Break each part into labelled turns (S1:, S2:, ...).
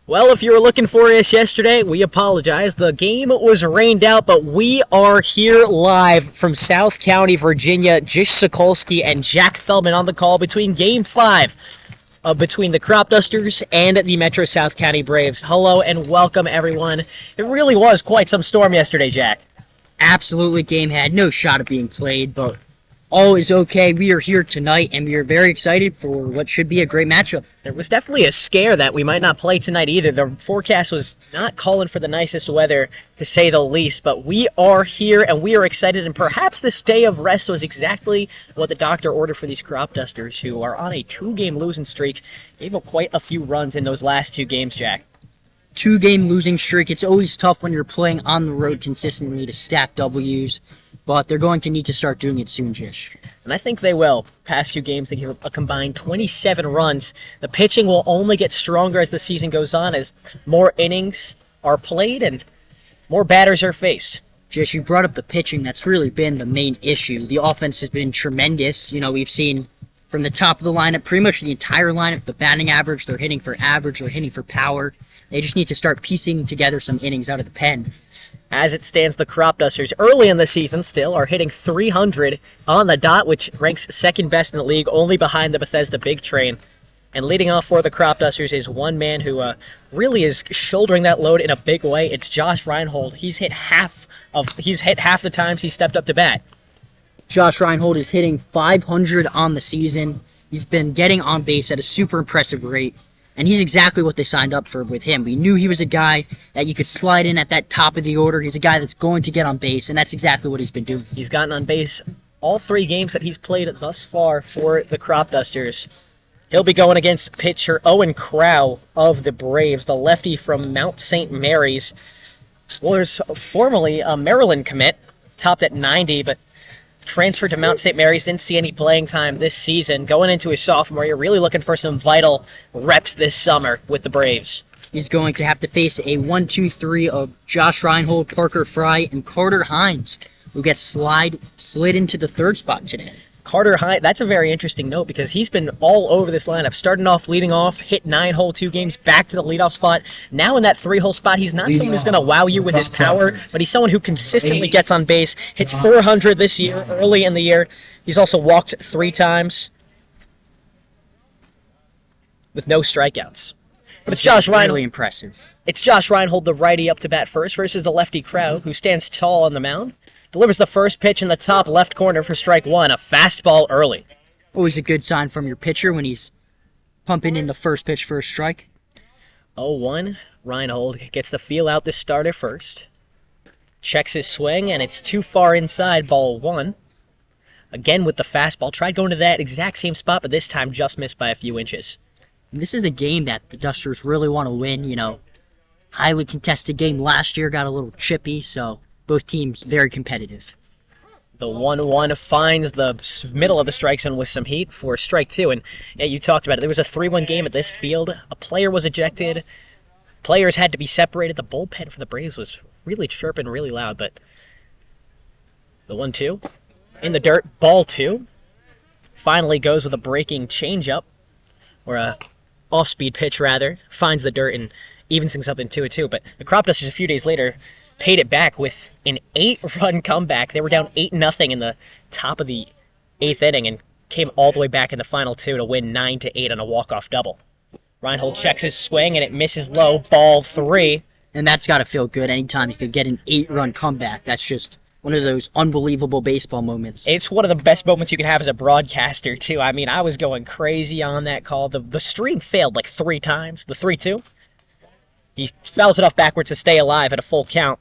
S1: Well, if you were looking for us yesterday, we apologize. The game was rained out, but we are here live from South County, Virginia. Jish, Sokolsky, and Jack Feldman on the call between Game 5 between the Cropdusters and the Metro South County Braves. Hello and welcome, everyone. It really was quite some storm yesterday, Jack.
S2: Absolutely, game had no shot at being played, but all is okay. We are here tonight, and we are very excited for what should be a great matchup.
S1: There was definitely a scare that we might not play tonight either. The forecast was not calling for the nicest weather, to say the least, but we are here, and we are excited, and perhaps this day of rest was exactly what the doctor ordered for these Cropdusters, who are on a 2-game losing streak. Gave up quite a few runs in those last 2 games, Jack.
S2: 2-game losing streak. It's always tough when you're playing on the road consistently to stack W's, but they're going to need to start doing it soon, Jish.
S1: And I think they will. Past 2 games, they gave up a combined 27 runs. The pitching will only get stronger as the season goes on, as more innings are played and more batters are faced.
S2: Jish, you brought up the pitching. That's really been the main issue. The offense has been tremendous. You know, we've seen from the top of the lineup, pretty much the entire lineup, the batting average, they're hitting for average, they're hitting for power. They just need to start piecing together some innings out of the pen.
S1: As it stands, the Cropdusters early in the season still are hitting 300 on the dot, which ranks second best in the league, only behind the Bethesda Big Train. And leading off for the Cropdusters is one man who really is shouldering that load in a big way. It's Josh Reinhold. He's hit half the times he stepped up to bat.
S2: Josh Reinhold is hitting 500 on the season. He's been getting on base at a super impressive rate. And he's exactly what they signed up for with him. We knew he was a guy that you could slide in at that top of the order. He's a guy that's going to get on base, and that's exactly what he's been doing.
S1: He's gotten on base all 3 games that he's played thus far for the Cropdusters. He'll be going against pitcher Owen Crowe of the Braves, the lefty from Mount St. Mary's. Was formerly a Maryland commit, topped at 90, but transferred to Mount St. Mary's, didn't see any playing time this season. Going into his sophomore year, really looking for some vital reps this summer with the Braves.
S2: He's going to have to face a 1-2-3 of Josh Reinhold, Parker Fry, and Carter Hines, who gets slid into the 3rd spot today.
S1: Carter Hines, that's a very interesting note because he's been all over this lineup. Starting off, leading off, hit 9-hole 2 games, back to the leadoff spot. Now in that 3-hole spot, he's not someone who's going to wow you with his power, but he's someone who consistently gets on base, hits 400 this year, early in the year. He's also walked 3 times with no strikeouts. But it's Josh Reinhold.
S2: Really impressive.
S1: It's Josh Reinhold, the righty, up to bat first versus the lefty Crowe, who stands tall on the mound. Delivers the first pitch in the top left corner for strike 1, a fastball early.
S2: Always a good sign from your pitcher when he's pumping in the first pitch for a strike.
S1: 0-1, Reinhold gets the feel out the starter first. Checks his swing, and it's too far inside, ball 1. Again with the fastball, tried going to that exact same spot, but this time just missed by a few inches.
S2: And this is a game that the Dusters really want to win, you know. Highly contested game last year, got a little chippy, so both teams very competitive.
S1: The 1-1 finds the middle of the strike zone with some heat for strike 2. And yeah, you talked about it. There was a 3-1 game at this field. A player was ejected. Players had to be separated. The bullpen for the Braves was really chirping really loud. But the 1-2 in the dirt. Ball 2. Finally goes with a breaking changeup. Or a off-speed pitch, rather. Finds the dirt and evens things up in 2-2. But the Cropdusters a few days later paid it back with an 8-run comeback. They were down 8-0 in the top of the 8th inning and came all the way back in the final 2 to win 9-8 on a walk-off double. Reinhold checks his swing, and it misses low, ball 3.
S2: And that's got to feel good anytime you could get an 8-run comeback. That's just one of those unbelievable baseball moments.
S1: It's one of the best moments you can have as a broadcaster, too. I mean, I was going crazy on that call. The stream failed like 3 times, the 3-2. He fouls it off backwards to stay alive at a full count.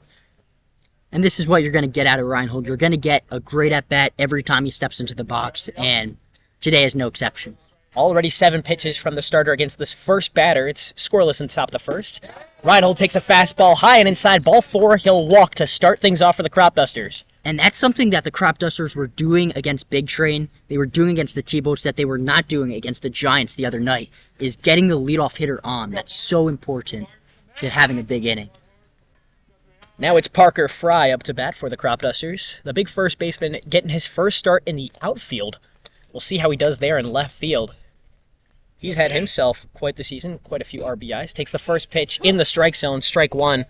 S2: And this is what you're going to get out of Reinhold. You're going to get a great at-bat every time he steps into the box, and today is no exception.
S1: Already 7 pitches from the starter against this first batter. It's scoreless in the top of the first. Reinhold takes a fastball high and inside, ball 4. He'll walk to start things off for the Cropdusters.
S2: And that's something that the Cropdusters were doing against Big Train. They were doing against the T-Boats that they were not doing against the Giants the other night, is getting the leadoff hitter on. That's so important to having a big inning.
S1: Now it's Parker Fry up to bat for the Cropdusters. The big first baseman getting his first start in the outfield. We'll see how he does there in left field. He's had himself quite the season, quite a few RBIs. Takes the first pitch in the strike zone, strike one.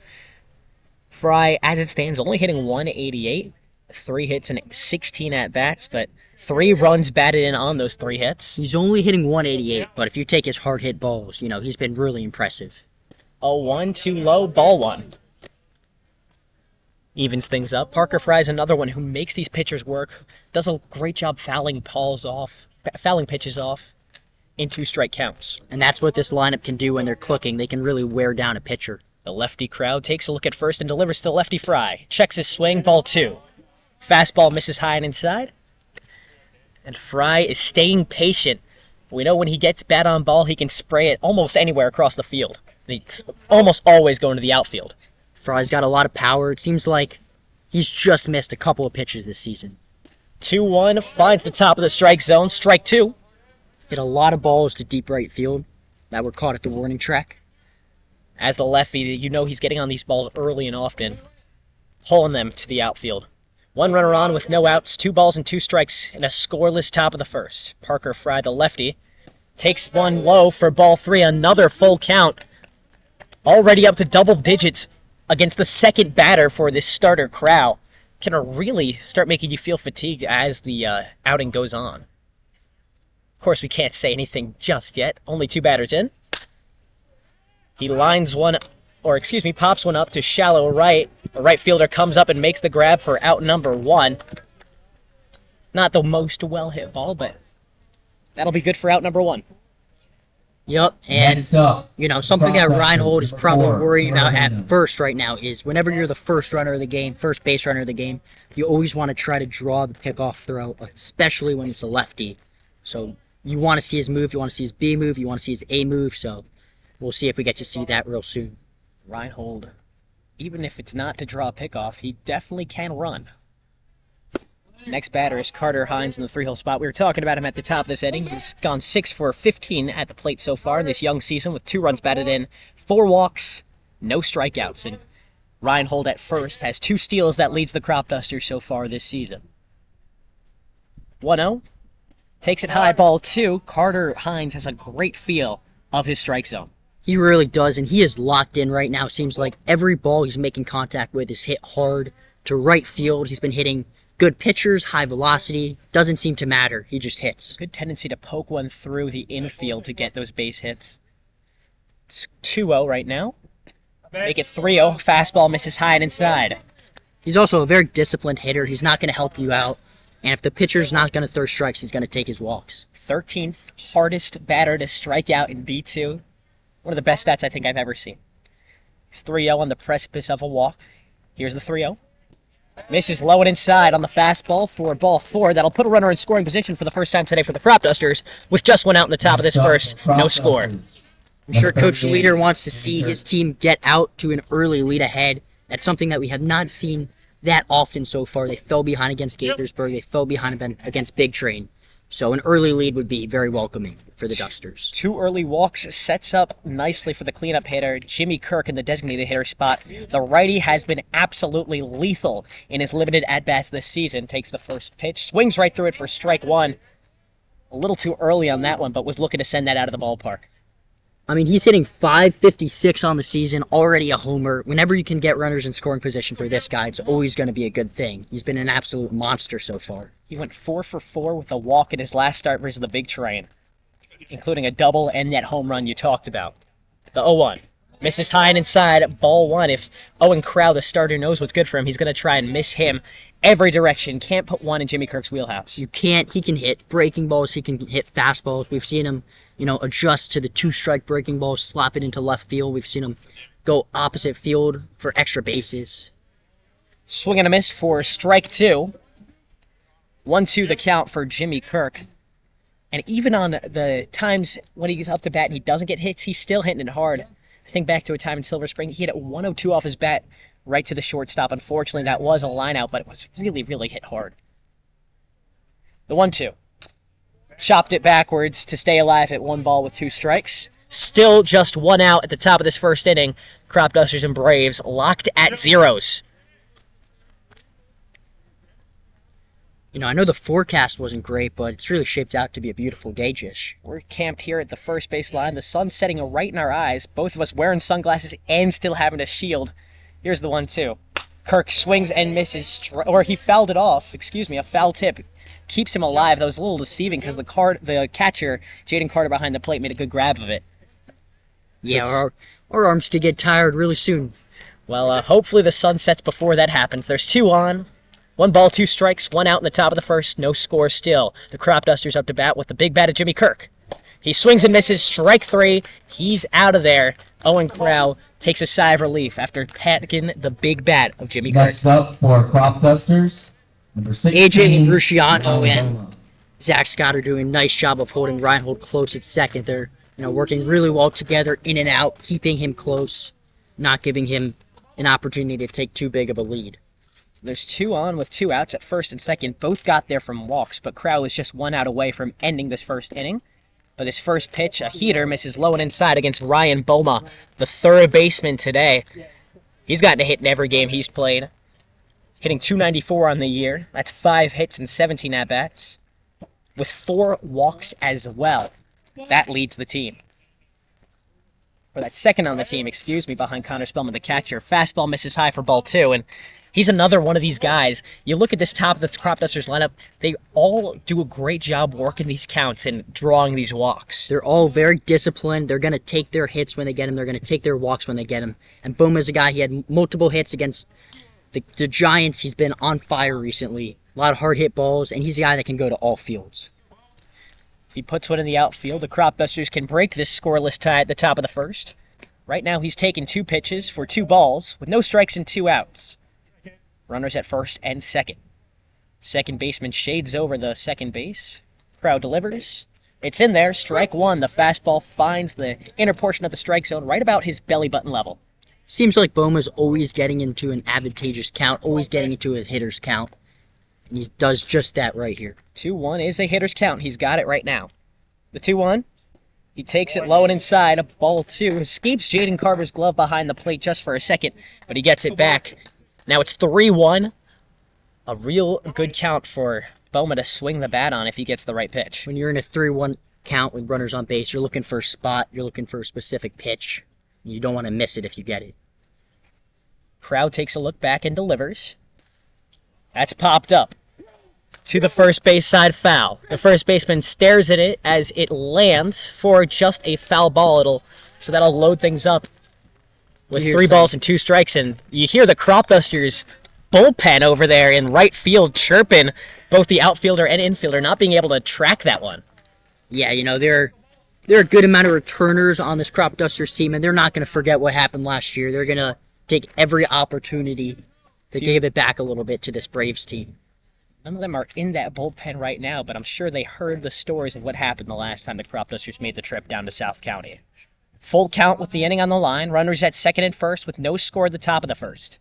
S1: Fry, as it stands, only hitting 188. 3 hits and 16 at-bats, but 3 runs batted in on those 3 hits.
S2: He's only hitting 188, but if you take his hard hit balls, he's been really impressive.
S1: 0-1, too low, ball 1. Evens things up. Parker Fry's another one who makes these pitchers work. Does a great job fouling pitches off in 2 strike counts.
S2: And that's what this lineup can do when they're clicking. They can really wear down a pitcher.
S1: The lefty crowd takes a look at first and delivers to the lefty Fry. Checks his swing, ball 2. Fastball misses high and inside. And Fry is staying patient. We know when he gets bat on ball, he can spray it almost anywhere across the field. He's almost always going to the outfield.
S2: Fry's got a lot of power. It seems like he's just missed a couple of pitches this season.
S1: 2-1, finds the top of the strike zone, strike 2.
S2: Hit a lot of balls to deep right field that were caught at the warning track.
S1: As the lefty, he's getting on these balls early and often, pulling them to the outfield. 1 runner on with no outs, 2 balls and 2 strikes, and a scoreless top of the first. Parker Fry, the lefty, takes one low for ball 3, another full count. Already up to double digits against the second batter for this starter Crowe. Can really start making you feel fatigued as the outing goes on. Of course, we can't say anything just yet. Only 2 batters in. He pops one up to shallow right. The right fielder comes up and makes the grab for out number 1. Not the most well-hit ball, but that'll be good for out number 1.
S2: Yep, and, something that Reinhold is probably worrying about at first right now is whenever you're the first runner of the game, first base runner of the game, you always want to try to draw the pickoff throw, especially when it's a lefty. So you want to see his move, you want to see his B move, you want to see his A move, so we'll see if we get to see that real soon.
S1: Reinhold, even if it's not to draw a pickoff, he definitely can run. Next batter is Carter Hines in the 3-hole spot. We were talking about him at the top of this inning. He's gone 6 for 15 at the plate so far in this young season with 2 runs batted in, 4 walks, no strikeouts. And Reinhold at first has 2 steals that leads the Cropdusters so far this season. 1-0. Takes it high, ball 2. Carter Hines has a great feel of his strike zone.
S2: He really does, and he is locked in right now. Seems like every ball he's making contact with is hit hard to right field. He's been hitting good pitchers, high velocity. Doesn't seem to matter. He just hits.
S1: Good tendency to poke one through the infield to get those base hits. It's 2-0 right now. Make it 3-0. Fastball misses high and inside.
S2: He's also a very disciplined hitter. He's not going to help you out. And if the pitcher's not going to throw strikes, he's going to take his walks.
S1: 13th hardest batter to strike out in B2. One of the best stats I think I've ever seen. He's 3-0 on the precipice of a walk. Here's the 3-0. Misses low and inside on the fastball for ball 4. That'll put a runner in scoring position for the first time today for the Cropdusters, with just 1 out in the top of this first. No score.
S2: I'm sure Coach Leader wants to see his team get out to an early lead ahead. That's something that we have not seen that often so far. They fell behind against Gaithersburg. They fell behind against Big Train. So an early lead would be very welcoming for the Dusters.
S1: 2 early walks sets up nicely for the cleanup hitter, Jimmy Kirk, in the designated hitter spot. The righty has been absolutely lethal in his limited at-bats this season. Takes the first pitch, swings right through it for strike 1. A little too early on that one, but was looking to send that out of the ballpark.
S2: I mean, he's hitting .556 on the season, already a homer. Whenever you can get runners in scoring position for this guy, it's always going to be a good thing. He's been an absolute monster so far.
S1: He went 4 for 4 with a walk in his last start versus the Big Train, including a double and that home run you talked about. The 0-1. Misses high and inside, ball 1. If Owen Crowe, the starter, knows what's good for him, he's going to try and miss him every direction. Can't put one in Jimmy Kirk's wheelhouse.
S2: You can't. He can hit breaking balls. He can hit fastballs. We've seen him, adjust to the 2-strike breaking ball, slap it into left field. We've seen him go opposite field for extra bases.
S1: Swing and a miss for strike 2. 1-2 the count for Jimmy Kirk. And even on the times when he gets up to bat and he doesn't get hits, he's still hitting it hard. I think back to a time in Silver Spring, he hit it 102 off his bat right to the shortstop. Unfortunately, that was a line out, but it was really, really hit hard. The 1-2. Chopped it backwards to stay alive at 1 ball with 2 strikes. Still just 1 out at the top of this first inning. Cropdusters and Braves locked at zeros.
S2: I know the forecast wasn't great, but it's really shaped out to be a beautiful day, Jish.
S1: We're camped here at the first base line. The sun's setting right in our eyes. Both of us wearing sunglasses and still having a shield. Here's the 1-2. Kirk swings and misses, or he fouled it off. Excuse me, a foul tip keeps him alive. That was a little deceiving because the catcher, Jaden Carter behind the plate, made a good grab of it.
S2: Yeah, our arms could get tired really soon.
S1: Well, hopefully the sun sets before that happens. There's 2 on. 1 ball, 2 strikes, 1 out in the top of the first. No score still. The Cropdusters up to bat with the big bat of Jimmy Kirk. He swings and misses. Strike 3. He's out of there. Owen Crowe takes a sigh of relief after packing the big bat of Jimmy Kirk.
S3: Next up for Cropdusters, number 16.
S2: AJ Ruciano and Zach Scott are doing a nice job of holding Reinhold close at second. They're working really well together, in and out, keeping him close, not giving him an opportunity to take too big of a lead.
S1: There's 2 on with 2 outs at first and second. Both got there from walks, but Crowe is just 1 out away from ending this first inning. But his first pitch, a heater, misses low and inside against Ryan Boma, the third baseman today. He's gotten a hit in every game he's played, hitting .294 on the year. That's 5 hits and 17 at-bats, with 4 walks as well. That leads the team. Or that's second on the team, excuse me, behind Connor Spellman, the catcher. Fastball misses high for ball 2, and he's another one of these guys. You look at this top of the Cropdusters lineup, they all do a great job working these counts and drawing these walks.
S2: They're all very disciplined. They're going to take their hits when they get them. They're going to take their walks when they get them. And Boma's a guy, he had multiple hits against the Giants. He's been on fire recently. A lot of hard hit balls, and he's a guy that can go to all fields.
S1: He puts one in the outfield. The Cropdusters can break this scoreless tie at the top of the first. Right now he's taken 2 pitches for 2 balls with no strikes and 2 outs. Runners at first and second. Second baseman shades over the second base. Crowe delivers. It's in there. Strike 1. The fastball finds the inner portion of the strike zone right about his belly button level.
S2: Seems like Boma's always getting into an advantageous count, always getting into a hitter's count. And he does just that right here.
S1: 2-1 is a hitter's count. He's got it right now. The 2-1. He takes it low and inside. A ball 2. Escapes Jaden Carter's glove behind the plate just for a second, but he gets it back. Now it's 3-1. A real good count for Boma to swing the bat on if he gets the right pitch.
S2: When you're in a 3-1 count with runners on base, you're looking for a spot, you're looking for a specific pitch. You don't want to miss it if you get it.
S1: Crowe takes a look back and delivers. That's popped up to the first base side foul. The first baseman stares at it as it lands for just a foul ball. So that'll load things up with 3 balls and 2 strikes, and you hear the Cropdusters bullpen over there in right field chirping, both the outfielder and infielder not being able to track that one.
S2: Yeah, there are a good amount of returners on this Cropdusters team, and they're not going to forget what happened last year. They're going to take every opportunity to give it back a little bit to this Braves team.
S1: None of them are in that bullpen right now, but I'm sure they heard the stories of what happened the last time the Cropdusters made the trip down to South County. Full count with the inning on the line. Runners at second and first with no score at the top of the first.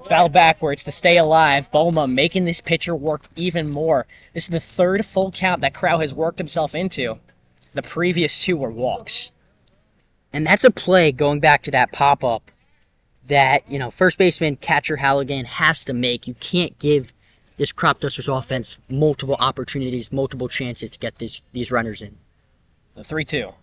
S1: Foul backwards to stay alive. Boma making this pitcher work even more. This is the 3rd full count that Crowe has worked himself into. The previous 2 were walks.
S2: And that's a play, going back to that pop-up, that, first baseman, catcher Halligan has to make. You can't give this Cropdusters offense multiple opportunities, multiple chances to get these runners in.
S1: The 3-2.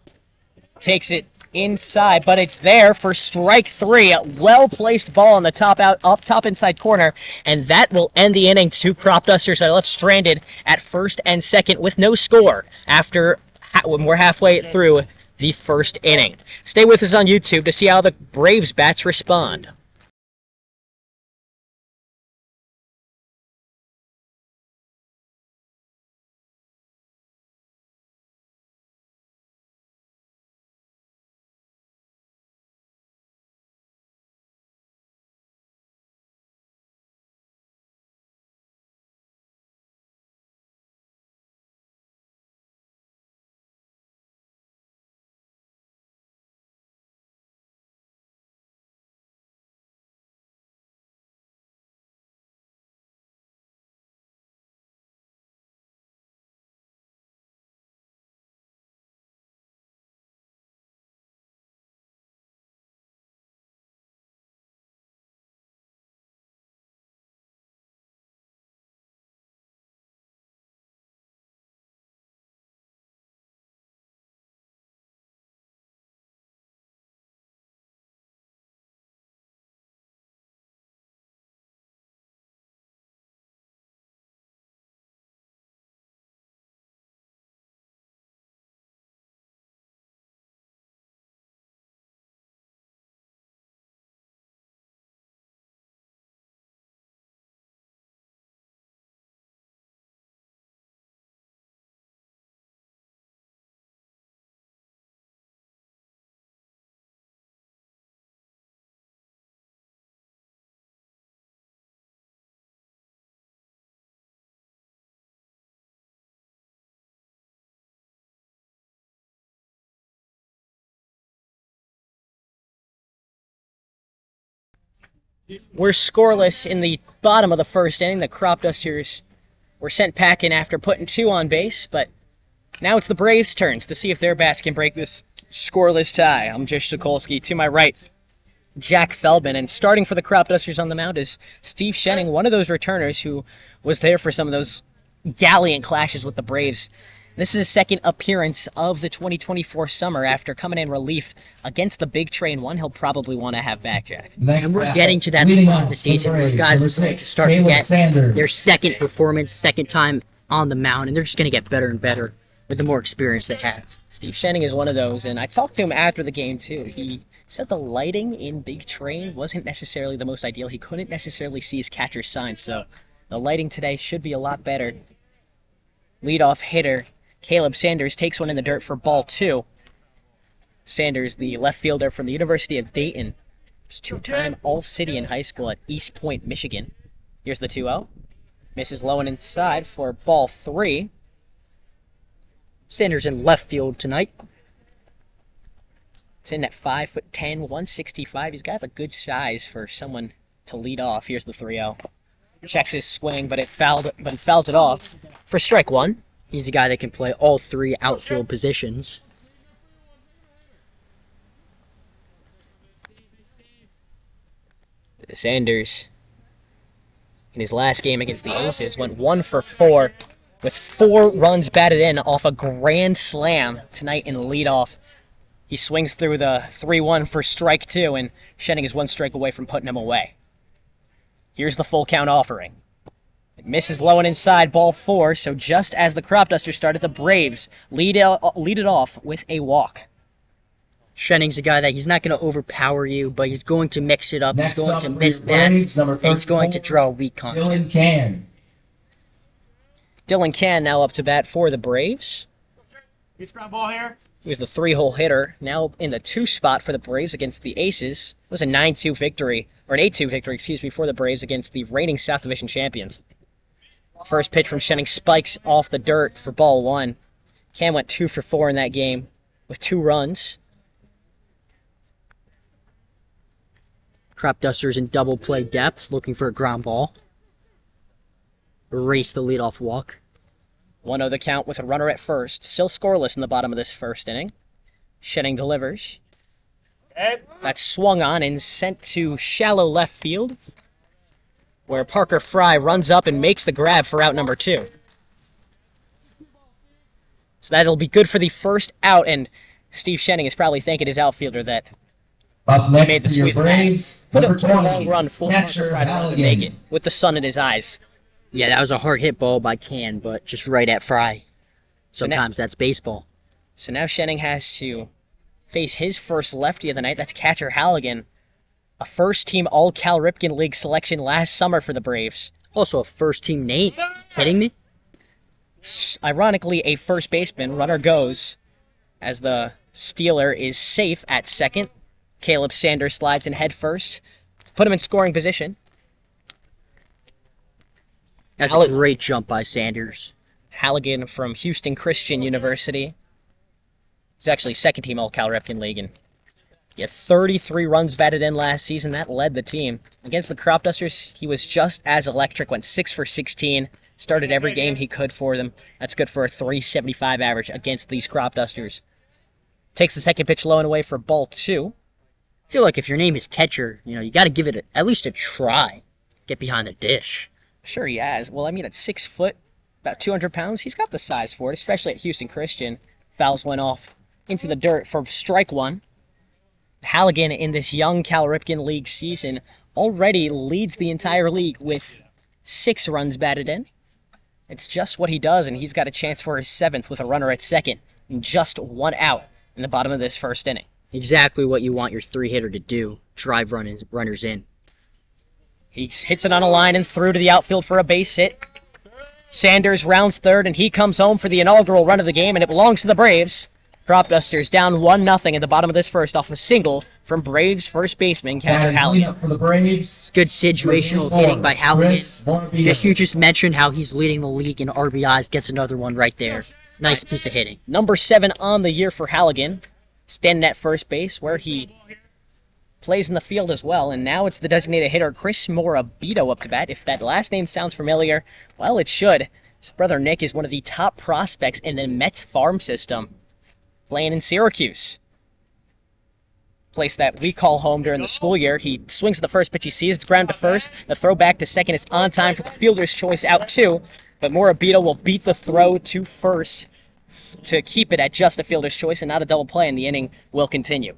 S1: Takes it inside, but it's there for strike 3. A well-placed ball on the top inside corner, and that will end the inning. 2 Cropdusters are left stranded at first and second with no score when we're halfway through the first inning. Stay with us on YouTube to see how the Braves bats respond. We're scoreless in the bottom of the first inning. The Cropdusters were sent packing after putting 2 on base, but now it's the Braves' turns to see if their bats can break this scoreless tie. I'm Jish Sokolsky. To my right, Jack Feldman, and starting for the Cropdusters on the mound is Steve Schenning, one of those returners who was there for some of those gallant clashes with the Braves. This is his second appearance of the 2024 summer after coming in relief against the big train. One he'll probably want to have back, Jack.
S2: And we're getting to that spot of the season where guys are going to start to get their second performance, second time on the mound, and they're just going to get better and better with the more experience they have.
S1: Steve Schenning is one of those, and I talked to him after the game, too. He said the lighting in Big Train wasn't necessarily the most ideal. He couldn't necessarily see his catcher's signs, so the lighting today should be a lot better. Leadoff hitter Caleb Sanders takes one in the dirt for ball 2. Sanders, the left fielder from the University of Dayton, was 2-time All-City in high school at East Point, Michigan. Here's the 2-0. Misses low and inside for ball 3.
S2: Sanders in left field tonight.
S1: He's in at 5'10", 165. He's got a good size for someone to lead off. Here's the 3-0. Checks his swing, but he fouls it off for strike 1.
S2: He's a guy that can play all 3 outfield positions.
S1: Sanders, in his last game against the Aces, went 1 for 4 with 4 runs batted in off a grand slam tonight in leadoff. He swings through the 3-1 for strike 2, and Schenning is 1 strike away from putting him away. Here's the full count offering. It misses low and inside, ball 4, so just as the Cropdusters started, the Braves lead it off with a walk.
S2: Schenning's a guy that he's not going to overpower you, but he's going to mix it up. He's going to miss bats, and he's going to draw weak contact.
S1: Dylan Can now up to bat for the Braves.
S4: He's ground ball here.
S1: He was the 3-hole hitter, now in the 2 spot for the Braves against the Aces. It was a 9-2 victory, or an 8-2 victory, for the Braves against the reigning South Division champions. First pitch from Schenning spikes off the dirt for ball 1. Cam went 2 for 4 in that game with 2 runs.
S2: Cropdusters in double play depth, looking for a ground ball. Erase the leadoff walk.
S1: 1-0 the count with a runner at first. Still scoreless in the bottom of this first inning. Schenning delivers. That's swung on and sent to shallow left field, where Parker Fry runs up and makes the grab for out number 2. So that'll be good for the first out, and Steve Schenning is probably thanking his outfielder that
S3: Up
S1: he
S3: next
S1: made the
S3: for your
S1: squeeze of
S3: Braves,
S1: that. Put
S3: number
S1: up to a
S3: 20,
S1: long run for Parker
S3: catcher
S1: Fry to make it
S3: Halligan.
S1: with the sun in his eyes.
S2: Yeah, that was a hard hit ball by Can, but just right at Fry. Sometimes that's baseball.
S1: So now Schenning has to face his first lefty of the night. That's catcher Halligan, a first-team All-Cal Ripken League selection last summer for the Braves.
S2: Also a first-team Nate. Kidding me?
S1: Ironically, a first baseman. Runner goes as the Steeler is safe at second. Caleb Sanders slides in head first. Put him in scoring position.
S2: That's a great jump by Sanders.
S1: Halligan from Houston Christian University. He's actually second-team All-Cal Ripken League, and he had 33 runs batted in last season. That led the team. Against the Cropdusters, he was just as electric, went 6 for 16, started every game he could for them. That's good for a .375 average against these Cropdusters. Takes the second pitch low and away for ball 2.
S2: I feel like if your name is catcher, you got to give it at least a try. Get behind the dish.
S1: Sure he has. Well, I mean, at 6 foot, about 200 pounds, he's got the size for it, especially at Houston Christian. Fouls went off into the dirt for strike 1. Halligan in this young Cal Ripken League season already leads the entire league with 6 runs batted in. It's just what he does, and he's got a chance for his 7th with a runner at second and just 1 out in the bottom of this first inning.
S2: Exactly what you want your 3-hitter to do. Drive runners in.
S1: He hits it on a line and through to the outfield for a base hit. Sanders rounds third, and he comes home for the inaugural run of the game, and it belongs to the Braves. Cropdusters down 1-0 at the bottom of this first off a single from Braves first baseman catcher Halligan.
S3: For the Braves,
S2: Good situational hitting by Halligan. You just mentioned how he's leading the league in RBIs. Gets another one right there. Nice piece of hitting.
S1: Number 7 on the year for Halligan. Standing at first base where he plays in the field as well, and now it's the designated hitter Chris Morabito up to bat. If that last name sounds familiar, well, it should. His brother Nick is one of the top prospects in the Mets farm system, playing in Syracuse. Place that we call home during the school year. He swings at the first pitch he sees. It's ground to first. The throw back to second is on time for the fielder's choice out 2, but Morabito will beat the throw to first to keep it at just a fielder's choice and not a double play, and the inning will continue.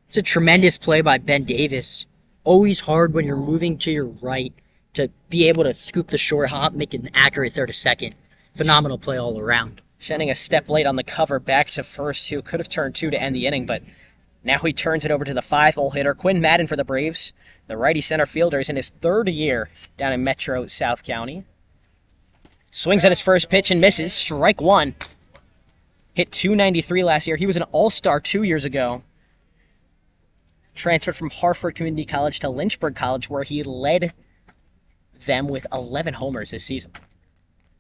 S2: It's a tremendous play by Ben Davis. Always hard when you're moving to your right to be able to scoop the short hop, make an accurate throw to second. Phenomenal play all around.
S1: Schenning a step late on the cover back to first, who could have turned 2 to end the inning, but now he turns it over to the 5-hole hitter, Quinn Madden for the Braves. The righty center fielder is in his 3rd year down in Metro South County. Swings at his first pitch and misses. Strike 1. Hit .293 last year. He was an all-star 2 years ago. Transferred from Hartford Community College to Lynchburg College, where he led them with 11 homers this season.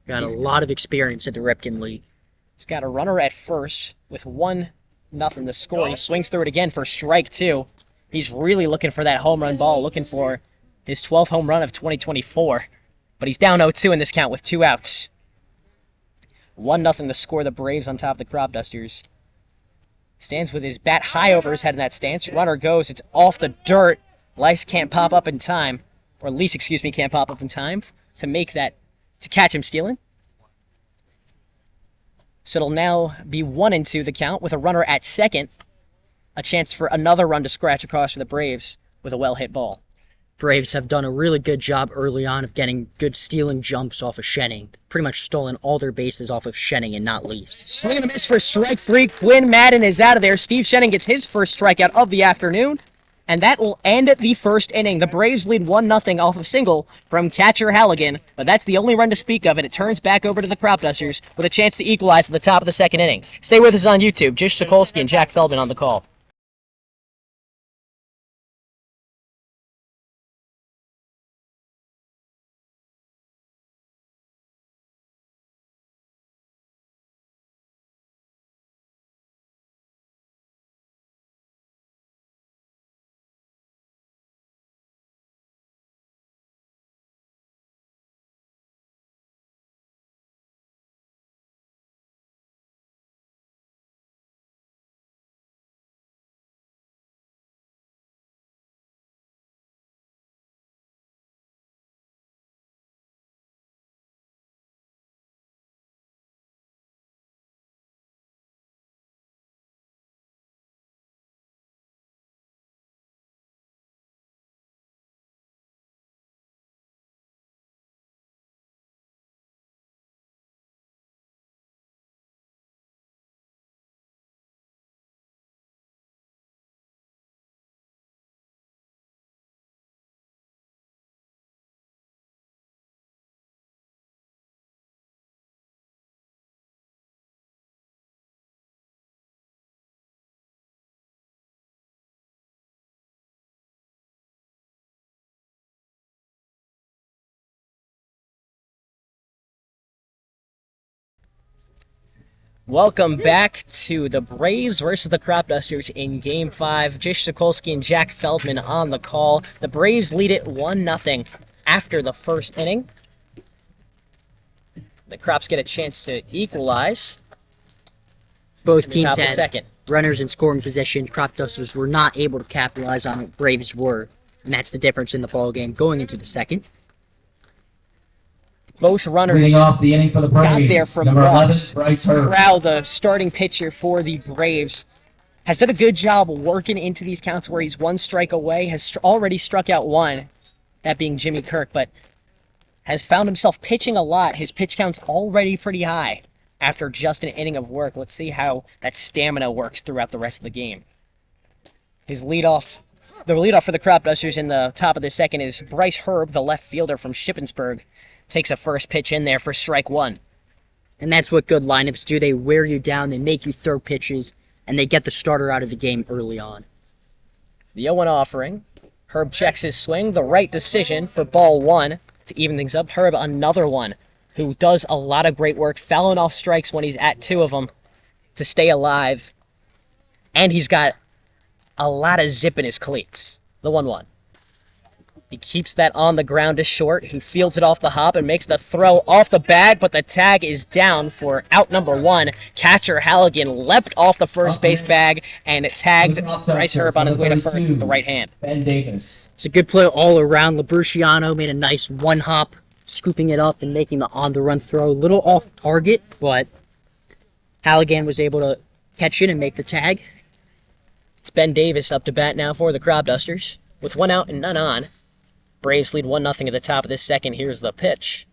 S2: Got a lot of experience at the Ripken League.
S1: He's got a runner at first with 1-0 to score. He swings through it again for strike 2. He's really looking for that home run ball, looking for his 12th home run of 2024. But he's down 0-2 in this count with 2 outs. 1-0 to score. The Braves on top of the Cropdusters. Stands with his bat high over his head in that stance. Runner goes. It's off the dirt. Lice can't pop up in time. Or Lease, excuse me, can't pop up in time to make that, to catch him stealing. So it'll now be 1-2 the count with a runner at second. A chance for another run to scratch across for the Braves with a well-hit ball.
S2: Braves have done a really good job early on of getting good stealing jumps off of Schenning. Pretty much stolen all their bases off of Schenning and not Leafs.
S1: Swing and a miss for strike 3. Quinn Madden is out of there. Steve Schenning gets his first strikeout of the afternoon. And that will end the first inning. The Braves lead 1-0 off of single from catcher Halligan. But that's the only run to speak of, and it turns back over to the Cropdusters with a chance to equalize at the top of the second inning. Stay with us on YouTube. Jish, Sokolsky, and Jack Feldman on the call. Welcome back to the Braves versus the Cropdusters in Game 5. Jish Sokolsky and Jack Feldman on the call. The Braves lead it 1-0 after the first inning. The Crops get a chance to equalize.
S2: Both teams had
S1: second.
S2: runners in scoring position. Cropdusters were not able to capitalize on it. Braves were. And that's the difference in the ball game going into the second.
S1: Both runners
S3: Leading off the inning for the
S1: got
S3: Braves,
S1: there from
S3: number 11,
S1: walks.
S3: Bryce Herb.
S1: Crowell, the starting pitcher for the Braves, has done a good job working into these counts where he's 1 strike away, has already struck out 1, that being Jimmy Kirk, but has found himself pitching a lot. His pitch count's already pretty high after just an inning of work. Let's see how that stamina works throughout the rest of the game. The leadoff for the Cropdusters in the top of the second is Bryce Herb, the left fielder from Shippensburg. Takes a first pitch in there for strike 1.
S2: And that's what good lineups do. They wear you down, they make you throw pitches, and they get the starter out of the game early on.
S1: The 0-1 offering. Herb checks his swing. The right decision for ball 1 to even things up. Herb, another one who does a lot of great work, fouling off strikes when he's at 2 of them to stay alive. And he's got a lot of zip in his cleats. The 1-1. He keeps that on the ground to short. He fields it off the hop and makes the throw off the bag, but the tag is down for out number 1. Catcher Halligan leapt off the first base bag and it tagged Bryce Herb on his way to first with the right hand.
S3: Ben Davis.
S2: It's a good play all around. Labrusciano made a nice one hop, scooping it up and making the on-the-run throw. A little off target, but Halligan was able to catch it and make the tag.
S1: It's Ben Davis up to bat now for the Cropdusters. With 1 out and none on. Braves lead 1-0 at the top of this second. Here's the pitch.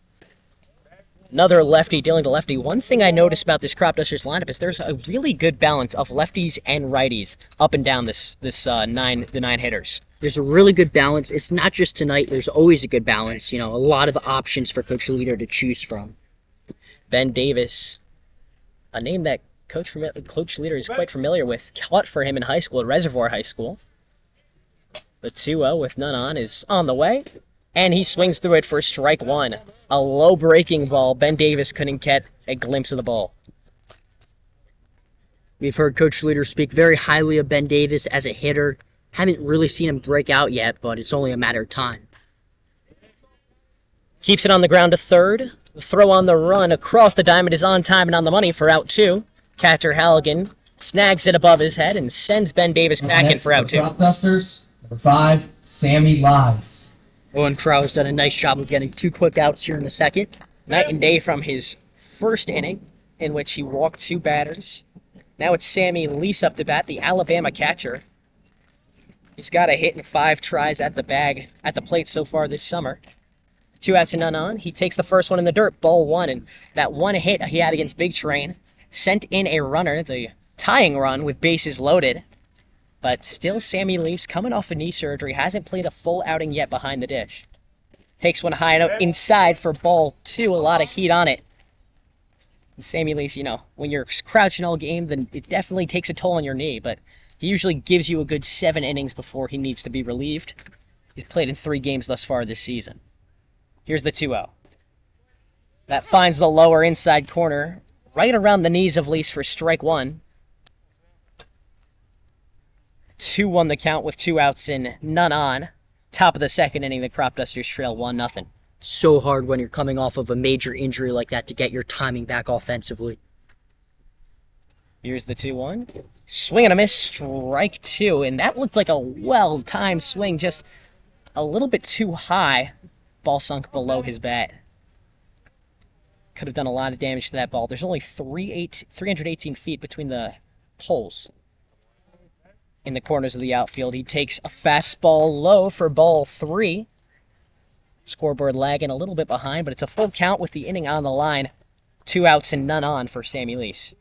S1: Another lefty dealing to lefty. One thing I noticed about this Cropdusters lineup is there's a really good balance of lefties and righties up and down the 9 hitters.
S2: There's a really good balance. It's not just tonight. There's always a good balance. You know, a lot of options for Coach Leader to choose from.
S1: Ben Davis, a name that Coach Leader is quite familiar with. Caught for him in high school at Reservoir High School. The 2-0 with none on is on the way, and he swings through it for strike 1. A low breaking ball. Ben Davis couldn't get a glimpse of the ball.
S2: We've heard Coach Leader speak very highly of Ben Davis as a hitter. Haven't really seen him break out yet, but it's only a matter of time.
S1: Keeps it on the ground to third. The throw on the run across the diamond is on time and on the money for out 2. Catcher Halligan snags it above his head and sends Ben Davis back in for out 2.
S3: Cropdusters. Number 5, Sammy Lives.
S2: Owen Crowe has done a nice job of getting 2 quick outs here in the second.
S1: Night and day from his first inning, in which he walked 2 batters. Now it's Sammy Lease up to bat, the Alabama catcher. He's got a hit in 5 tries at the plate so far this summer. 2 outs and none on. He takes the first one in the dirt, ball 1, and that one hit he had against Big Train sent in a runner, the tying run with bases loaded. But still, Sammy Leafs, coming off a knee surgery, hasn't played a full outing yet behind the dish. Takes one high and out inside for ball 2, a lot of heat on it. And Sammy Leafs, you know, when you're crouching all game, then it definitely takes a toll on your knee, but he usually gives you a good 7 innings before he needs to be relieved. He's played in 3 games thus far this season. Here's the 2-0. That finds the lower inside corner, right around the knees of Leafs for strike 1. 2-1 the count with 2 outs and none on. Top of the second inning, the Cropdusters trail 1-0.
S2: So hard when you're coming off of a major injury like that to get your timing back offensively.
S1: Here's the 2-1. Swing and a miss, strike 2. And that looked like a well-timed swing, just a little bit too high. Ball sunk below his bat. Could have done a lot of damage to that ball. There's only 318 feet between the poles. In the corners of the outfield, he takes a fastball low for ball 3. Scoreboard lagging a little bit behind, but it's a full count with the inning on the line. 2 outs and none on for Sammy Lease.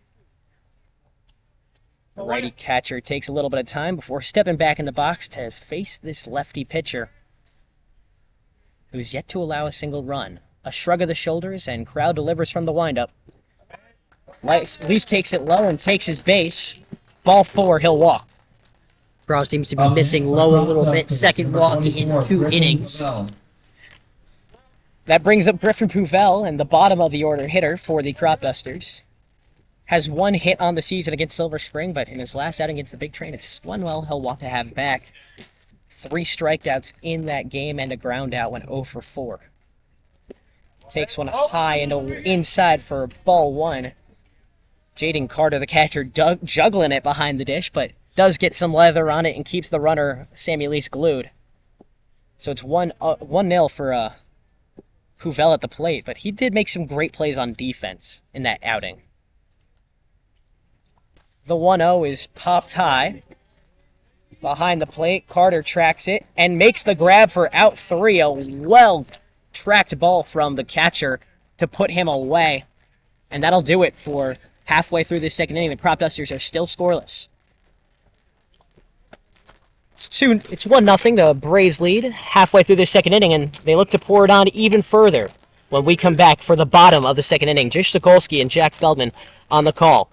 S1: The righty catcher takes a little bit of time before stepping back in the box to face this lefty pitcher, who's yet to allow a single run. A shrug of the shoulders, and Crowd delivers from the windup. Lease takes it low and takes his base. Ball 4, he'll walk.
S2: Crowe seems to be missing low a little bit. Second walk in 2 innings.
S1: That brings up Griffin Pouvel, and the bottom of the order hitter for the Cropdusters. Has 1 hit on the season against Silver Spring, but in his last outing against the Big Train, it's one he'll want to have back. 3 strikeouts in that game and a ground out, went 0 for 4. Takes one high and inside for ball 1. Jaden Carter, the catcher, juggling it behind the dish, but does get some leather on it and keeps the runner, Sammy Lease, glued. So it's 1-0 for Pouvel at the plate, but he did make some great plays on defense in that outing. The 1-0 is popped high. Behind the plate, Carter tracks it and makes the grab for out 3. A well-tracked ball from the catcher to put him away. And that'll do it for halfway through this second inning. The Cropdusters are still scoreless. It's 1-0. The Braves lead halfway through the second inning, and they look to pour it on even further when we come back for the bottom of the second inning. Jish, Sokolsky, and Jack Feldman on the call.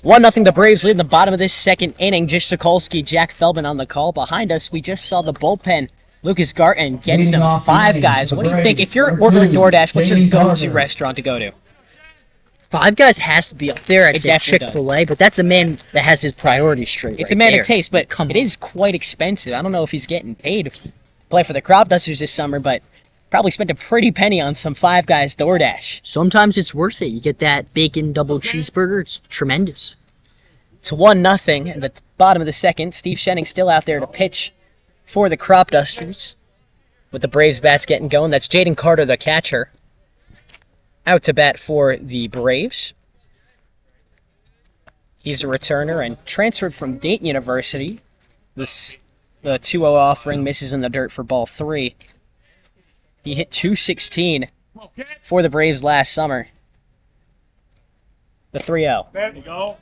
S1: 1-0 the Braves lead in the bottom of this second inning. Jish, Sokolsky, Jack Feldman on the call. Behind us, we just saw the bullpen. Lucas Garten gets
S3: Leading
S1: them
S3: off
S1: 5
S3: the
S1: guys.
S3: inning,
S1: What do you
S3: the
S1: think?
S3: Braves,
S1: If you're
S3: number
S1: ordering
S3: 2,
S1: DoorDash, what's your
S3: Jaden
S1: go-to
S3: Carter.
S1: restaurant to go to?
S2: Five Guys has to be up there. I'd
S1: It
S2: say
S1: definitely
S2: Chick-fil-A, but that's a man that has his priorities straight.
S1: It's
S2: right
S1: a man
S2: there.
S1: of taste, but
S2: Come
S1: it
S2: on.
S1: is quite expensive. I don't know if he's getting paid to play for the Cropdusters this summer, but probably spent a pretty penny on some Five Guys DoorDash.
S2: Sometimes it's worth it. You get that bacon double cheeseburger. It's tremendous.
S1: It's 1-0 at the bottom of the second. Steve Schenning still out there to pitch for the Cropdusters, with the Braves bats getting going. That's Jaden Carter, the catcher, out to bat for the Braves. He's a returner and transferred from Dayton University. The 2-0 offering misses in the dirt for ball 3. He hit .216 for the Braves last summer. The 3-0.
S4: There you go.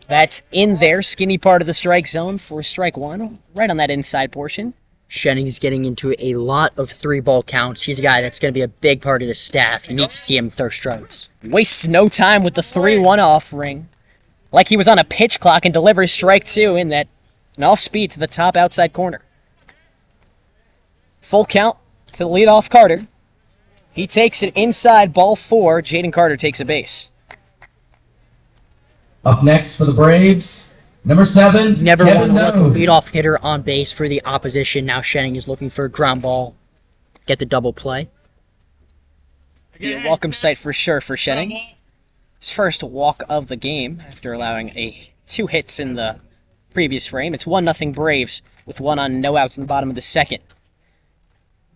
S1: That's in there, skinny part of the strike zone for strike 1, right on that inside portion.
S2: Shenning's getting into a lot of 3-ball counts. He's a guy that's going to be a big part of the staff. You need to see him throw strikes.
S1: Wastes no time with the 3-1 offering. Like he was on a pitch clock, and delivers strike 2 in that an off speed to the top outside corner. Full count to the leadoff Carter. He takes it inside, ball 4. Jaden Carter takes a base.
S3: Up next for the Braves, number 7,
S2: You never
S3: Kevin
S2: want to let
S3: Nose.
S2: the leadoff hitter on base for the opposition. Now Schenning is looking for a ground ball. Get the double play.
S1: Be a welcome sight for sure for Schenning. His first walk of the game after allowing 2 hits in the previous frame. It's 1-0 Braves with 1 on, no outs in the bottom of the second.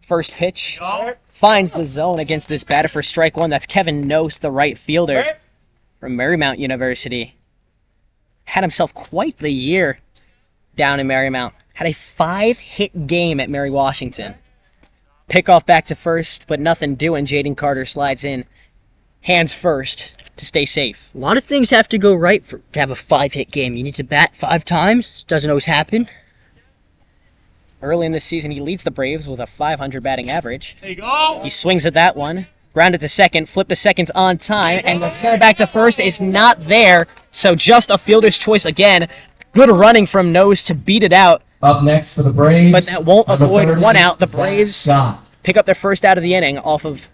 S1: First pitch finds the zone against this batter for strike 1. That's Kevin Nose, the right fielder from Marymount University. Had himself quite the year down in Marymount. Had a 5-hit game at Mary Washington. Pickoff back to first, but nothing doing. Jaden Carter slides in, hands first to stay safe.
S2: A lot of things have to go right to have a 5-hit game. You need to bat 5 times. Doesn't always happen.
S1: Early in this season, he leads the Braves with a .500 batting average.
S4: There you go.
S1: He swings at that one, grounded to second, flip to seconds on time, and the throw back to first is not there, so just a fielder's choice again. Good running from Nose to beat it out,
S3: Up next for the Braves,
S1: but that won't
S3: number
S1: avoid
S3: 30,
S1: 1 out. The
S3: Zach
S1: Braves
S3: Scott.
S1: pick up their first out of the inning off of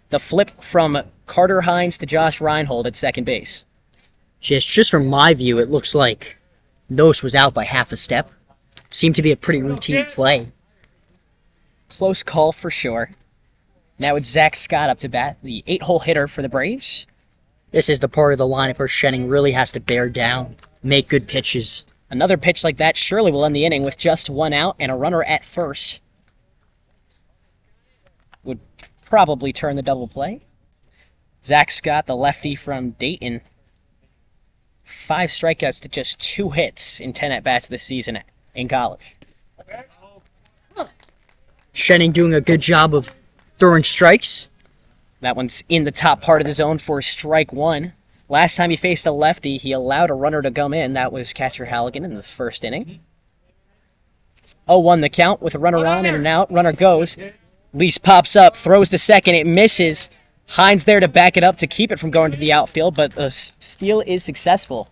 S1: the flip from Carter Hines to Josh Reinhold at second base.
S2: Just from my view, it looks like Nose was out by half a step. Seemed to be a pretty routine play.
S1: Close call for sure. Now it's Zach Scott up to bat, the 8-hole hitter for the Braves.
S2: This is the part of the lineup where Schenning really has to bear down, make good pitches.
S1: Another pitch like that surely will end the inning with just 1 out and a runner at first. Would probably turn the double play. Zach Scott, the lefty from Dayton. 5 strikeouts to just 2 hits in 10 at-bats this season in college.
S2: Schenning doing a good job of throwing strikes.
S1: That one's in the top part of the zone for strike 1. Last time he faced a lefty, he allowed a runner to come in. That was catcher Halligan in the first inning. 0-1 the count with a runner on and an out. Runner goes. Lease pops up, throws to second. It misses. Hines there to back it up to keep it from going to the outfield, but the steal is successful.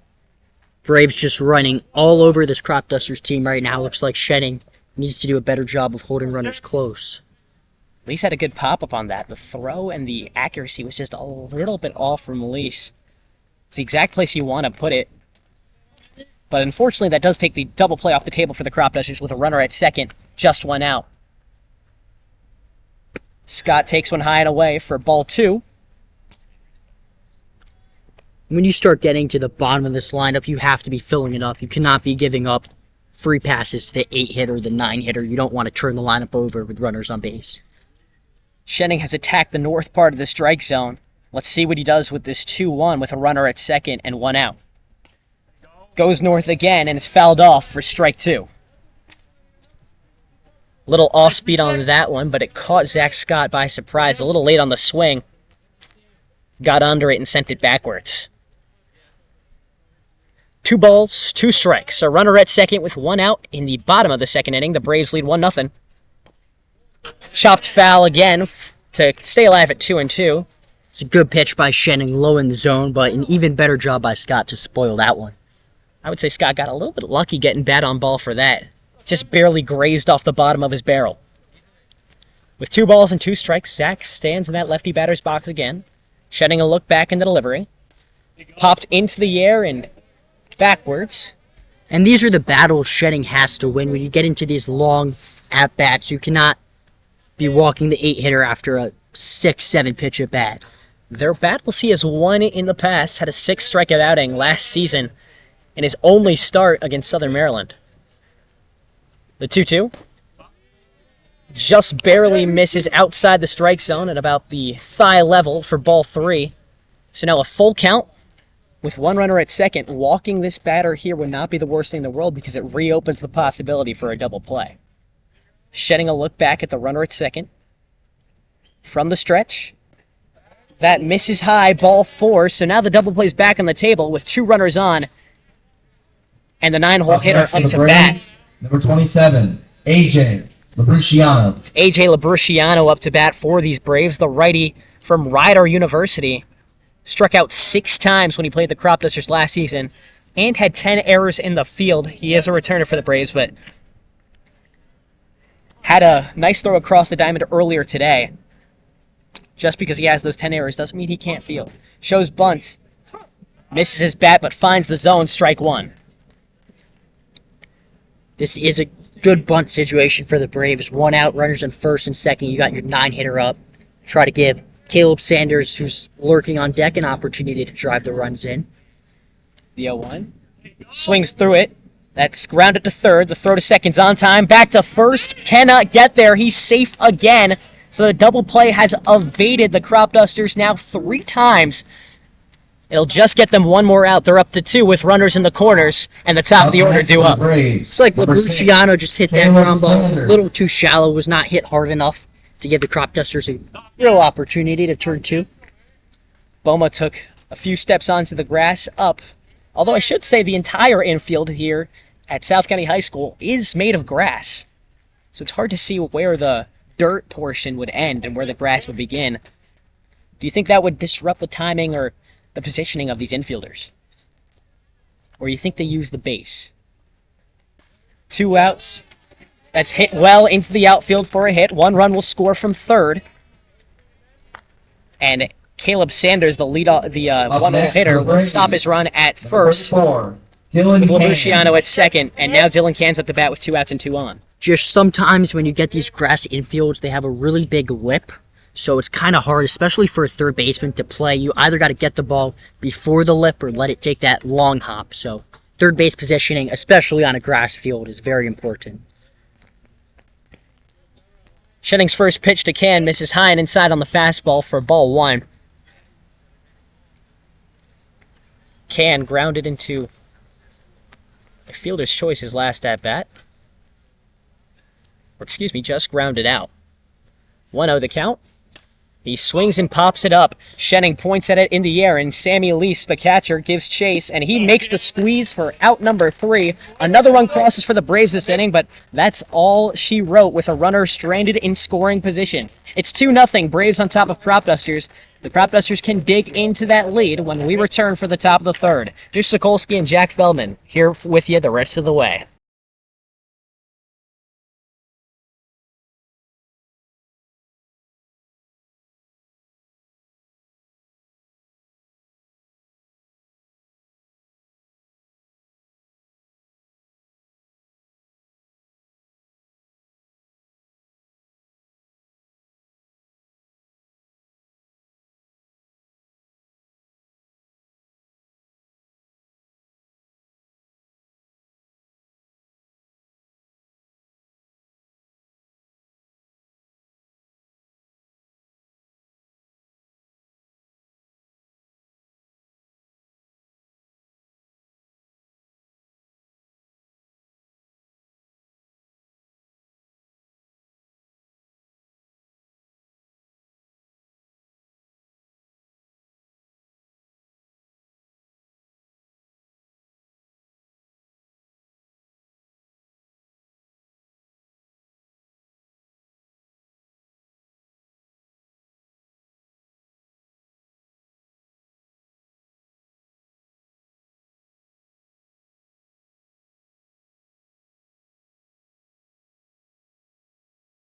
S2: Braves just running all over this Cropdusters team right now. Looks like Schenning needs to do a better job of holding runners close.
S1: Lease had a good pop-up on that. The throw and the accuracy was just a little bit off from Lease. It's the exact place you want to put it. But unfortunately, that does take the double play off the table for the Cropdusters with a runner at second. Just 1 out. Scott takes one high and away for ball 2.
S2: When you start getting to the bottom of this lineup, you have to be filling it up. You cannot be giving up free passes to the 8-hitter, the 9-hitter. You don't want to turn the lineup over with runners on base.
S1: Schenning has attacked the north part of the strike zone. Let's see what he does with this 2-1 with a runner at second and 1 out. Goes north again, and it's fouled off for strike 2. Little off speed on that one, but it caught Zach Scott by surprise. A little late on the swing. Got under it and sent it backwards. 2 balls, 2 strikes. A runner at second with 1 out in the bottom of the second inning. The Braves lead 1-0. Chopped foul again to stay alive at 2-2.
S2: It's a good pitch by Schenning low in the zone, but an even better job by Scott to spoil that one.
S1: I would say Scott got a little bit lucky getting bat on ball for that. Just barely grazed off the bottom of his barrel. With 2 balls and 2 strikes, Zach stands in that lefty batter's box again. Shedding a look back in the delivery. Popped into the air and backwards.
S2: And these are the battles Schenning has to win when you get into these long at-bats. You cannot be walking the 8-hitter after a 6-7 pitch at bat.
S1: Their battles he has won in the past, had a 6 strikeout outing last season in his only start against Southern Maryland. The 2-2 just barely misses outside the strike zone at about the thigh level for ball 3. So now a full count with 1 runner at second. Walking this batter here would not be the worst thing in the world because it reopens the possibility for a double play. Shedding a look back at the runner at second. From the stretch. That misses high, ball 4. So now the double play's back on the table with 2 runners on. And the 9-hole hitter up to bat.
S3: Number 27, AJ Labruciano.
S1: It's AJ Labruciano up to bat for these Braves. The righty from Rider University struck out 6 times when he played the Cropdusters last season and had 10 errors in the field. He is a returner for the Braves, but had a nice throw across the diamond earlier today. Just because he has those 10 errors doesn't mean he can't field. Shows bunts. Misses his bat, but finds the zone. Strike 1.
S2: This is a good bunt situation for the Braves. 1 out, runners in first and second. You got your 9-hitter up. Try to give Caleb Sanders, who's lurking on deck, an opportunity to drive the runs in.
S1: The 0-1. Swings through it. That's grounded to third. The throw to second's on time. Back to first. Cannot get there. He's safe again. So the double play has evaded the Cropdusters now 3 times. It'll just get them 1 more out. They're up to 2 with runners in the corners, and the top of the order due up.
S2: It's like Labruciano just hit that ground ball a little too shallow, was not hit hard enough to give the Cropdusters a real opportunity to turn 2.
S1: Boma took a few steps onto the grass up. Although I should say the entire infield here at South County High School is made of grass. So it's hard to see where the dirt portion would end and where the grass would begin. Do you think that would disrupt the timing or the positioning of these infielders? Or you think they use the base? 2 outs. That's hit well into the outfield for a hit. 1 run will score from third. And Caleb Sanders, the 1-0 hitter, will stop his run at first.
S3: Dylan
S1: With Labruciano at second, and now Dylan Can's up to bat with 2 outs and 2 on.
S2: Just sometimes when you get these grass infields, they have a really big lip. So it's kind of hard, especially for a third baseman to play. You either got to get the ball before the lip or let it take that long hop. So third base positioning, especially on a grass field, is very important.
S1: Shenning's first pitch to Can misses high and inside on the fastball for ball 1. Can grounded into a fielder's choice his last at-bat. Or excuse me, just grounded out. 1-0 the count. He swings and pops it up. Schenning points at it in the air, and Sammy Lease, the catcher, gives chase, and he makes the squeeze for out number 3. Another run crosses for the Braves this inning, but that's all she wrote with a runner stranded in scoring position. It's 2-0, Braves on top of Cropdusters. The Cropdusters can dig into that lead when we return for the top of the third. Jish Sokolsky and Jack Feldman here with you the rest of the way.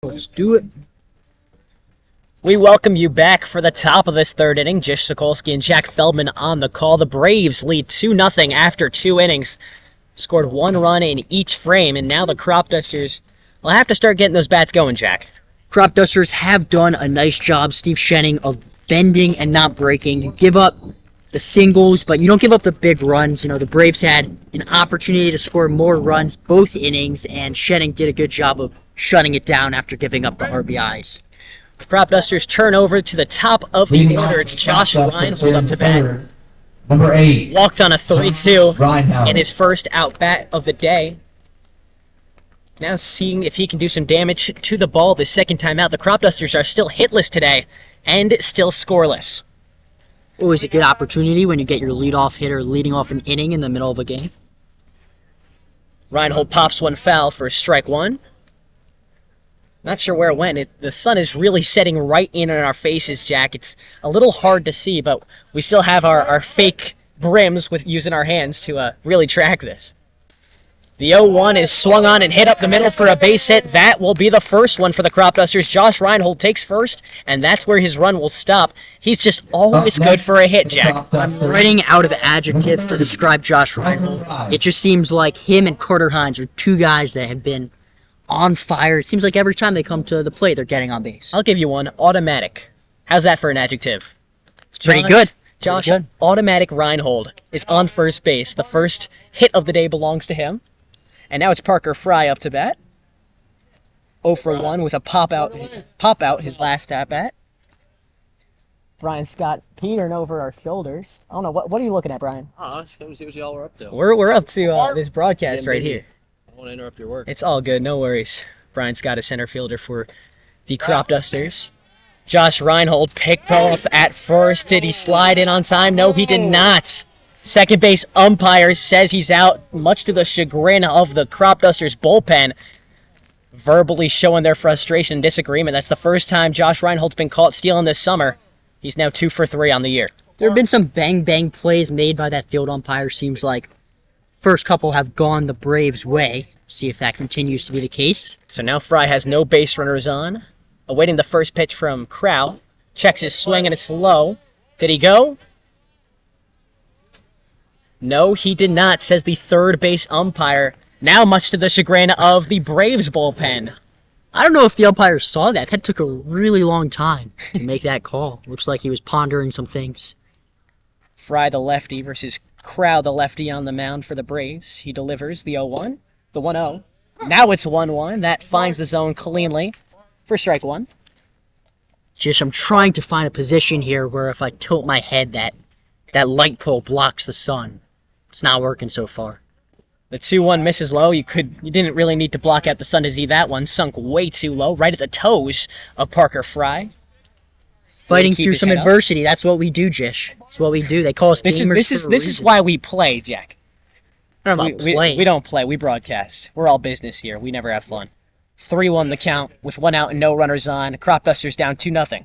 S2: Let's do it.
S1: We welcome you back for the top of this third inning. Jish, Sokolsky, and Jack Feldman on the call. The Braves lead 2-0 after 2 innings. Scored 1 run in each frame, and now the Cropdusters will have to start getting those bats going, Jack.
S2: Cropdusters have done a nice job, Steve Schenning, of bending and not breaking. You give up the singles, but you don't give up the big runs. You know, the Braves had an opportunity to score more runs both innings, and Schenning did a good job of shutting it down after giving up the RBIs.
S1: The Cropdusters turn over to the top of the order. It's Josh Reinhold up to bat.
S3: Number 8.
S1: Walked on a 3-2
S3: Reinhold.
S1: in his first out-bat of the day. Now seeing if he can do some damage to the ball the second time out. The Cropdusters are still hitless today and still scoreless.
S2: Always a good opportunity when you get your leadoff hitter leading off an inning in the middle of a game.
S1: Reinhold pops one foul for strike one. Not sure where it went. The sun is really setting right in on our faces, Jack. It's a little hard to see, but we still have our fake brims with using our hands to really track this. The 0-1 is swung on and hit up the middle for a base hit. That will be the first one for the Cropdusters. Josh Reinhold takes first, and that's where his run will stop. He's just always good for a hit, Jack.
S2: I'm running out of adjectives to describe Josh Reinhold. It just seems like him and Carter Hines are two guys that have been on fire. It seems like every time they come to the plate, they're getting on base.
S1: I'll give you one. Automatic. How's that for an adjective?
S2: It's pretty good.
S1: Josh,
S2: Pretty good.
S1: Automatic Reinhold is on first base. The first hit of the day belongs to him. And now it's Parker Fry up to bat. 0 for 1 with a pop out his last at bat. Brian Scott petering over our shoulders. I don't know, what are you looking at, Brian?
S5: Just come see what y'all were up to.
S1: We're up to this broadcast right here.
S5: I want to interrupt your work.
S1: It's all good, no worries. Brian Scott, a center fielder for the Cropdusters. Josh Reinhold picked off at first. Did he slide in on time? No, he did not. Second base umpire says he's out, much to the chagrin of the Cropdusters bullpen, verbally showing their frustration and disagreement. That's the first time Josh Reinhold's been caught stealing this summer. He's now 2 for 3 on the year.
S2: There have been some bang-bang plays made by that field umpire. Seems like first couple have gone the Braves' way. See if that continues to be the case.
S1: So now Fry has no base runners on. Awaiting the first pitch from Crowe. Checks his swing and it's low. Did he go? No, he did not, says the third base umpire. Now much to the chagrin of the Braves bullpen.
S2: I don't know if the umpire saw that. That took a really long time to make that call. Looks like he was pondering some things.
S1: Fry the lefty versus Crowe the lefty on the mound for the Braves. He delivers the 0-1, the 1-0. Now it's 1-1. That finds the zone cleanly for strike one.
S2: Just I'm trying to find a position here where if I tilt my head, that light pole blocks the sun. It's not working so far.
S1: The 2-1 misses low. You didn't really need to block out the sun to see that one. Sunk way too low, right at the toes of Parker Fry.
S2: Fighting
S1: Keep
S2: through
S1: his
S2: some
S1: head up.
S2: adversity. That's what we do, Jish. That's what we do. They call us gamers.
S1: This is why we play, Jack.
S2: I don't know about play.
S1: We don't play. We broadcast. We're all business here. We never have fun. 3-1 the count with 1 out and no runners on. Cropdusters down 2-0.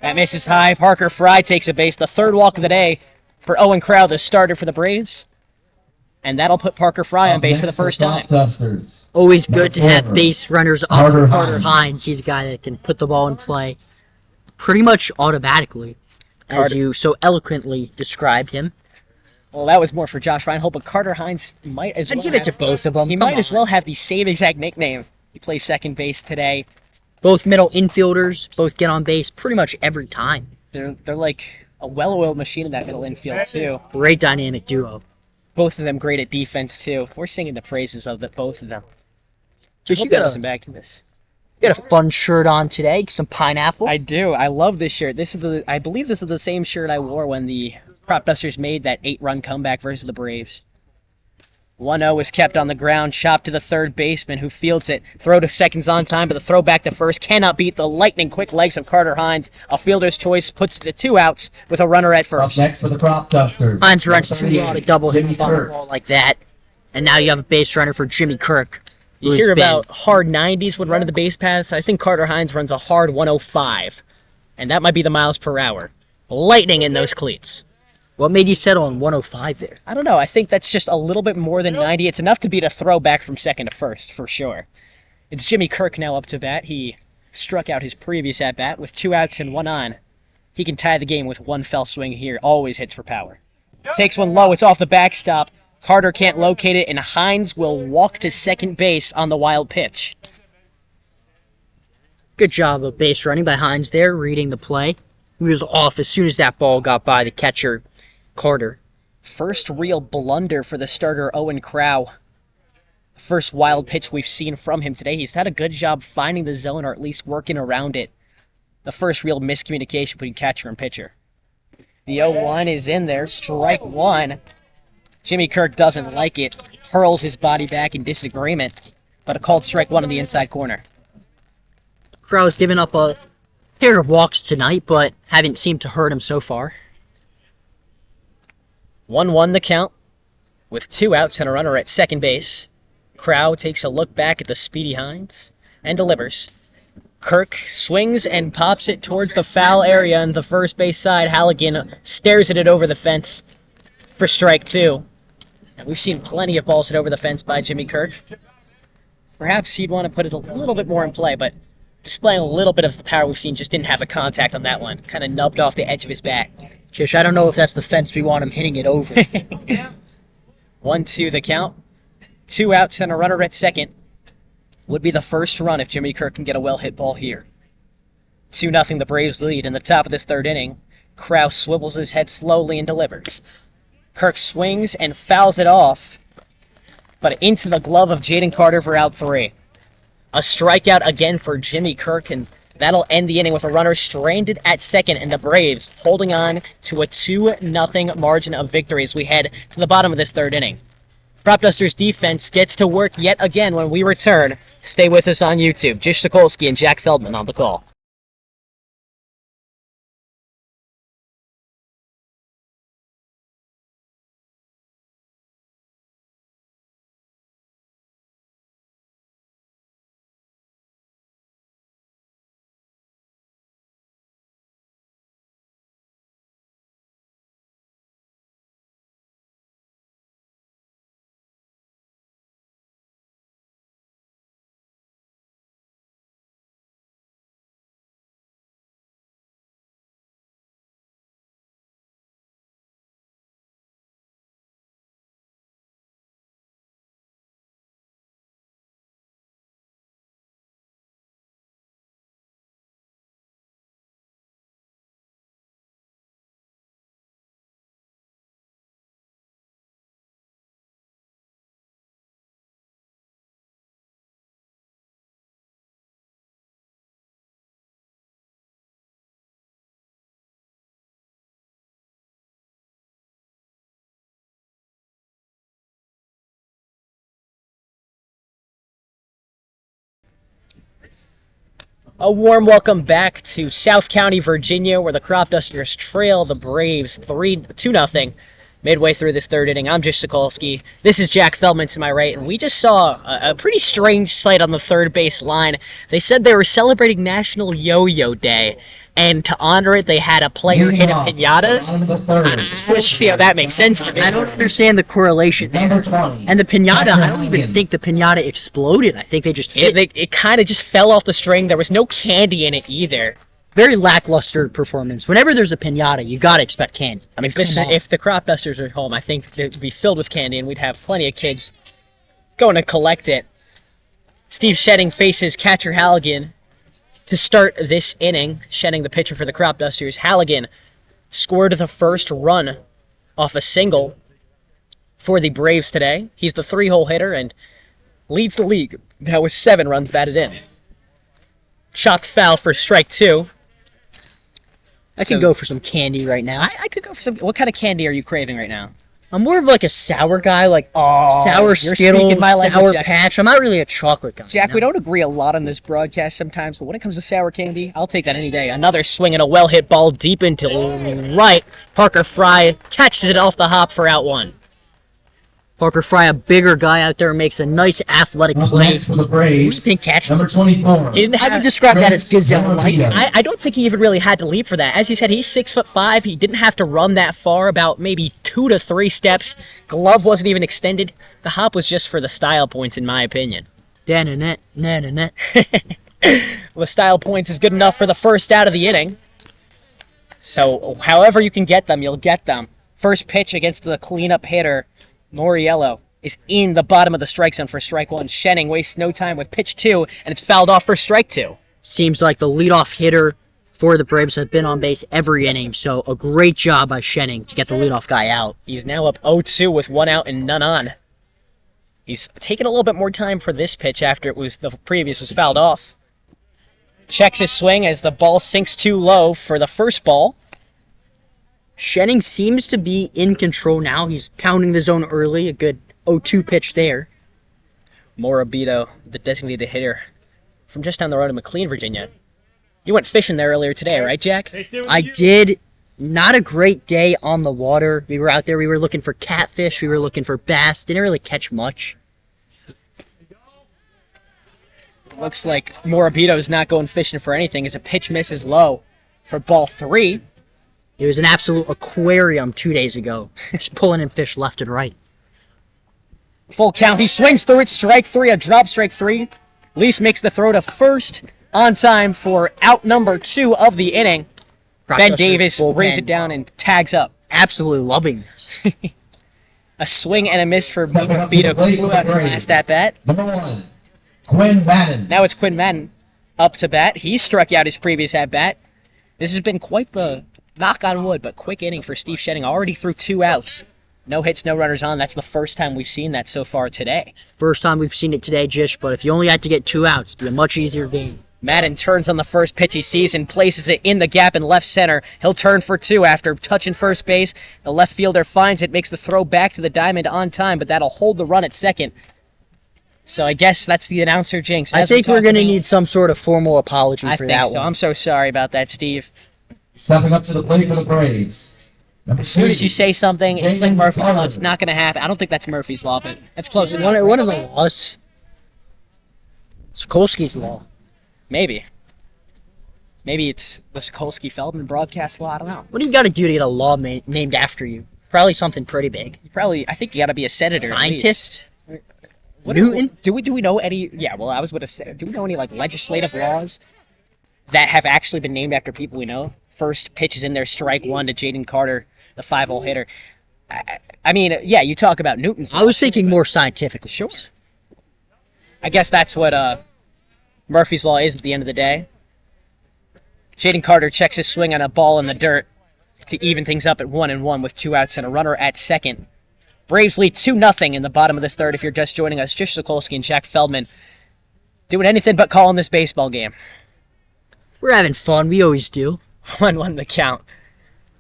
S1: That misses high. Parker Fry takes a base. The third walk of the day for Owen Crowe, the starter for the Braves. And that'll put Parker Fry on base for the first time.
S3: Cropdusters.
S2: Always good to have
S3: Number
S2: base runners up
S3: Carter
S2: for Carter
S3: Hines.
S2: Hines. He's a guy that can put the ball in play pretty much automatically, as
S1: Carter.
S2: you so eloquently described him.
S1: Well, that was more for Josh Reinhold, but Carter Hines might as well
S2: I'd give it to
S1: have-
S2: both of them.
S1: He
S2: Come
S1: might as
S2: on.
S1: well have the same exact nickname. He plays second base today.
S2: Both middle infielders, both get on base pretty much every time.
S1: They're like a well-oiled machine in that middle infield, too.
S2: Great dynamic duo.
S1: Both of them great at defense, too. We're singing the praises of both of them.
S2: Just
S1: Hope
S2: you
S1: they
S2: got
S1: listen back to this.
S2: a fun shirt on today, some pineapple.
S1: I do. I love this shirt. I believe this is the same shirt I wore when the Cropdusters made that 8-run comeback versus the Braves. 1-0 is kept on the ground, chopped to the third baseman who fields it. Throw to seconds on time, but the throw back to first cannot beat the lightning quick legs of Carter Hines. A fielder's choice puts it to 2 outs with a runner at
S3: Up
S1: first.
S3: next for the Cropdusters.
S2: Hines runs too low to double hit
S3: Jimmy
S2: the
S3: Kirk.
S2: ball like that. And now you have a base runner for Jimmy Kirk.
S1: You
S2: who's
S1: hear
S2: been-
S1: about hard 90s when running the base paths. I think Carter Hines runs a hard 105, and that might be the miles per hour. Lightning in those cleats.
S2: What made you settle on 105 there?
S1: I don't know. I think that's just a little bit more than 90. It's enough to beat a throw back from second to first, for sure. It's Jimmy Kirk now up to bat. He struck out his previous at-bat with 2 outs and 1 on. He can tie the game with one fell swing here. Always hits for power. Takes one low. It's off the backstop. Carter can't locate it, and Hines will walk to second base on the wild pitch.
S2: Good job of base running by Hines there, reading the play. He was off as soon as that ball got by the catcher, Carter.
S1: First real blunder for the starter, Owen Crowe. First wild pitch we've seen from him today. He's had a good job finding the zone, or at least working around it. The first real miscommunication between catcher and pitcher. The 0-1 is in there. Strike one. Jimmy Kirk doesn't like it. Hurls his body back in disagreement. But a called strike one in the inside corner.
S2: Crowe's given up a pair of walks tonight, but haven't seemed to hurt him so far.
S1: 1-1 the count, with 2 outs and a runner at second base. Crowe takes a look back at the speedy Hines and delivers. Kirk swings and pops it towards the foul area on the first base side. Halligan stares at it over the fence for strike two. And we've seen plenty of balls hit over the fence by Jimmy Kirk. Perhaps he'd want to put it a little bit more in play, but displaying a little bit of the power we've seen, just didn't have the contact on that one. Kind of nubbed off the edge of his bat.
S2: Jish, I don't know if that's the fence we want him hitting it over.
S1: 1-2 the count. 2 outs and a runner at second. Would be the first run if Jimmy Kirk can get a well-hit ball here. 2-0 the Braves lead in the top of this third inning. Crowe swivels his head slowly and delivers. Kirk swings and fouls it off, but into the glove of Jaden Carter for out 3. A strikeout again for Jimmy Kirk, and that'll end the inning with a runner stranded at second, and the Braves holding on to a 2-0 margin of victory as we head to the bottom of this third inning. Cropdusters defense gets to work yet again when we return. Stay with us on YouTube. Jish Sokolsky and Jack Feldman on the call. A warm welcome back to South County, Virginia, where the Cropdusters trail the Braves 2-0 midway through this third inning. I'm Jish Sokolsky. This is Jack Feldman to my right, and we just saw a pretty strange sight on the third base line. They said they were celebrating National Yo-Yo Day, and to honor it, they had a player hit a piñata. Let's see how that makes sense to me.
S2: I don't understand the correlation there.
S3: Number 20.
S2: And the piñata, I don't even think the piñata exploded. I think they just hit.
S1: It kind of just fell off the string. There was no candy in it either.
S2: Very lackluster performance. Whenever there's a piñata, you gotta expect candy. I mean,
S1: If the Cropdusters are at home, I think it would be filled with candy, and we'd have plenty of kids going to collect it. Steve Schenning faces catcher Halligan to start this inning. Schenning, the pitcher for the Cropdusters. Halligan scored the first run off a single for the Braves today. He's the 3-hole hitter and leads the league now with 7 runs batted in. Shot foul for strike 2.
S2: I can go for some candy right now.
S1: I could go for some. What kind of candy are you craving right now?
S2: I'm more of like a sour guy, like sour
S1: you're
S2: Skittles,
S1: speaking my language,
S2: sour
S1: Jack.
S2: Patch. I'm not really a chocolate guy.
S1: Jack, we don't agree a lot on this broadcast sometimes, but when it comes to sour candy, I'll take that any day. Another swing and a well-hit ball deep into right. Parker Fry catches it off the hop for out 1.
S2: Parker Fry, a bigger guy out there, makes a nice athletic
S3: Up
S2: play.
S3: next for the Braves,
S2: Pink catch.
S3: number 24.
S1: He didn't
S2: I
S1: have,
S2: would describe that as gazelle-like.
S1: I don't think he even really had to leap for that. As you said, he's 6'5". He didn't have to run that far, about maybe 2 to 3 steps. Glove wasn't even extended. The hop was just for the style points, in my opinion.
S2: Da-na-na, na-na-na.
S1: The style points is good enough for the first out of the inning. So, however you can get them, you'll get them. First pitch against the cleanup hitter, Moriello, is in the bottom of the strike zone for strike one. Schenning wastes no time with pitch two, and it's fouled off for strike two.
S2: Seems like the leadoff hitter for the Braves has been on base every inning, so a great job by Schenning to get the leadoff guy out.
S1: He's now up 0-2 with one out and none on. He's taken a little bit more time for this pitch after the previous was fouled off. Checks his swing as the ball sinks too low for the first ball.
S2: Schenning seems to be in control now. He's pounding the zone early, a good 0-2 pitch there.
S1: Morabito, the designated hitter from just down the road in McLean, Virginia. You went fishing there earlier today, right, Jack?
S2: I did. Not a great day on the water. We were out there, we were looking for catfish, we were looking for bass. Didn't really catch much.
S1: Looks like Morabito's not going fishing for anything as a pitch misses low for ball three.
S2: It was an absolute aquarium 2 days ago. Just pulling in fish left and right.
S1: Full count. He swings through it. Strike three. A drop strike three. Lease makes the throw to first on time for out number 2 of the inning. Ben Davis brings it down and tags up.
S2: Absolutely loving this.
S1: A swing and a miss for Morabito. Flew out his last at bat.
S3: Number 1, Quinn Madden.
S1: Now it's Quinn Madden up to bat. He struck out his previous at bat. This has been quite the knock on wood, but quick inning for Steve Schenning. Already threw 2 outs. No hits, no runners on. That's the first time we've seen that so far today.
S2: First time we've seen it today, Jish, but if you only had to get 2 outs, it'd be a much easier game.
S1: Madden turns on the first pitch he sees and places it in the gap in left center. He'll turn for 2 after touching first base. The left fielder finds it, makes the throw back to the diamond on time, but that'll hold the run at second. So I guess that's the announcer jinx.
S2: I think we're going to need some sort of formal apology for that one.
S1: I'm so sorry about that, Steve.
S3: Stepping up to the plate for the Braves.
S1: As soon as you say something, it's like Murphy's Law. It's not going to happen. I don't think that's Murphy's Law, but that's close enough.
S2: One of the laws. Sokolsky's law.
S1: Maybe. Maybe it's the Sokolsky-Feldman broadcast law. I don't know.
S2: What do you got to do to get a law named after you? Probably something pretty big.
S1: I think you got to be a senator.
S2: Scientist?
S1: Newton? Do we know any? Yeah, well, I was going to say, do we know any legislative laws that have actually been named after people we know? First pitch is in there, strike one to Jaden Carter, the 5-hole hitter. I mean, yeah, you talk about Newton's law.
S2: I was thinking more scientifically.
S1: Sure. I guess that's what Murphy's Law is at the end of the day. Jaden Carter checks his swing on a ball in the dirt to even things up at 1-1 with 2 outs and a runner at second. Braves lead 2-0 in the bottom of this third. If you're just joining us, Jish Sokolsky and Jack Feldman doing anything but calling this baseball game.
S2: We're having fun. We always do.
S1: 1-1 the count.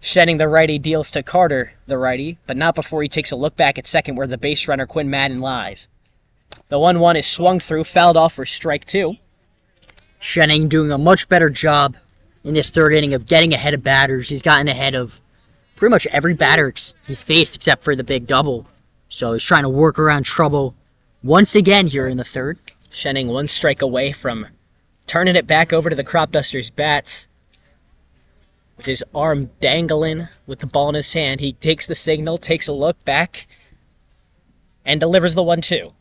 S1: Schenning, the righty, deals to Carter, the righty, but not before he takes a look back at second where the base runner Quinn Madden lies. The 1-1 is swung through, fouled off for strike 2.
S2: Schenning doing a much better job in this third inning of getting ahead of batters. He's gotten ahead of pretty much every batter he's faced except for the big double. So he's trying to work around trouble once again here in the third.
S1: Schenning 1 strike away from turning it back over to the Cropdusters bats. With his arm dangling with the ball in his hand, he takes the signal, takes a look back, and delivers the 1-2.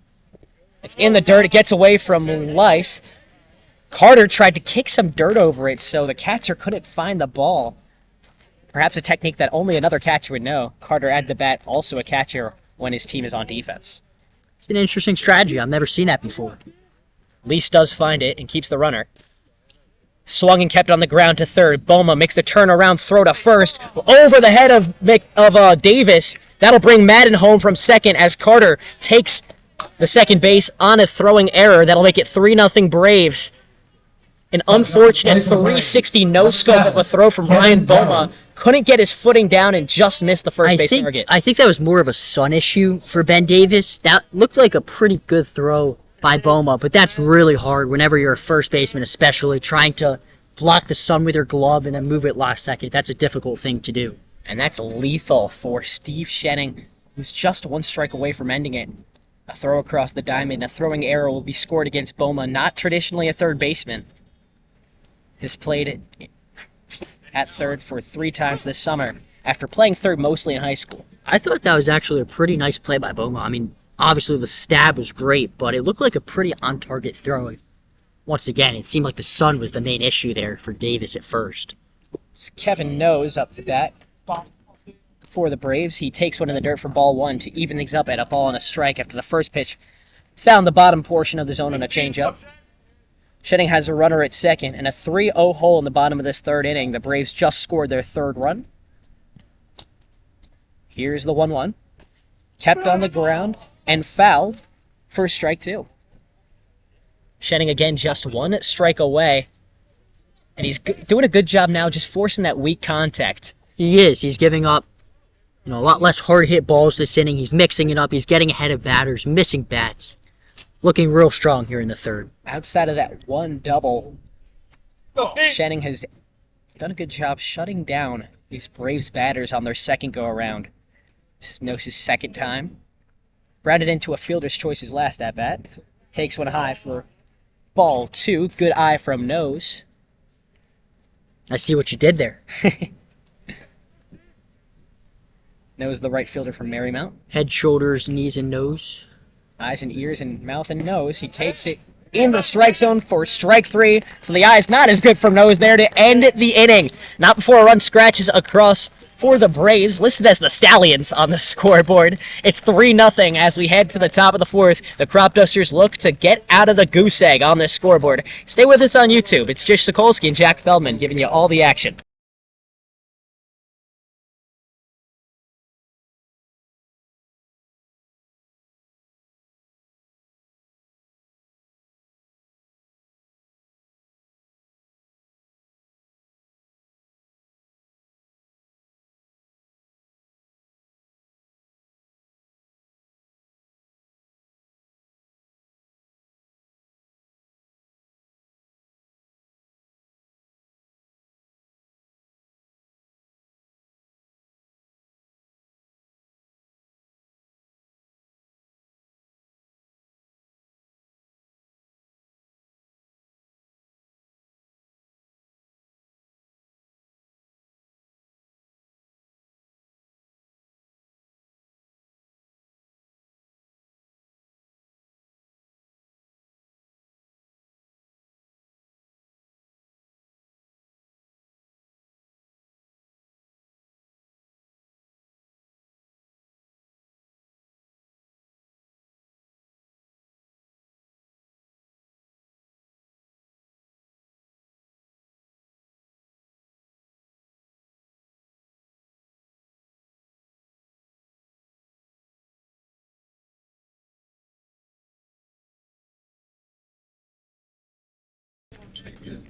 S1: It's in the dirt. It gets away from Lice. Carter tried to kick some dirt over it, so the catcher couldn't find the ball. Perhaps a technique that only another catcher would know. Carter at the bat, also a catcher when his team is on defense.
S2: It's an interesting strategy. I've never seen that before.
S1: Lease does find it and keeps the runner. Swung and kept on the ground to third. Boma makes the turnaround throw to first. Over the head of Davis. That'll bring Madden home from second as Carter takes the second base on a throwing error. That'll make it 3-0 Braves. An unfortunate 360 no-scope of a throw from Ryan Boma. Couldn't get his footing down and just missed the first base target.
S2: I think that was more of a sun issue for Ben Davis. That looked like a pretty good throw by Boma, but that's really hard whenever you're a first baseman, especially trying to block the sun with your glove and then move it last second. That's a difficult thing to do.
S1: And that's lethal for Steve Schenning, who's just 1 strike away from ending it. A throw across the diamond, a throwing error will be scored against Boma, not traditionally a third baseman. Has played at third for 3 times this summer, after playing third mostly in high school.
S2: I thought that was actually a pretty nice play by Boma. I mean, Obviously, the stab was great, but it looked like a pretty on-target throw. Once again, it seemed like the sun was the main issue there for Davis at first.
S1: It's Kevin Nose up to bat for the Braves. He takes one in the dirt for ball one to even things up at a ball and a strike after the first pitch found the bottom portion of the zone on a changeup. Schenning has a runner at second and a 3-0 hole in the bottom of this third inning. The Braves just scored their third run. Here's the 1-1. Kept on the ground and fouled for strike two. Schenning again just one strike away. And he's doing a good job now just forcing that weak contact.
S2: He is. He's giving up a lot less hard-hit balls this inning. He's mixing it up. He's getting ahead of batters, missing bats. Looking real strong here in the third.
S1: Outside of that one double, Schenning has done a good job shutting down these Braves batters on their second go-around. This is Nose's second time. Grounded into a fielder's choice his last at-bat. Takes one high for ball two. Good eye from Nose.
S2: I see what you did there.
S1: Nose, the right fielder from Marymount.
S2: Head, shoulders, knees, and nose.
S1: Eyes and ears and mouth and nose. He takes it in the strike zone for strike three. So the eyes not as good from Nose there to end the inning. Not before a run scratches across for the Braves, listed as the Stallions on the scoreboard. It's 3-0 as we head to the top of the fourth. The Cropdusters look to get out of the goose egg on this scoreboard. Stay with us on YouTube. It's Jish, Sokolsky, and Jack Feldman giving you all the action.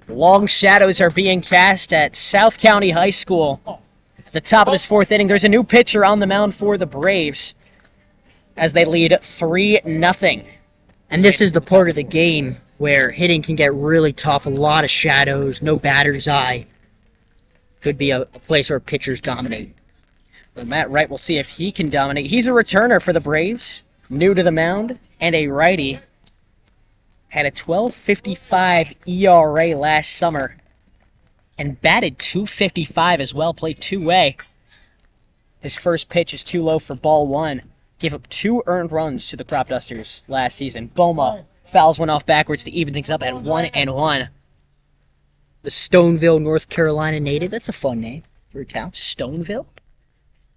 S1: Long shadows are being cast at South County High School. At the top of this fourth inning, there's a new pitcher on the mound for the Braves as they lead 3-0.
S2: And this is the part of the game where hitting can get really tough. A lot of shadows, no batter's eye. Could be a place where pitchers dominate.
S1: Well, Matt Wright will see if he can dominate. He's a returner for the Braves, new to the mound, and a righty. Had a 12.55 ERA last summer and batted .255 as well, played two-way. His first pitch is too low for ball one. Gave up 2 earned runs to the Cropdusters last season. Boma fouls one off backwards to even things up at 1-1.
S2: The Stoneville, North Carolina native. That's a fun name for a town.
S1: Stoneville?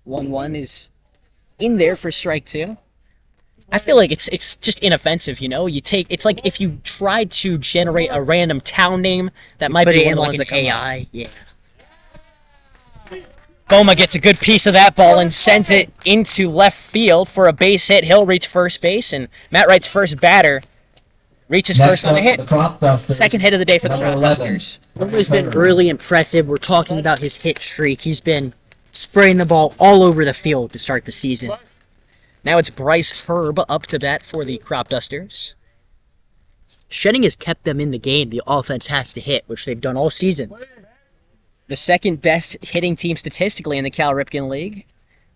S1: 1-1 is in there for strike two. I feel like it's just inoffensive, you know? It's like if you tried to generate a random town name that might be one of the ones that come
S2: AI.
S1: up.
S2: Yeah.
S1: Boma gets a good piece of that ball and sends it into left field for a base hit. He'll reach first base, and Matt Wright's first batter reaches first on the hit. Second hit of the day for the Cropdusters.
S2: Boma's been really impressive. We're talking about his hit streak. He's been spraying the ball all over the field to start the season.
S1: Now it's Bryce Herb up to bat for the Cropdusters.
S2: Schenning has kept them in the game. The offense has to hit, which they've done all season.
S1: The second best hitting team statistically in the Cal Ripken League.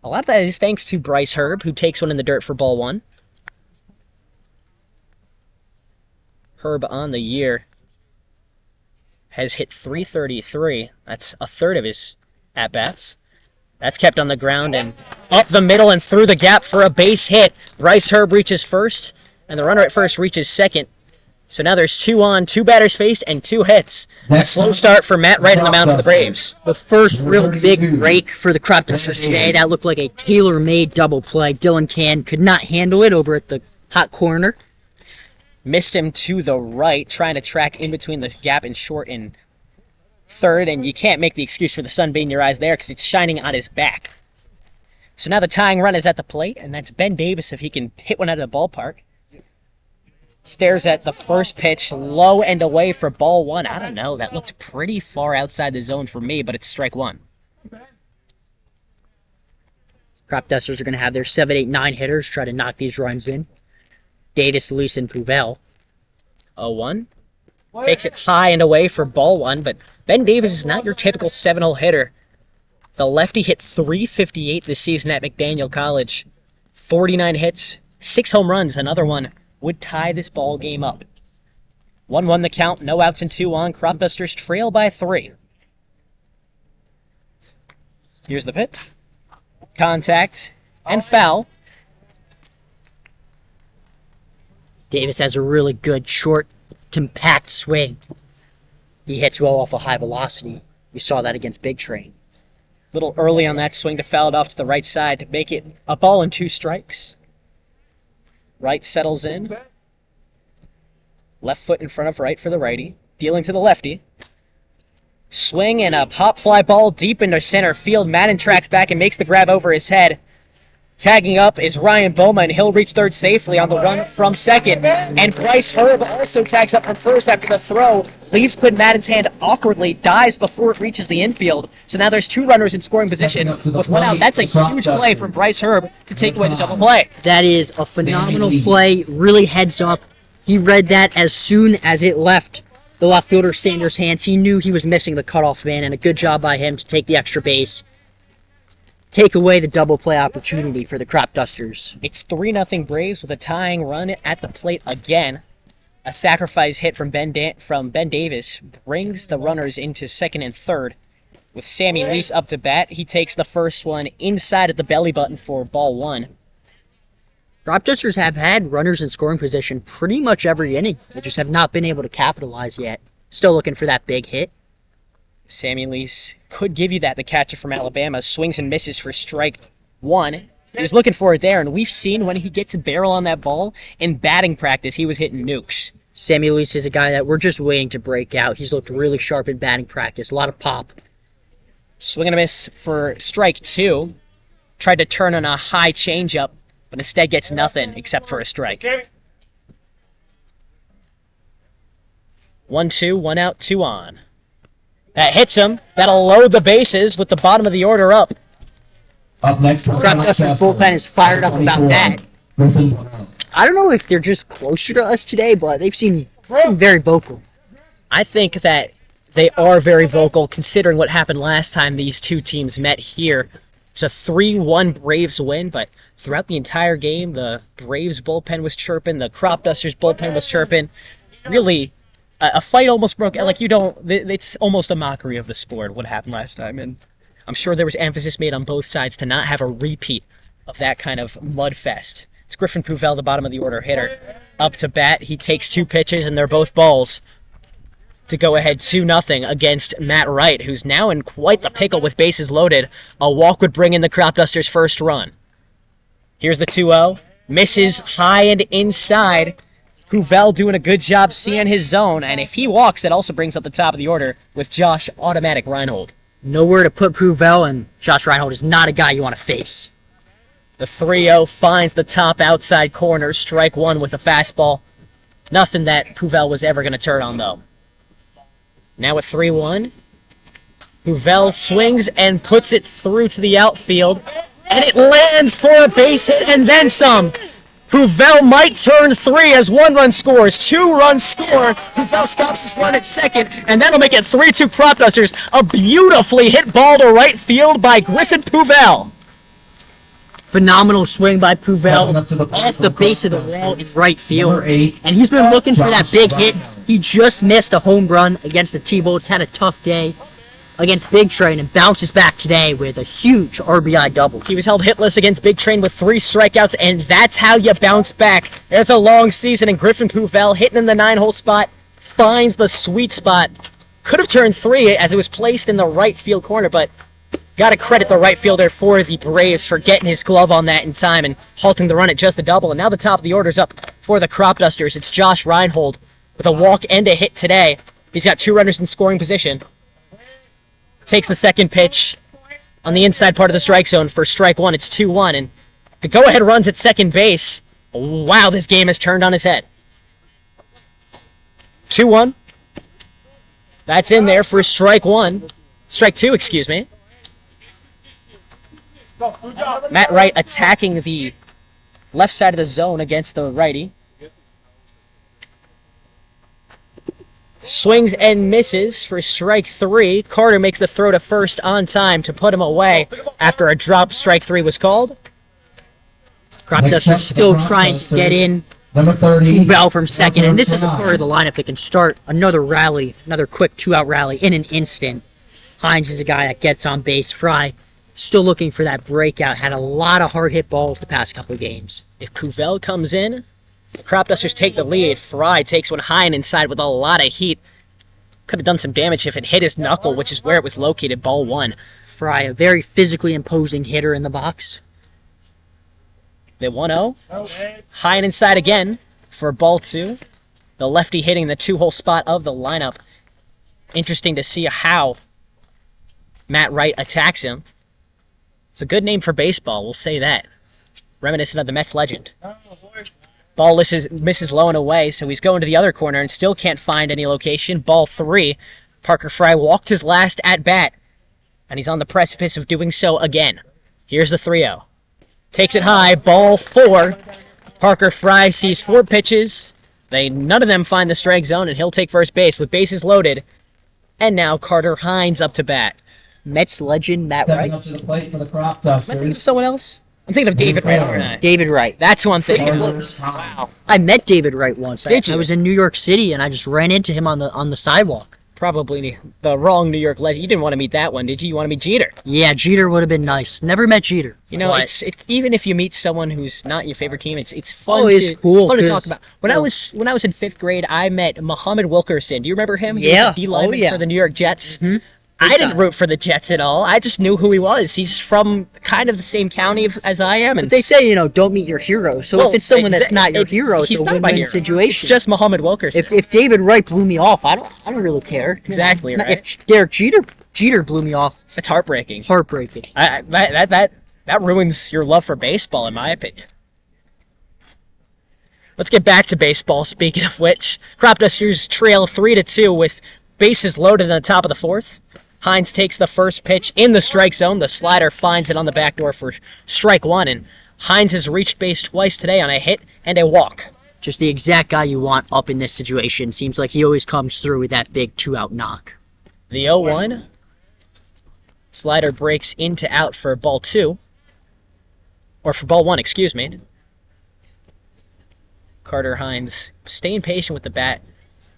S1: A lot of that is thanks to Bryce Herb, who takes one in the dirt for ball one. Herb on the year has hit .333. That's a third of his at-bats. That's kept on the ground and up the middle and through the gap for a base hit. Bryce Herb reaches first, and the runner at first reaches second. So now there's 2 on, 2 batters faced, and 2 hits. A slow start for Matt Wright on the mound for the Braves.
S2: The first real big break for the Cropdusters today. That looked like a tailor-made double play. Dylan Can could not handle it over at the hot corner.
S1: Missed him to the right, trying to track in between the gap in short and third, and you can't make the excuse for the sun being in your eyes there because it's shining on his back. So now the tying run is at the plate, and that's Ben Davis if he can hit one out of the ballpark. Stares at the first pitch, low and away for ball 1. I don't know, that looked pretty far outside the zone for me, but it's strike 1.
S2: Cropdusters are going to have their 7, 8, 9 hitters try to knock these runs in. Davis, Luis, and Puvel.
S1: 0-1. Takes it high and away for ball 1, but Ben Davis is not your typical 7-hole hitter. The lefty hit .358 this season at McDaniel College. 49 hits, 6 home runs, another one would tie this ball game up. 1-1 the count, no outs and 2 on. Cropdusters trail by 3. Here's the pitch. Contact and foul.
S2: Davis has a really good, short, compact swing. He hits well off a high velocity. We saw that against Big Train.
S1: Little early on that swing to foul it off to the right side to make it a ball and 2 strikes. Right settles in. Left foot in front of right for the righty. Dealing to the lefty. Swing and a pop fly ball deep into center field. Madden tracks back and makes the grab over his head. Tagging up is Ryan Bowman. He'll reach third safely on the run from second. And Bryce Herb also tags up from first after the throw. Leaves Quinn Madden's hand awkwardly. Dies before it reaches the infield. So now there's 2 runners in scoring position with 1 out. That's a huge play from Bryce Herb to take away the double play.
S2: That is a phenomenal play. Really heads up. He read that as soon as it left the left fielder Sanders' hands. He knew he was missing the cutoff man, and a good job by him to take the extra base. Take away the double play opportunity for the Cropdusters.
S1: It's 3-0 Braves with a tying run at the plate again. A sacrifice hit from Ben Davis brings the runners into second and third. With Sammy Lease up to bat, he takes the first one inside of the belly button for ball 1.
S2: Cropdusters have had runners in scoring position pretty much every inning. They just have not been able to capitalize yet. Still looking for that big hit.
S1: Sammy Lease could give you that. The catcher from Alabama swings and misses for strike 1. He was looking for it there, and we've seen when he gets a barrel on that ball, in batting practice, he was hitting nukes.
S2: Sammy Lease is a guy that we're just waiting to break out. He's looked really sharp in batting practice. A lot of pop.
S1: Swing and a miss for strike 2. Tried to turn on a high changeup, but instead gets nothing except for a strike. 1-2, 1 out, 2 on. That hits him. That'll load the bases with the bottom of the order up.
S3: Up next,
S2: Cropdusters bullpen is fired up about that. I don't know if they're just closer to us today, but they've seemed very vocal.
S1: I think that they are very vocal considering what happened last time these 2 teams met here. It's a 3-1 Braves win, but throughout the entire game, the Braves bullpen was chirping, the Cropdusters bullpen was chirping. Really, a fight almost broke out. Like, it's almost a mockery of the sport, what happened last time. And I'm sure there was emphasis made on both sides to not have a repeat of that kind of mud fest. It's Griffin Puvel, the bottom of the order hitter. Up to bat, he takes 2 pitches, and they're both balls to go ahead 2-0 against Matt Wright, who's now in quite the pickle with bases loaded. A walk would bring in the Cropdusters' first run. Here's the 2-0. Misses high and inside. Puvel doing a good job seeing his zone, and if he walks, that also brings up the top of the order with Josh Automatic Reinhold.
S2: Nowhere to put Puvel, and Josh Reinhold is not a guy you want to face.
S1: The 3-0 finds the top outside corner, strike 1 with a fastball. Nothing that Puvel was ever going to turn on, though. Now with 3-1, Puvel swings and puts it through to the outfield, and it lands for a base hit and then some. Puvel might turn 3 as 1 run scores. 2 runs score. Puvel stops his run at second, and that'll make it 3-2 Cropdusters. A beautifully hit ball to right field by Griffin Puvel.
S2: Phenomenal swing by Puvel off the base of the wall in right field. And he's been looking for that big hit. He just missed a home run against the T-Bolts. Had a tough day. against Big Train and bounces back today with a huge RBI double.
S1: He was held hitless against Big Train with 3 strikeouts, and that's how you bounce back. There's a long season, and Griffin Pouvel hitting in the 9-hole spot, finds the sweet spot. Could have turned 3 as it was placed in the right field corner, but got to credit the right fielder for the Braves for getting his glove on that in time and halting the run at just a double. And now the top of the order's up for the Cropdusters. It's Josh Reinhold with a walk and a hit today. He's got 2 runners in scoring position. Takes the second pitch on the inside part of the strike zone for strike 1. It's 2-1, and the go-ahead runs at second base. Wow, this game has turned on his head. 2-1. That's in there for strike 1. Strike 2, excuse me. Matt Wright attacking the left side of the zone against the righty. Swings and misses for strike 3. Carter makes the throw to first on time to put him away after a drop. Strike 3 was called.
S2: Cropdusters still trying to get in.
S3: Number 30.
S2: Pouvel from second, and this is a part of the lineup that can start another rally, another quick 2-out rally in an instant. Hines is a guy that gets on base. Fry still looking for that breakout. Had a lot of hard hit balls the past couple of games.
S1: If Pouvel comes in, the Cropdusters take the lead. Fry takes one high and inside with a lot of heat. Could have done some damage if it hit his knuckle, which is where it was located. Ball 1.
S2: Fry, a very physically imposing hitter in the box.
S1: The 1-0. High and inside again for ball 2. The lefty hitting the 2-hole spot of the lineup. Interesting to see how Matt Wright attacks him. It's a good name for baseball, we'll say that. Reminiscent of the Mets legend. Ball misses low and away, so he's going to the other corner and still can't find any location. Ball 3. Parker Fry walked his last at-bat, and he's on the precipice of doing so again. Here's the 3-0. Takes it high. Ball 4. Parker Fry sees 4 pitches. None of them find the strike zone, and he'll take first base with bases loaded. And now Carter Hines up to bat.
S2: Mets legend Matt
S3: Stepping
S2: Wright.
S3: up to the plate for the
S1: Am I thinking of
S3: Cropdusters.
S1: someone else? I'm thinking of David Wright. aren't I?
S2: David Wright.
S1: That's who I'm thinking of.
S3: Wow.
S2: I met David Wright once.
S1: Did you?
S2: I was in New York City and I just ran into him on the sidewalk.
S1: Probably the wrong New York legend. You didn't want to meet that one, did you? You want to meet Jeter.
S2: Yeah, Jeter would have been nice. Never met Jeter.
S1: You know,
S2: but
S1: it's even if you meet someone who's not your favorite team, it's fun.
S2: it's cool,
S1: fun to
S2: 'cause-
S1: talk about. When I was in 5th grade, I met Muhammad Wilkerson. Do you remember him? He
S2: Yeah.
S1: was a D lineman
S2: Oh, yeah.
S1: for the New York Jets.
S2: Mhm.
S1: I
S2: Big
S1: didn't
S2: time.
S1: root for the Jets at all. I just knew who he was. He's from kind of the same county as I am, and
S2: But they say, don't meet your hero. So
S1: well,
S2: if it's someone that's not your hero, it's
S1: he's
S2: a
S1: not my
S2: win-win
S1: hero.
S2: situation.
S1: It's just Muhammad Wilkerson.
S2: If David Wright blew me off, I don't really care.
S1: Exactly,
S2: It's not-
S1: right.
S2: If Derek Jeter blew me off,
S1: It's heartbreaking.
S2: heartbreaking.
S1: That ruins your love for baseball, in my opinion. Let's get back to baseball. Speaking of which, Cropdusters trail 3-2 with bases loaded on the top of the 4th. Hines takes the first pitch in the strike zone. The slider finds it on the back door for strike 1, and Hines has reached base twice today on a hit and a walk.
S2: Just the exact guy you want up in this situation. Seems like he always comes through with that big 2-out knock.
S1: The 0-1. Slider breaks into out for ball 2. Or for ball 1, excuse me. Carter Hines staying patient with the bat.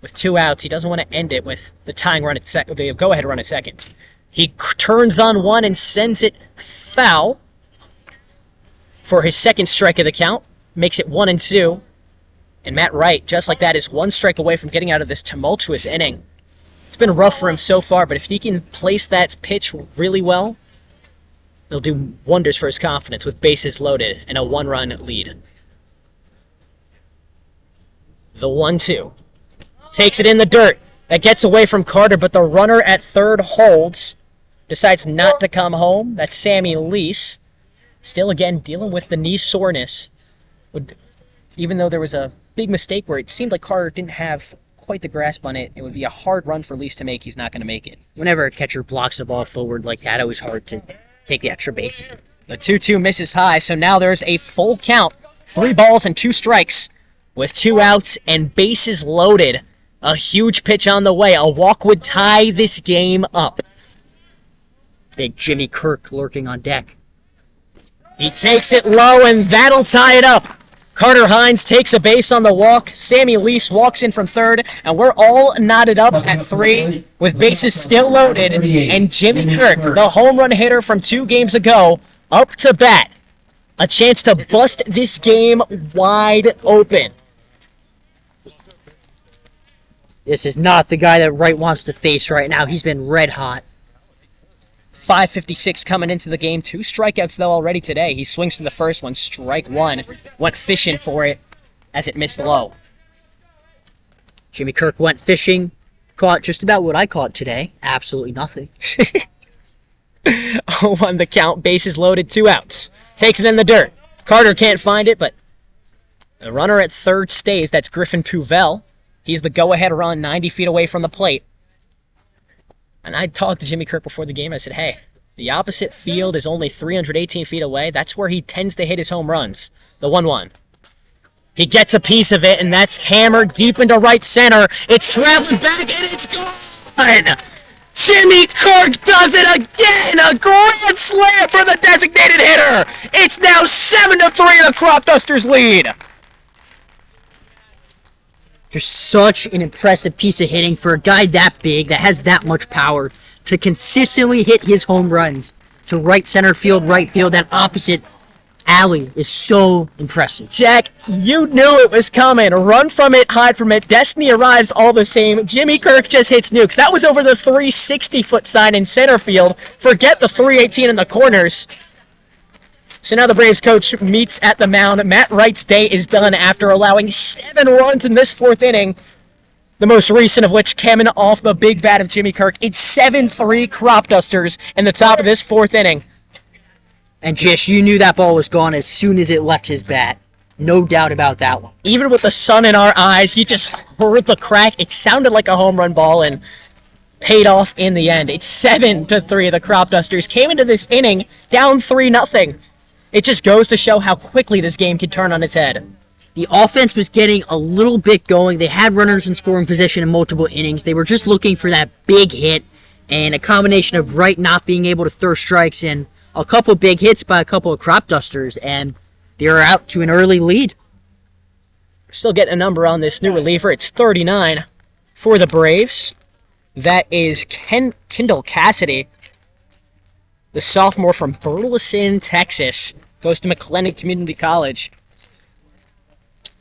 S1: With 2 outs, he doesn't want to end it with the tying run at second, the go-ahead run at second. He turns on 1 and sends it foul for his second strike of the count. Makes it 1-2. And Matt Wright, just like that, is 1 strike away from getting out of this tumultuous inning. It's been rough for him so far, but if he can place that pitch really well, it'll do wonders for his confidence with bases loaded and a 1-run lead. The 1-2. Takes it in the dirt. That gets away from Carter, but the runner at third holds. Decides not to come home. That's Sammy Lease. Still, again, dealing with the knee soreness. Even though there was a big mistake where it seemed like Carter didn't have quite the grasp on it, it would be a hard run for Lease to make. He's not going to make it.
S2: Whenever a catcher blocks the ball forward like that, always hard to take the extra base.
S1: The 2-2 misses high, so now there's a full count. 3 balls and 2 strikes with 2 outs and bases loaded. A huge pitch on the way. A walk would tie this game up.
S2: Big Jimmy Kirk lurking on deck.
S1: He takes it low, and that'll tie it up. Carter Hines takes a base on the walk. Sammy Lease walks in from third, and we're all knotted up at 3 with bases still loaded. And Jimmy Kirk, the home run hitter from 2 games ago, up to bat. A chance to bust this game wide open.
S2: This is not the guy that Wright wants to face right now. He's been red hot.
S1: 5:56 coming into the game. 2 strikeouts, though, already today. He swings for the first one. Strike 1. Went fishing for it as it missed low.
S2: Jimmy Kirk went fishing. Caught just about what I caught today. Absolutely nothing.
S1: 0-1 the count. Bases loaded. 2 outs. Takes it in the dirt. Carter can't find it, but the runner at third stays. That's Griffin Puvel. He's the go-ahead run 90 feet away from the plate. And I talked to Jimmy Kirk before the game. I said, hey, the opposite field is only 318 feet away. That's where he tends to hit his home runs. The 1-1. He gets a piece of it, and that's hammered deep into right center. It's traveling back, and it's gone! Jimmy Kirk does it again! A grand slam for the designated hitter! It's now 7-3, the Cropdusters lead!
S2: Just such an impressive piece of hitting for a guy that big, that has that much power, to consistently hit his home runs to right center field, right field. That opposite alley is so impressive.
S1: Jack, you knew it was coming. Run from it, hide from it. Destiny arrives all the same. Jimmy Kirk just hits nukes. That was over the 360-foot sign in center field. Forget the 318 in the corners. So now the Braves coach meets at the mound. Matt Wright's day is done after allowing 7 runs in this 4th inning. The most recent of which coming off the big bat of Jimmy Kirk. It's 7-3 Cropdusters in the top of this 4th inning.
S2: And Jish, you knew that ball was gone as soon as it left his bat. No doubt about that one.
S1: Even with the sun in our eyes, you just heard the crack. It sounded like a home run ball and paid off in the end. It's 7-3. The Cropdusters came into this inning down 3-0. It just goes to show how quickly this game can turn on its head.
S2: The offense was getting a little bit going. They had runners in scoring position in multiple innings. They were just looking for that big hit, and a combination of Wright not being able to throw strikes and a couple big hits by a couple of Cropdusters, and they're out to an early lead.
S1: Still getting a number on this new reliever. It's 39 for the Braves. That is Kendall Cassidy, the sophomore from Burleson, Texas. Goes to McLennan Community College.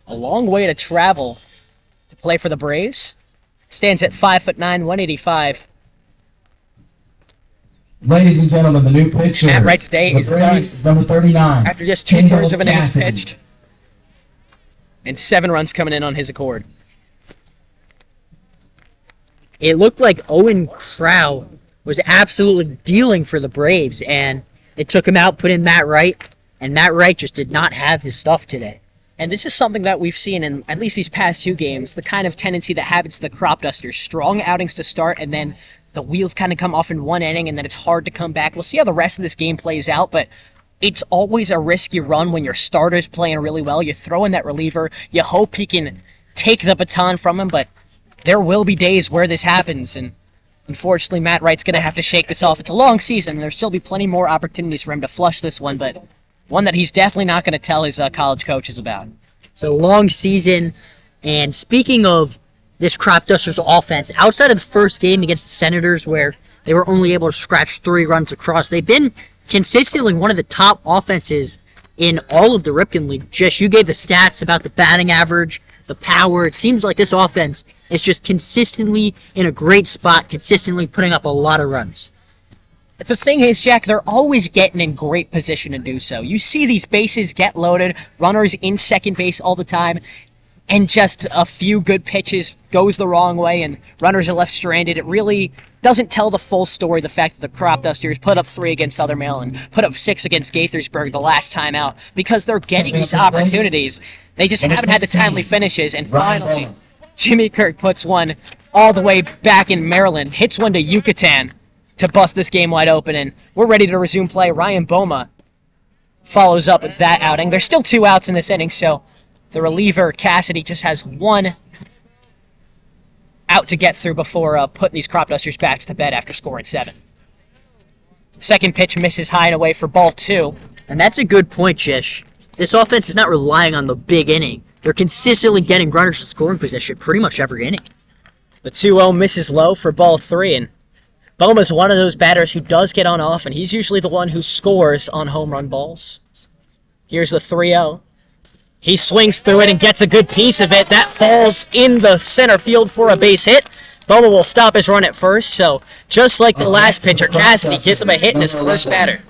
S1: A long way to travel to play for the Braves. Stands at 5'9", 185.
S3: Ladies and gentlemen, the new pitcher.
S1: Matt Wright's day is done.
S3: Is number 39.
S1: After just 2/3 of an innings pitched. And 7 runs coming in on his accord.
S2: It looked like Owen Crowe was absolutely dealing for the Braves, and they took him out, put in Matt Wright, and Matt Wright just did not have his stuff today.
S1: And this is something that we've seen in at least these past 2 games, the kind of tendency that happens to the Cropdusters. Strong outings to start, and then the wheels kind of come off in one inning, and then it's hard to come back. We'll see how the rest of this game plays out, but it's always a risky run when your starter's playing really well. You throw in that reliever, you hope he can take the baton from him, but there will be days where this happens, and unfortunately Matt Wright's going to have to shake this off. It's a long season, and there'll still be plenty more opportunities for him to flush this one, but one that he's definitely not going to tell his college coaches about.
S2: It's a long season, and speaking of this Cropdusters offense, outside of the first game against the Senators where they were only able to scratch 3 runs across, they've been consistently one of the top offenses in all of the Ripken League. Jish, you gave the stats about the batting average, the power. It seems like this offense is just consistently in a great spot, consistently putting up a lot of runs.
S1: The thing is, Jack, they're always getting in great position to do so. You see these bases get loaded, runners in second base all the time, and just a few good pitches goes the wrong way and runners are left stranded. It really doesn't tell the full story, the fact that the Cropdusters put up 3 against Southern Maryland, put up 6 against Gaithersburg the last time out, because they're getting these opportunities. They just haven't had the timely finishes, and finally, Jimmy Kirk puts one all the way back in Maryland, hits one to Yucatan to bust this game wide open, and we're ready to resume play. Ryan Boma follows up with that outing. There's still 2 outs in this inning, so the reliever, Cassidy, just has 1 out to get through before putting these Cropdusters backs to bed after scoring 7. Second pitch misses high and away for ball 2.
S2: And that's a good point, Jish. This offense is not relying on the big inning. They're consistently getting runners in scoring position pretty much every inning.
S1: The 2-0 misses low for ball 3, and Boma's one of those batters who does get on off, and he's usually the one who scores on home run balls. Here's the 3-0. He swings through it and gets a good piece of it. That falls in the center field for a base hit. Boma will stop his run at first, so just like the last pitcher, Cassidy gives him a hit in his first batter.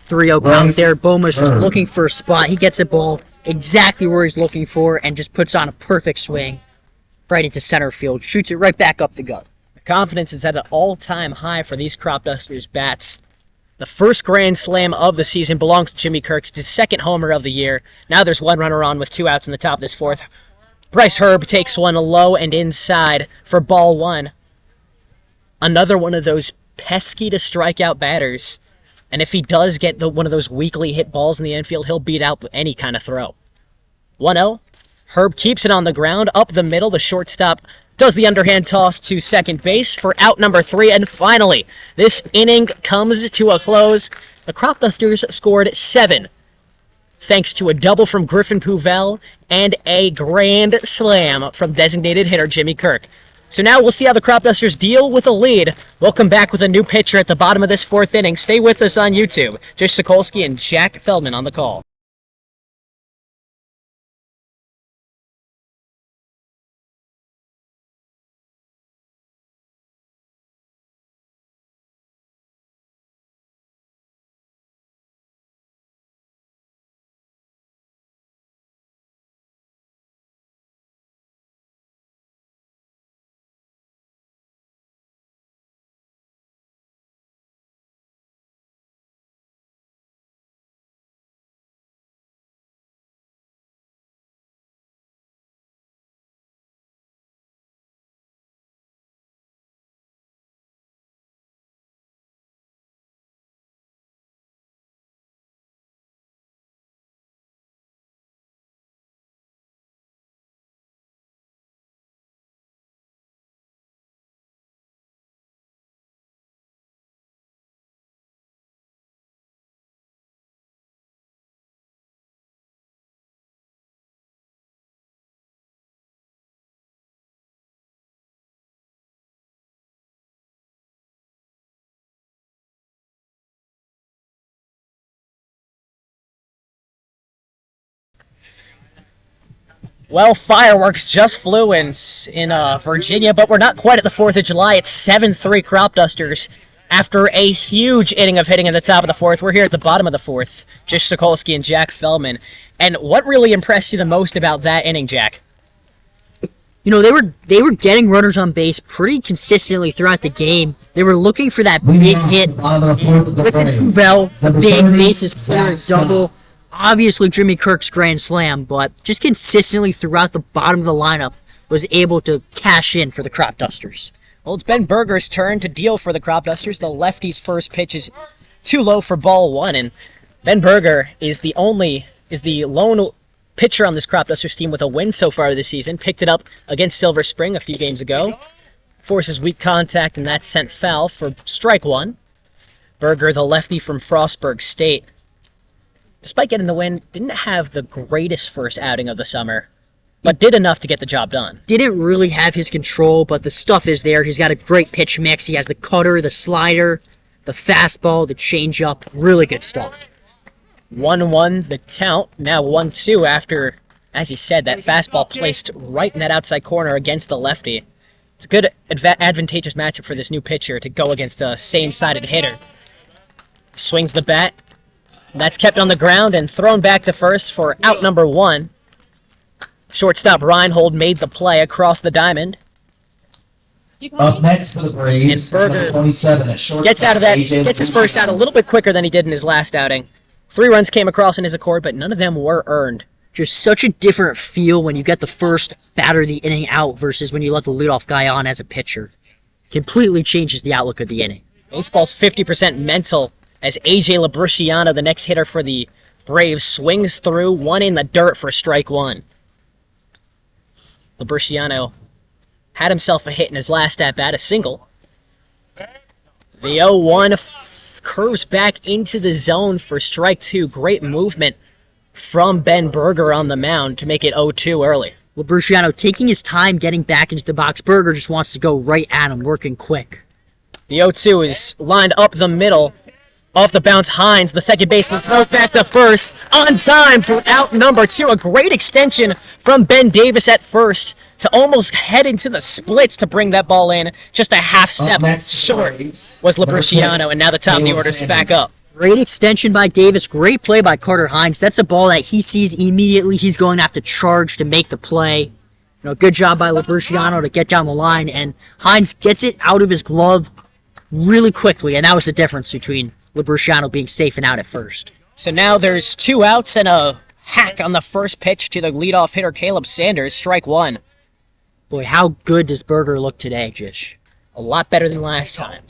S2: 3-0 count there. Boma's just looking for a spot. He gets a ball exactly where he's looking for and just puts on a perfect swing right into center field. Shoots it right back up the gut.
S1: Confidence is at an all-time high for these Cropdusters bats. The first grand slam of the season belongs to Jimmy Kirk, his second homer of the year. Now there's one runner on with 2 outs in the top of this fourth. Bryce Herb takes one low and inside for ball 1. Another one of those pesky to strike out batters. And if he does get one of those weakly hit balls in the infield, he'll beat out with any kind of throw. 1-0. Herb keeps it on the ground, up the middle. The shortstop does the underhand toss to second base for out number 3. And finally, this inning comes to a close. The Cropdusters scored 7, thanks to a double from Griffin Puvel and a grand slam from designated hitter Jimmy Kirk. So now we'll see how the Cropdusters deal with a lead. We'll come back with a new pitcher at the bottom of this 4th inning. Stay with us on YouTube. Jish, Sokolsky, and Jack Feldman on the call. Well, fireworks just flew in Virginia, but we're not quite at the 4th of July. It's 7-3 Cropdusters. After a huge inning of hitting at the top of the 4th, we're here at the bottom of the 4th. Jish, Sokolsky, and Jack Feldman. And what really impressed you the most about that inning, Jack?
S2: You know, they were getting runners on base pretty consistently throughout the game. They were looking for that big hit. Griffin Puvel, the big bases clearing double. Obviously Jimmy Kirk's grand slam, but just consistently throughout the bottom of the lineup was able to cash in for the Cropdusters.
S1: Well, it's Ben Berger's turn to deal for the Cropdusters. The lefty's first pitch is too low for ball 1, and Ben Berger is the lone pitcher on this Cropdusters team with a win so far this season. Picked it up against Silver Spring a few games ago. Forces weak contact, and that's sent foul for strike 1. Berger, the lefty from Frostburg State, despite getting the win, didn't have the greatest first outing of the summer, but did enough to get the job done.
S2: Didn't really have his control, but the stuff is there. He's got a great pitch mix. He has the cutter, the slider, the fastball, the changeup. Really good stuff.
S1: 1-1 the count, now 1-2 after, as he said, that fastball placed right in that outside corner against the lefty. It's a good, advantageous matchup for this new pitcher to go against a same-sided hitter. Swings the bat. That's kept on the ground and thrown back to first for out number 1. Shortstop Reinhold made the play across the diamond.
S3: Up next for the Braves, number 27 at shortstop.
S1: Gets his first out a little bit quicker than he did in his last outing. 3 runs came across in his accord, but none of them were earned.
S2: Just such a different feel when you get the first batter of the inning out versus when you let the leadoff guy on as a pitcher. Completely changes the outlook of the inning.
S1: Baseball's 50% mental as A.J. Labrusciano, the next hitter for the Braves, swings through, one in the dirt for strike 1. Labrusciano had himself a hit in his last at-bat, a single. The 0-1 curves back into the zone for strike 2. Great movement from Ben Berger on the mound to make it 0-2 early.
S2: Lubriciano taking his time getting back into the box. Berger just wants to go right at him, working quick.
S1: The 0-2 is lined up the middle. Off the bounce, Hines, the second baseman, throws back to first. On time for out number 2. A great extension from Ben Davis at first to almost head into the splits to bring that ball in. Just a half step short was Lubriciano, and now the top of the order is back up.
S2: Great extension by Davis. Great play by Carter Hines. That's a ball that he sees immediately. He's going to have to charge to make the play. Good job by Lubriciano to get down the line, and Hines gets it out of his glove really quickly, and that was the difference between Lubriciano being safe and out at first.
S1: So now there's 2 outs and a hack on the first pitch to the leadoff hitter Caleb Sanders, strike 1.
S2: Boy, how good does Berger look today, Jish?
S1: A lot better than last time.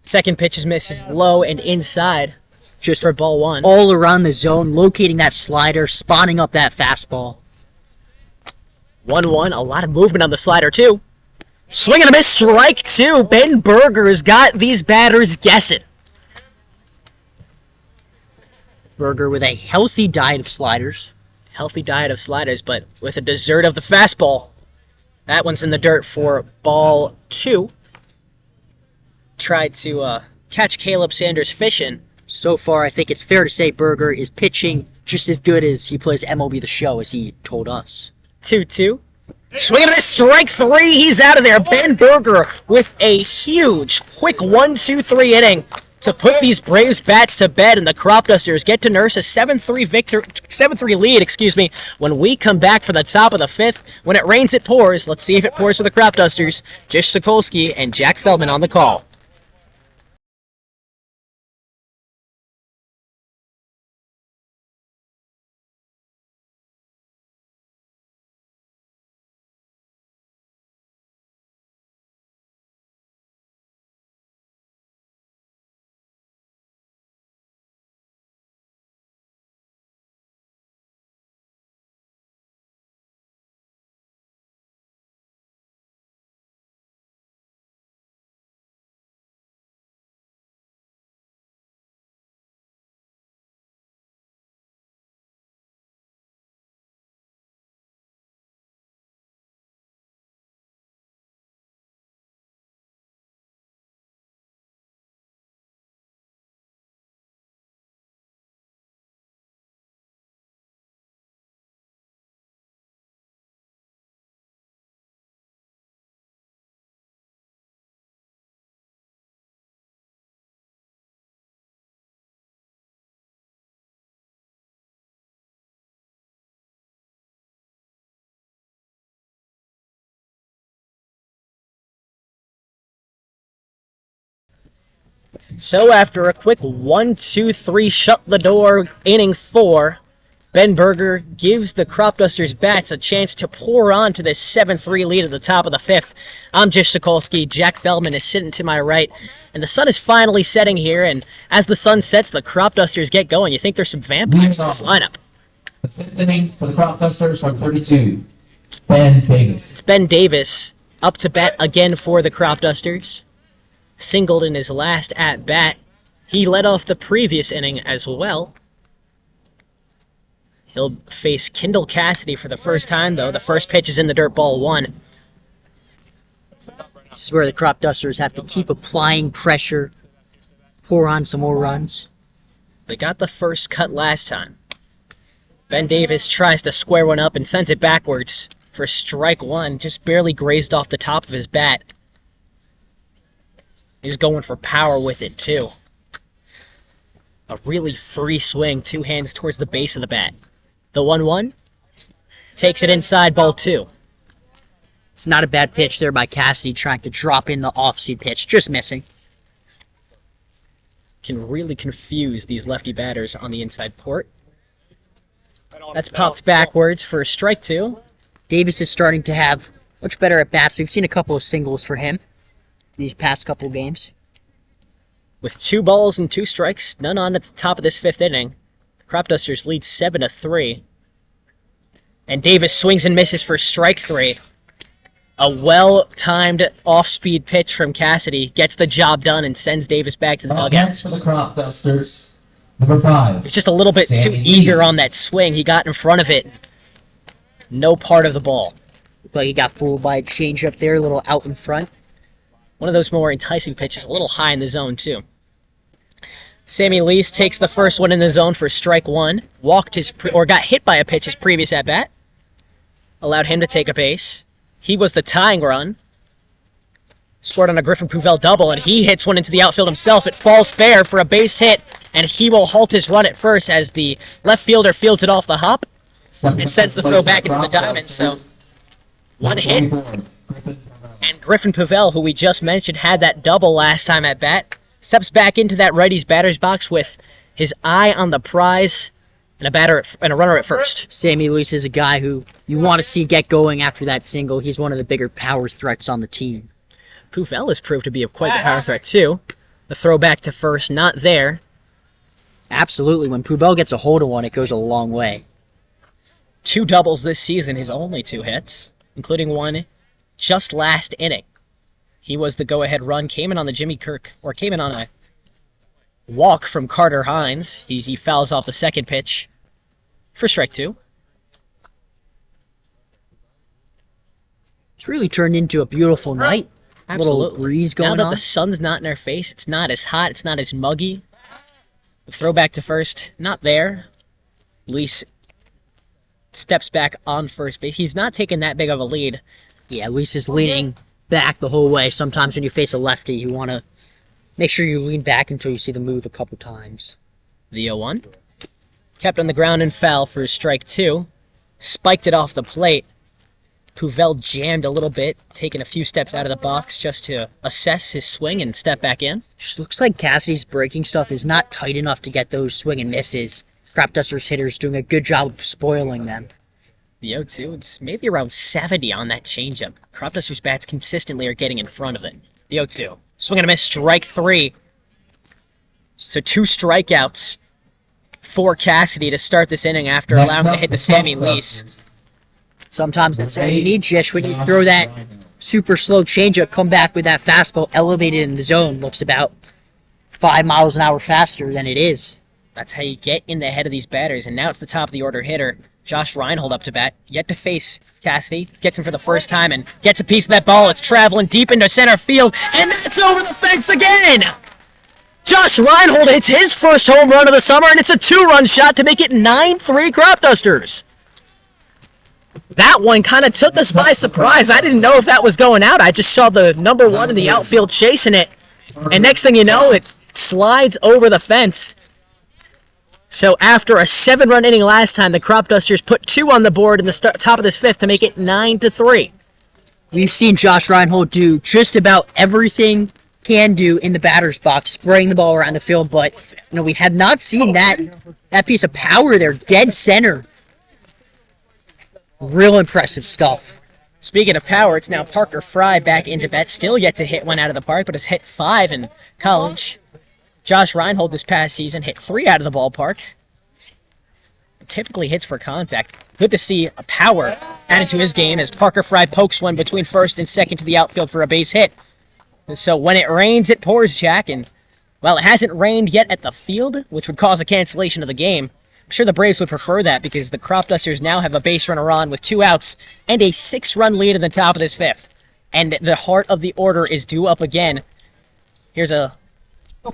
S1: Second pitch is misses low and inside, just for ball 1.
S2: All around the zone, locating that slider, spotting up that fastball.
S1: 1-1, a lot of movement on the slider too. Swing and a miss, strike 2. Ben Berger's got these batters guessing.
S2: Berger with a healthy diet of sliders.
S1: Healthy diet of sliders, but with a dessert of the fastball. That one's in the dirt for ball 2. Tried to catch Caleb Sanders fishing.
S2: So far, I think it's fair to say Berger is pitching just as good as he plays MLB The Show, as he told us.
S1: 2-2. Swing and a miss, strike 3. He's out of there. Ben Berger with a huge, quick 1-2-3 inning to put these Braves bats to bed, and the Cropdusters get to nurse a 7-3 lead, when we come back for the top of the 5th. When it rains, it pours. Let's see if it pours for the Cropdusters. Jish, Sokolsky, and Jack Feldman on the call. So after a quick 1-2-3 shut the door inning 4, Ben Berger gives the Cropdusters bats a chance to pour on to this 7-3 lead at the top of the 5th. I'm Jish Sokolsky. Jack Feldman is sitting to my right, and the sun is finally setting here, and as the sun sets, the Cropdusters get going. You think there's some vampires in this lineup.
S3: The 5th inning for the Cropdusters are 32. Ben Davis.
S1: It's Ben Davis up to bat again for the Cropdusters. Singled in his last at-bat. He led off the previous inning as well. He'll face Kendall Cassidy for the first time, though. The first pitch is in the dirt, ball 1.
S2: This is where the Cropdusters have to keep applying pressure, pour on some more runs.
S1: They got the first cut last time. Ben Davis tries to square one up and sends it backwards for strike 1. Just barely grazed off the top of his bat. He's going for power with it, too. A really free swing, 2 hands towards the base of the bat. The 1-1 takes it inside, ball 2.
S2: It's not a bad pitch there by Cassidy, trying to drop in the off-speed pitch, just missing.
S1: Can really confuse these lefty batters on the inside port. That's popped backwards for strike 2.
S2: Davis is starting to have much better at-bats. We've seen a couple of singles for him these past couple games.
S1: With 2 balls and 2 strikes, none on at the top of this 5th inning, the Cropdusters lead 7-3. And Davis swings and misses for strike 3. A well-timed off-speed pitch from Cassidy gets the job done and sends Davis back to the dugout.
S3: Next for the Cropdusters, Number 5.
S1: He was just a little bit too
S3: Sammy
S1: eager
S3: Lees.
S1: on that swing. He got in front of it. No part of the ball.
S2: Looked like he got fooled by a changeup there, a little out in front.
S1: One of those more enticing pitches, a little high in the zone, too. Sammy Lees takes the first one in the zone for strike one. Got hit by a pitch his previous at-bat. Allowed him to take a base. He was the tying run. Scored on a Griffin Puvel double, and he hits one into the outfield himself. It falls fair for a base hit, and he will halt his run at first as the left fielder fields it off the hop and sends the throw back into the diamond. So, one hit. And Griffin Puvel, who we just mentioned, had that double last time at bat, steps back into that righty's batter's box with his eye on the prize and a runner at first.
S2: Sammy Lees is a guy who you want to see get going after that single. He's one of the bigger power threats on the team.
S1: Puvel has proved to be quite the power threat, too. The throw back to first, not there.
S2: Absolutely. When Puvel gets a hold of one, it goes a long way.
S1: 2 doubles this season, his only 2 hits, including one just last inning. He was the go-ahead run, came in on a walk from Carter Hines. He fouls off the second pitch for strike 2.
S2: It's really turned into a beautiful night.
S1: Absolutely.
S2: Little breeze going on.
S1: Now that the sun's not in our face, it's not as hot, it's not as muggy. The throw back to first, not there. Lees steps back on first base. He's not taking that big of a lead.
S2: Yeah, Lees is leaning back the whole way. Sometimes when you face a lefty, you want to make sure you lean back until you see the move a couple times.
S1: The 0-1. Kept on the ground and foul for strike 2. Spiked it off the plate. Puvel jammed a little bit, taking a few steps out of the box just to assess his swing and step back in.
S2: Just looks like Cassidy's breaking stuff is not tight enough to get those swing and misses. Cropdusters hitters doing a good job of spoiling them.
S1: The 0-2, it's maybe around 70 on that changeup. Cropdusters bats consistently are getting in front of it. The 0-2. Swing and a miss, strike 3. So 2 strikeouts for Cassidy to start this inning after allowing the hit to Sammy Lees.
S2: Sometimes that's all you need, Jish. When you throw that super slow changeup, come back with that fastball elevated in the zone. Looks about 5 miles an hour faster than it is.
S1: That's how you get in the head of these batters. And now it's the top of the order hitter, Josh Reinhold, up to bat. Yet to face Cassidy. Gets him for the first time and gets a piece of that ball. It's traveling deep into center field. And that's over the fence again! Josh Reinhold hits his first home run of the summer, and it's a 2-run shot to make it 9-3 Cropdusters. That one kind of took us by surprise. I didn't know if that was going out. I just saw the number 1 in the outfield chasing it. And next thing you know, it slides over the fence. So after a 7-run inning last time, the Cropdusters put 2 on the board in the top of this 5th to make it 9-3.
S2: We've seen Josh Reinhold do just about everything can do in the batter's box, spraying the ball around the field, but we have not seen that piece of power there, dead center. Real impressive stuff.
S1: Speaking of power, it's now Parker Fry back into bat. Still yet to hit one out of the park, but has hit 5 in college. Josh Reinhold this past season hit 3 out of the ballpark. Typically hits for contact. Good to see a power added to his game as Parker Fry pokes one between first and second to the outfield for a base hit. So when it rains, it pours, Jack. And, well, it hasn't rained yet at the field, which would cause a cancellation of the game. I'm sure the Braves would prefer that because the Cropdusters now have a base runner on with 2 outs and a 6-run lead in the top of this 5th. And the heart of the order is due up again. Here's a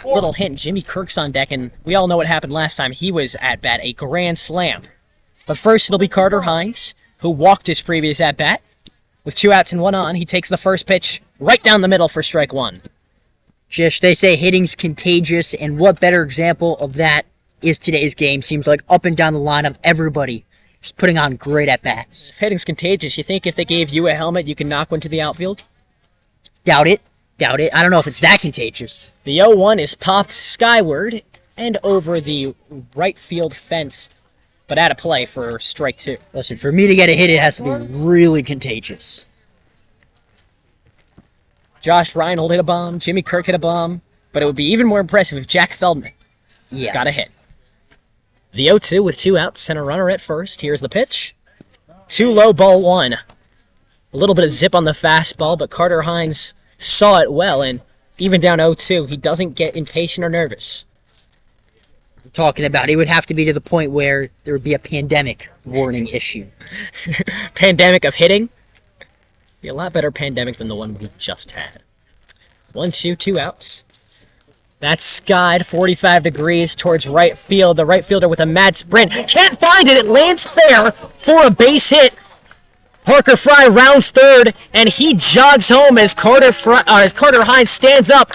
S1: little hint. Jimmy Kirk's on deck, and we all know what happened last time. He was at bat, a grand slam. But first it'll be Carter Hines, who walked his previous at bat. With 2 outs and 1 on, he takes the first pitch right down the middle for strike 1.
S2: Jish, they say hitting's contagious, and what better example of that is today's game. Seems like up and down the lineup, everybody just putting on great at-bats.
S1: If hitting's contagious, you think if they gave you a helmet, you can knock one to the outfield?
S2: Doubt it. I don't know if it's that contagious.
S1: The 0-1 is popped skyward and over the right field fence, but out of play for strike 2.
S2: Listen, for me to get a hit, it has to be really contagious.
S1: Josh Reinhold hit a bomb, Jimmy Kirk hit a bomb, but it would be even more impressive if Jack Feldman got a hit. The 0-2 with 2 outs and a runner at first. Here's the pitch. Too low, ball 1. A little bit of zip on the fastball, but Carter Hines saw it well, and even down 0-2, he doesn't get impatient or nervous.
S2: talking about. It would have to be to the point where there would be a pandemic warning issue.
S1: Pandemic of hitting? Be a lot better pandemic than the one we just had. 1-2, 2 outs. That's skied 45 degrees towards right field. The right fielder with a mad sprint. Can't find it. It lands fair for a base hit. Parker Fry rounds third, and he jogs home as Carter Hines stands up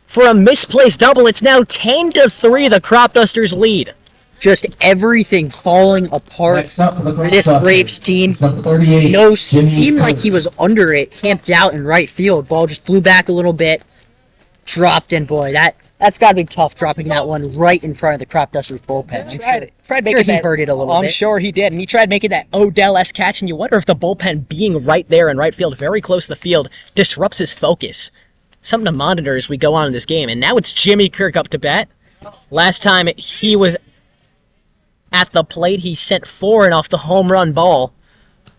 S1: for a misplaced double. It's now 10-3, the Cropdusters lead.
S2: Just everything falling apart for this Braves team. No, seemed like he was under it, camped out in right field. Ball just blew back a little bit, dropped in. Boy, that's got to be tough, dropping that one right in front of the Cropdusters bullpen. I'm sure he heard it a little bit.
S1: I'm sure he did, and he tried making that Odell-esque catch, and you wonder if the bullpen being right there in right field, very close to the field, disrupts his focus. Something to monitor as we go on in this game. And now it's Jimmy Kirk up to bat. Last time he was at the plate, he sent foreign off the home run ball.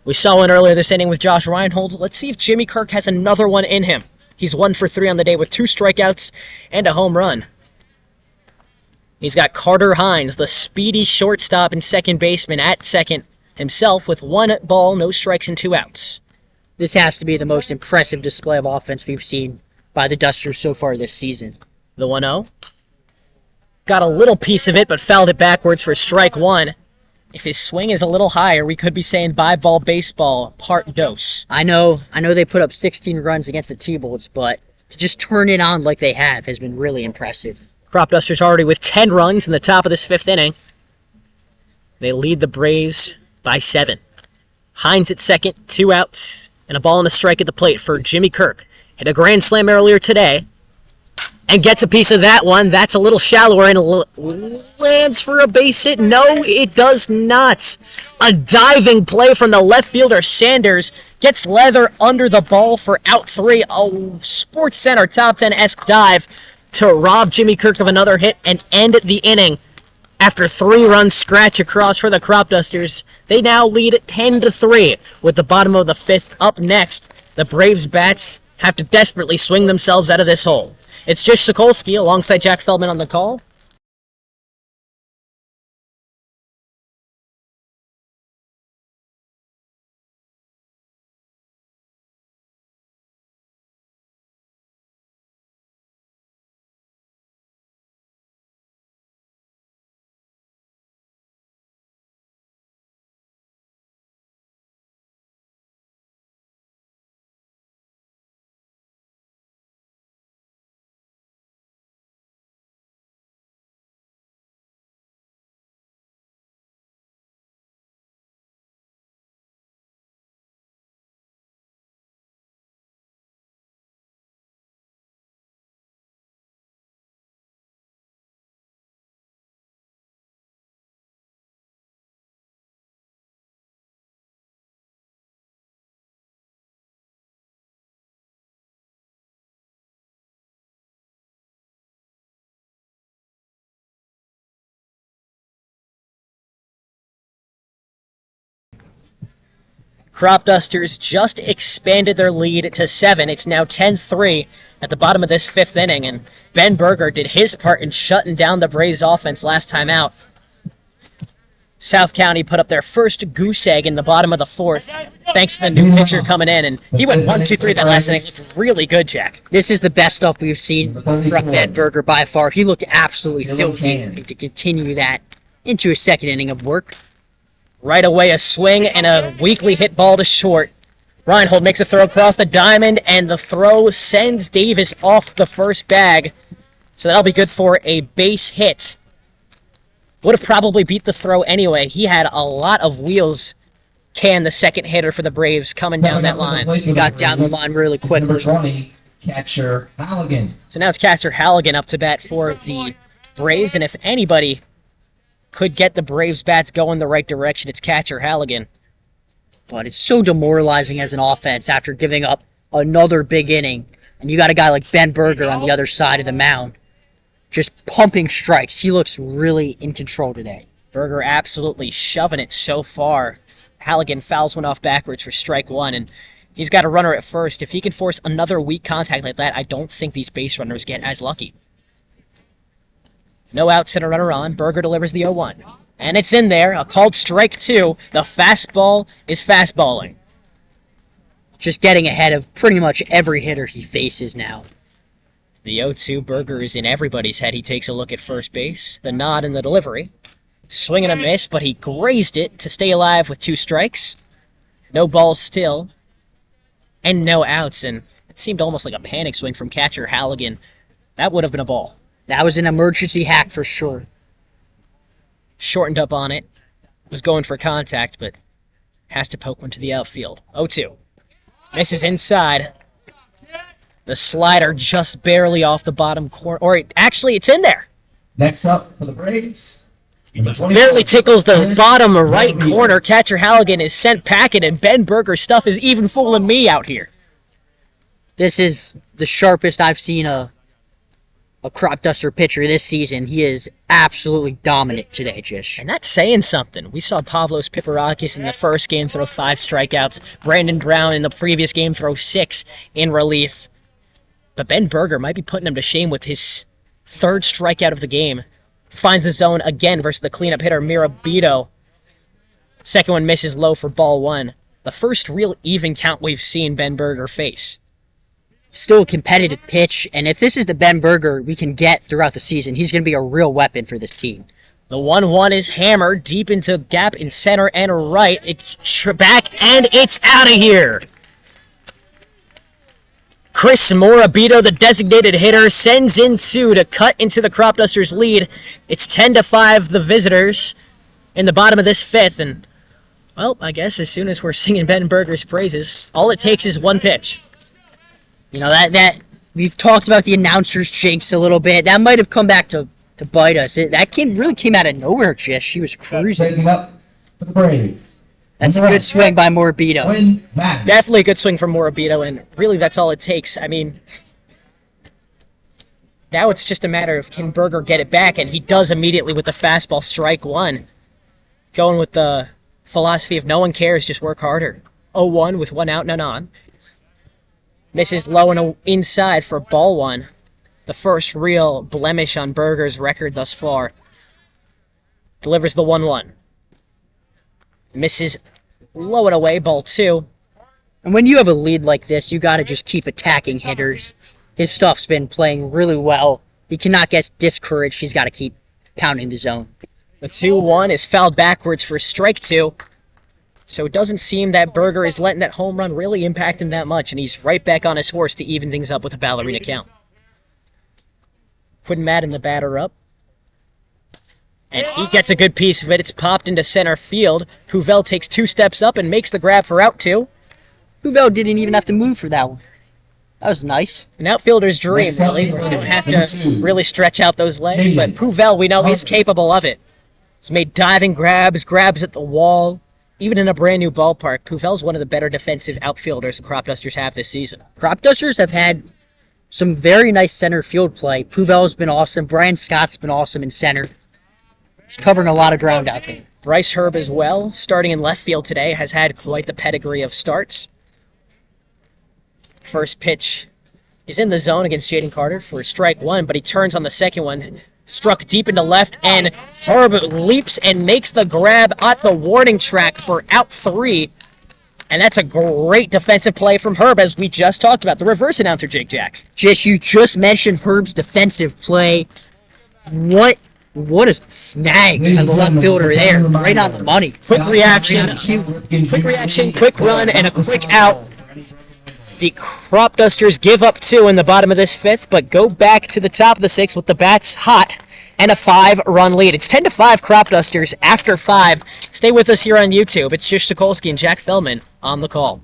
S1: We saw one earlier this inning with Josh Reinhold. Let's see if Jimmy Kirk has another one in him. He's 1 for 3 on the day with 2 strikeouts and a home run. He's got Carter Hines, the speedy shortstop and second baseman, at second himself with 1 ball, no strikes, and 2 outs.
S2: This has to be the most impressive display of offense we've seen by the Dusters so far this season.
S1: The 1-0. Got a little piece of it, but fouled it backwards for strike 1. If his swing is a little higher, we could be saying bye ball baseball, part dose.
S2: I know they put up 16 runs against the T-Bolts, but to just turn it on like they have has been really impressive.
S1: Cropdusters already with 10 runs in the top of this 5th inning. They lead the Braves by 7. Hines at second, 2 outs, and a ball and a strike at the plate for Jimmy Kirk. Hit a grand slam earlier today, and gets a piece of that one. That's a little shallower and lands for a base hit. No, it does not. A diving play from the left fielder, Sanders, gets leather under the ball for out 3. A Sports Center top 10-esque dive to rob Jimmy Kirk of another hit and end the inning. After 3 runs scratch across for the Cropdusters, they now lead 10-3 with the bottom of the 5th up next. The Braves bats have to desperately swing themselves out of this hole. It's Jish Sokolsky alongside Jack Feldman on the call. Cropdusters just expanded their lead to 7. It's now 10-3 at the bottom of this 5th inning, and Ben Berger did his part in shutting down the Braves offense last time out. South County put up their first goose egg in the bottom of the 4th, thanks to the new pitcher coming in, and he went 1-2-3 that last inning. Looked really good, Jack.
S2: This is the best stuff we've seen from Ben Berger by far. He looked absolutely filthy, and to continue that into a 2nd inning of work.
S1: Right away, a swing and a weakly hit ball to short. Reinhold makes a throw across the diamond, and the throw sends Davis off the first bag. So that'll be good for a base hit. Would have probably beat the throw anyway. He had a lot of wheels. Can the second hitter for the Braves coming down that line.
S2: He got down the line really quickly.
S3: Number 20, catcher Halligan.
S1: So now it's catcher Halligan up to bat for the Braves, and if anybody could get the Braves bats going the right direction, it's catcher Halligan.
S2: But it's so demoralizing as an offense after giving up another big inning. And you got a guy like Ben Berger on the other side of the mound, just pumping strikes. He looks really in control today.
S1: Berger absolutely shoving it so far. Halligan fouls one off backwards for strike 1, and he's got a runner at first. If he can force another weak contact like that, I don't think these base runners get as lucky. No outs and a runner on. Berger delivers the 0-1. And it's in there. A called strike 2. The fastball is fastballing.
S2: Just getting ahead of pretty much every hitter he faces now.
S1: The 0-2 Berger is in everybody's head. He takes a look at first base. The nod and the delivery. Swing and a miss, but he grazed it to stay alive with 2 strikes. No balls still. And no outs. And it seemed almost like a panic swing from catcher Halligan. That would have been a ball.
S2: That was an emergency hack for sure.
S1: Shortened up on it. Was going for contact, but has to poke one to the outfield. 0-2. Misses inside. The slider just barely off the bottom corner. Or actually, it's in there.
S3: Next up for the Braves.
S1: Barely tickles the bottom right corner. Catcher Halligan is sent packing, and Ben Berger's stuff is even fooling me out here.
S2: This is the sharpest I've seen a Cropduster pitcher this season. He is absolutely dominant today, Jish.
S1: And that's saying something. We saw Pavlos Piparakis in the first game throw 5 strikeouts. Brandon Brown in the previous game throw 6 in relief. But Ben Berger might be putting him to shame with his 3rd strikeout of the game. Finds the zone again versus the cleanup hitter Mirabito. Second one misses low for ball 1. The first real even count we've seen Ben Berger face.
S2: Still a competitive pitch, and if this is the Ben Berger we can get throughout the season, he's going to be a real weapon for this team.
S1: The 1-1 is hammered deep into the gap in center and right. It's back, and it's out of here. Chris Morabito, the designated hitter, sends in 2 to cut into the Cropdusters' lead. It's 10-5, the visitors, in the bottom of this 5th. And, well, I guess as soon as we're singing Ben Berger's praises, all it takes is 1 pitch.
S2: You know, that we've talked about the announcers' jinx a little bit. That might have come back to bite us. That really came out of nowhere, Jish. She was cruising.
S3: Taking up for the Braves.
S2: That's a good swing by Morabito.
S1: Definitely a good swing from Morabito, and really that's all it takes. I mean, now it's just a matter of can Berger get it back, and he does immediately with the fastball, strike 1. Going with the philosophy of no one cares, just work harder. 0-1 with 1 out, none on. Misses low and inside for ball 1. The first real blemish on Berger's record thus far. Delivers the 1-1. Misses low and away, ball 2.
S2: And when you have a lead like this, you got to just keep attacking hitters. His stuff's been playing really well. He cannot get discouraged. He's got to keep pounding the zone.
S1: The 2-1 is fouled backwards for strike 2. So it doesn't seem that Berger is letting that home run really impact him that much, and he's right back on his horse to even things up with a ballerina count. Putting Madden the batter up. And he gets a good piece of it. It's popped into center field. Puvel takes 2 steps up and makes the grab for out 2.
S2: Puvel didn't even have to move for that one. That was nice.
S1: An outfielder's dream, really. You don't have to really stretch out those legs, but Puvel, we know he's capable of it. He's made diving grabs at the wall. Even in a brand new ballpark, Puvel's one of the better defensive outfielders the Cropdusters have this season.
S2: Cropdusters have had some very nice center field play. Puvel's been awesome. Brian Scott's been awesome in center. He's covering a lot of ground out there.
S1: Bryce Herb as well, starting in left field today, has had quite the pedigree of starts. First pitch is in the zone against Jaden Carter for strike 1, but he turns on the second one. Struck deep into left, and Herb leaps and makes the grab at the warning track for out 3. And that's a great defensive play from Herb, as we just talked about. The reverse announcer, Jake Jacks.
S2: Jish, you just mentioned Herb's defensive play. What a snag on the left fielder there. Right on the money.
S1: Quick reaction, quick run, and a quick out. The Cropdusters give up 2 in the bottom of this 5th, but go back to the top of the 6th with the bats hot and a 5-run lead. It's 10-5 Cropdusters after 5. Stay with us here on YouTube. It's Jish, Sokolsky, and Jack Feldman on the call.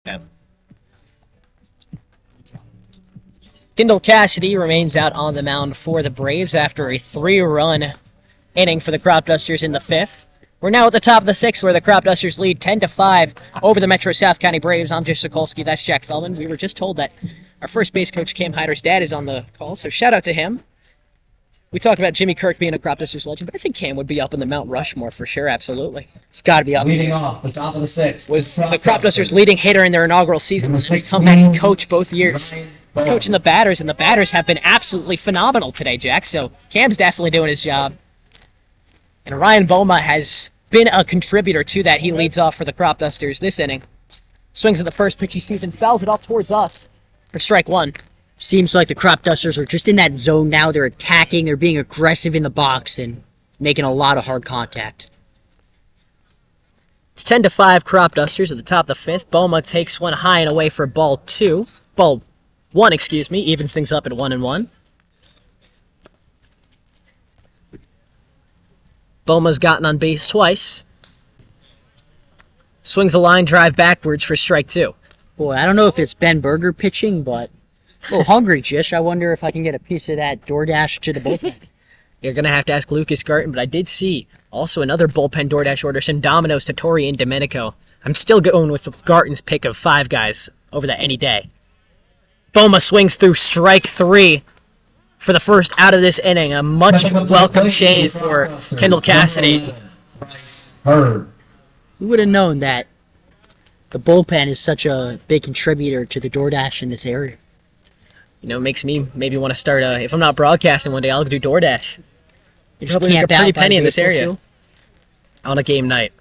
S1: Okay. Kendall Cassidy remains out on the mound for the Braves after a 3-run inning for the Cropdusters in the 5th. We're now at the top of the 6th, where the Cropdusters lead 10-5 over the Metro South County Braves. I'm Jish Sokolsky. That's Jack Feldman. We were just told that our first base coach, Cam Hyder's dad, is on the call, so shout out to him. We talked about Jimmy Kirk being a Cropdusters legend, but I think Cam would be up in the Mount Rushmore for sure, absolutely.
S2: It's got to be up.
S3: Leading off the top of the 6th.
S1: Was the Cropdusters' leading hitter in their inaugural season. He's come back and coach both years. He's coaching the batters, and the batters have been absolutely phenomenal today, Jack, so Cam's definitely doing his job. And Ryan Boma has been a contributor to that. He leads off for the Cropdusters this inning. Swings at the first pitch he sees and fouls it off towards us for strike 1.
S2: Seems like the Cropdusters are just in that zone now. They're attacking, they're being aggressive in the box, and making a lot of hard contact.
S1: It's 10-5 Cropdusters at the top of the 5th. Boma takes one high and away for ball 1, excuse me, evens things up at 1-1. Boma's gotten on base twice. Swings a line drive backwards for strike 2.
S2: Boy, I don't know if it's Ben Berger pitching, but a little hungry, Jish. I wonder if I can get a piece of that DoorDash to the bullpen.
S1: You're going to have to ask Lucas Garten, but I did see also another bullpen DoorDash order, send Domino's to Torrey and Domenico. I'm still going with Garten's pick of 5 guys over that any day. Boma swings through strike 3 for the first out of this inning. A much welcome change for Kendall Cassidy.
S2: Who would have known that the bullpen is such a big contributor to the DoorDash in this area?
S1: You know, it makes me maybe want to start, if I'm not broadcasting one day, I'll do DoorDash.
S2: You just
S1: Probably make a
S2: camp out
S1: pretty
S2: by
S1: penny in
S2: the
S1: this
S2: baseball
S1: area
S2: field?
S1: on a game night.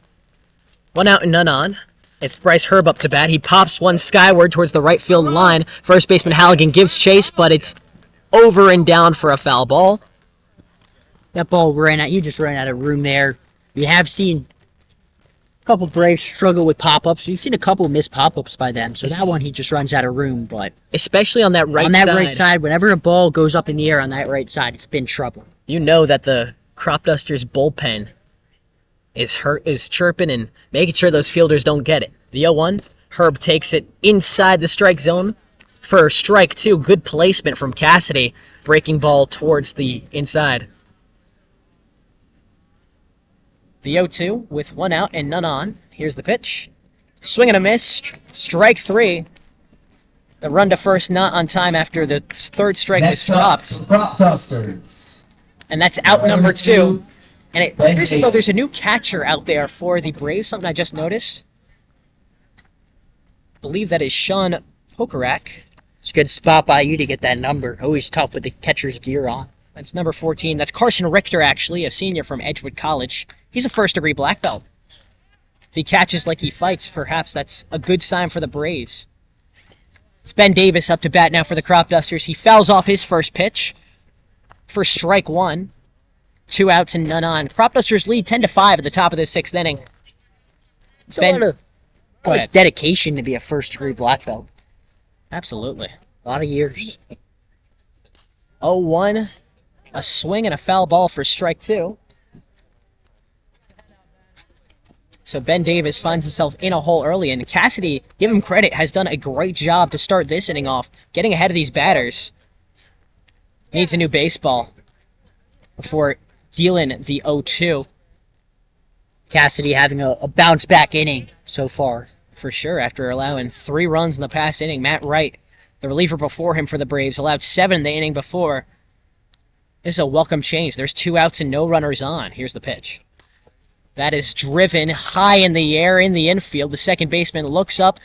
S1: 1 out and none on. It's Bryce Herb up to bat. He pops one skyward towards the right field line. First baseman Halligan gives chase, but it's over and down for a foul ball.
S2: That ball ran out. You just ran out of room there. We have seen a couple Braves struggle with pop-ups. You've seen a couple miss pop-ups by them. So that one, he just runs out of room. But
S1: especially on that right side.
S2: On that right side, whenever a ball goes up in the air on that right side, it's been trouble.
S1: You know that the Cropdusters bullpen is chirping and making sure those fielders don't get it. The 0-1, Herb takes it inside the strike zone for strike 2. Good placement from Cassidy, breaking ball towards the inside. The 0-2 with 1 out and none on. Here's the pitch. Swing and a miss. Strike 3. The run to first not on time after the third strike was dropped.
S3: Cropdusters.
S1: And that's out number 2. And it appears as though there's a new catcher out there for the Braves, something I just noticed. I believe that is Sean Pokarak.
S2: It's a good spot by you to get that number. Always tough with the catcher's gear on.
S1: That's number 14. That's Carson Richter, actually, a senior from Edgewood College. He's a first-degree black belt. If he catches like he fights, perhaps that's a good sign for the Braves. It's Ben Davis up to bat now for the Cropdusters. He fouls off his first pitch for strike 1. 2 outs and none on. Cropdusters lead 10-5 at the top of the 6th inning.
S2: It's a lot
S1: Go ahead.
S2: of dedication to be a first-degree black belt.
S1: Absolutely.
S2: A lot of years.
S1: 0-1. A swing and a foul ball for strike 2. So Ben Davis finds himself in a hole early, and Cassidy, give him credit, has done a great job to start this inning off, getting ahead of these batters. Needs a new baseball before dealing the 0-2.
S2: Cassidy having a bounce-back inning so far.
S1: For sure, after allowing 3 runs in the past inning. Matt Wright, the reliever before him for the Braves, allowed 7 in the inning before. This is a welcome change. There's 2 outs and no runners on. Here's the pitch. That is driven high in the air in the infield. The second baseman looks up,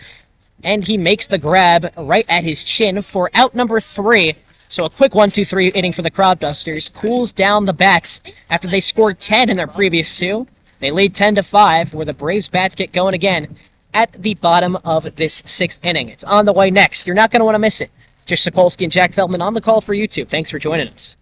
S1: and he makes the grab right at his chin for out number 3. So a quick 1-2-3 inning for the Cropdusters. Cools down the bats after they scored 10 in their previous 2. They lead 10-5, where the Braves bats get going again at the bottom of this 6th inning. It's on the way next. You're not going to want to miss it. Jish Sokolsky and Jack Feldman on the call for YouTube. Thanks for joining us.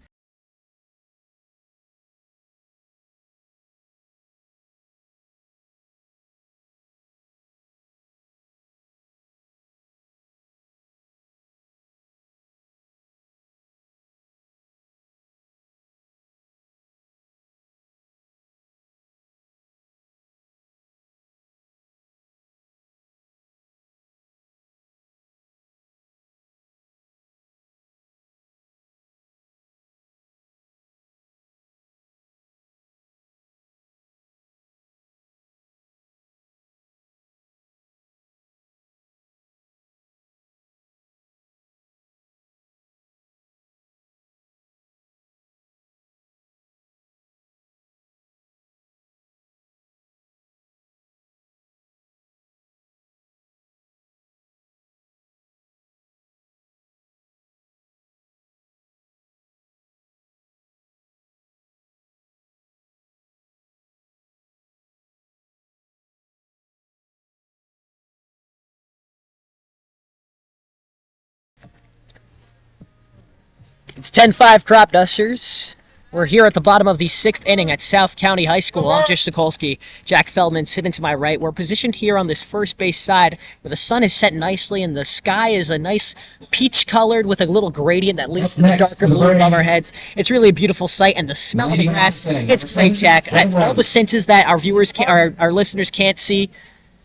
S1: It's 10-5 Cropdusters. We're here at the bottom of the 6th inning at South County High School. I'm Jish Sokolsky. Jack Feldman sitting to my right. We're positioned here on this first base side where the sun is set nicely and the sky is a nice peach-colored with a little gradient that leads to the darker blue above our heads. It's really a beautiful sight, and the smell of the grass, it's great, Jack. All the senses that our viewers, our listeners can't see,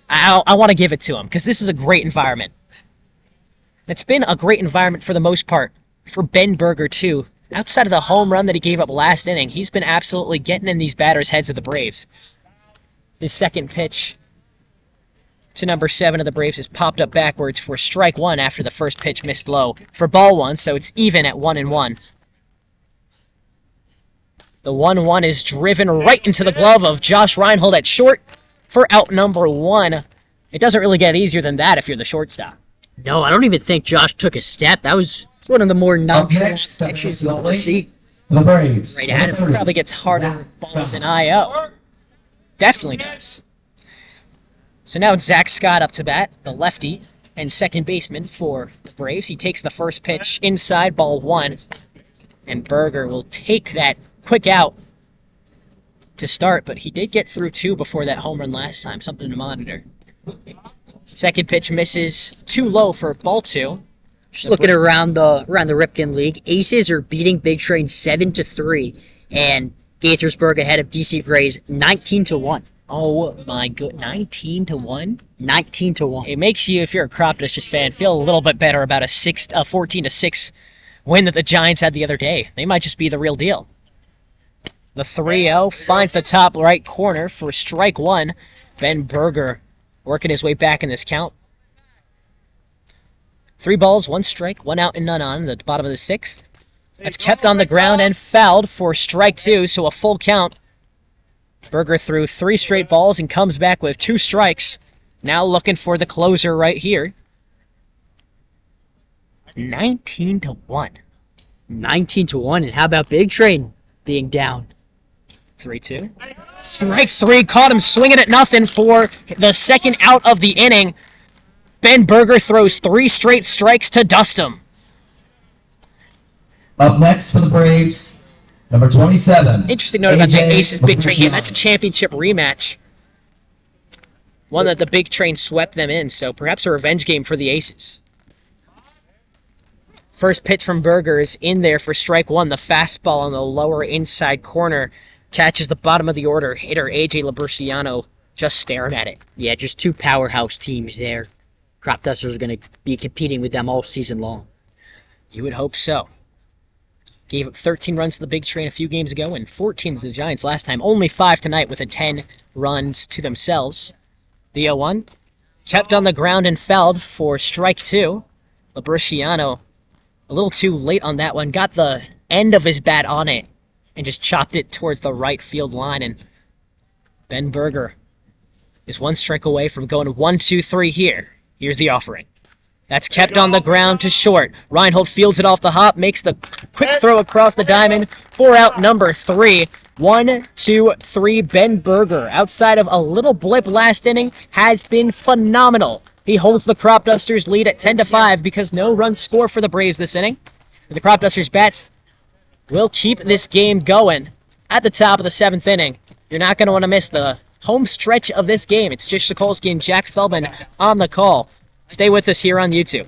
S1: I want to give it to them because this is a great environment. It's been a great environment for the most part for Ben Berger, too. Outside of the home run that he gave up last inning, he's been absolutely getting in these batters' heads of the Braves. His second pitch to number 7 of the Braves is popped up backwards for strike 1 after the first pitch missed low for ball 1, so it's even at 1-1. The 1-1 is driven right into the glove of Josh Reinhold at short for out number 1. It doesn't really get easier than that if you're the shortstop.
S2: No, I don't even think Josh took a step. That was one of the more natural pitches you'll ever see.
S3: The Braves.
S1: Right at him. Probably gets harder balls in IO. Definitely does. So now it's Zach Scott up to bat, the lefty and second baseman for the Braves. He takes the first pitch inside, ball 1. And Berger will take that quick out to start, but he did get through 2 before that home run last time. Something to monitor. Second pitch misses too low for ball 2.
S2: Just looking around the Ripken League, Aces are beating Big Train 7-3, and Gaithersburg ahead of DC Braves 19-1.
S1: Oh my good, 19-1?
S2: 19-1.
S1: It makes you, if you're a Cropdusters fan, feel a little bit better about a 14-6 win that the Giants had the other day. They might just be the real deal. The 3-0 finds the top right corner for strike 1. Ben Berger working his way back in this count. 3 balls, 1 strike, 1 out and none on the bottom of the 6th. That's kept on the ground and fouled for strike 2, so a full count. Berger threw 3 straight balls and comes back with 2 strikes. Now looking for the closer right here. 19-1.
S2: 19-1, and how about Big Train being down?
S1: 3-2. Strike 3, caught him swinging at nothing for the second out of the inning. Ben Berger throws 3 straight strikes to dust him.
S3: Up next for the Braves, number 27.
S1: Interesting note about the Aces Big Train game. That's a championship rematch. One that the Big Train swept them in, so perhaps a revenge game for the Aces. First pitch from Berger is in there for strike 1. The fastball on the lower inside corner catches the bottom of the order. Hitter AJ Labriciano just staring at it.
S2: Yeah, just 2 powerhouse teams there. Cropdusters are going to be competing with them all season long.
S1: You would hope so. Gave up 13 runs to the Big Train a few games ago and 14 to the Giants last time. Only 5 tonight with a 10 runs to themselves. The 0-1 kept on the ground and fouled for strike 2. Labriciano a little too late on that one. Got the end of his bat on it and just chopped it towards the right field line. And Ben Berger is 1 strike away from going 1-2-3 here. Here's the offering. That's kept on the ground to short. Reinhold fields it off the hop, makes the quick throw across the diamond for out number 3. 1-2-3. Ben Berger, outside of a little blip last inning, has been phenomenal. He holds the Cropdusters lead at 10-5 because no runs score for the Braves this inning. The Cropdusters bats will keep this game going at the top of the 7th inning. You're not going to want to miss the home stretch of this game. It's Jish Sokolsky and Jack Feldman on the call. Stay with us here on YouTube.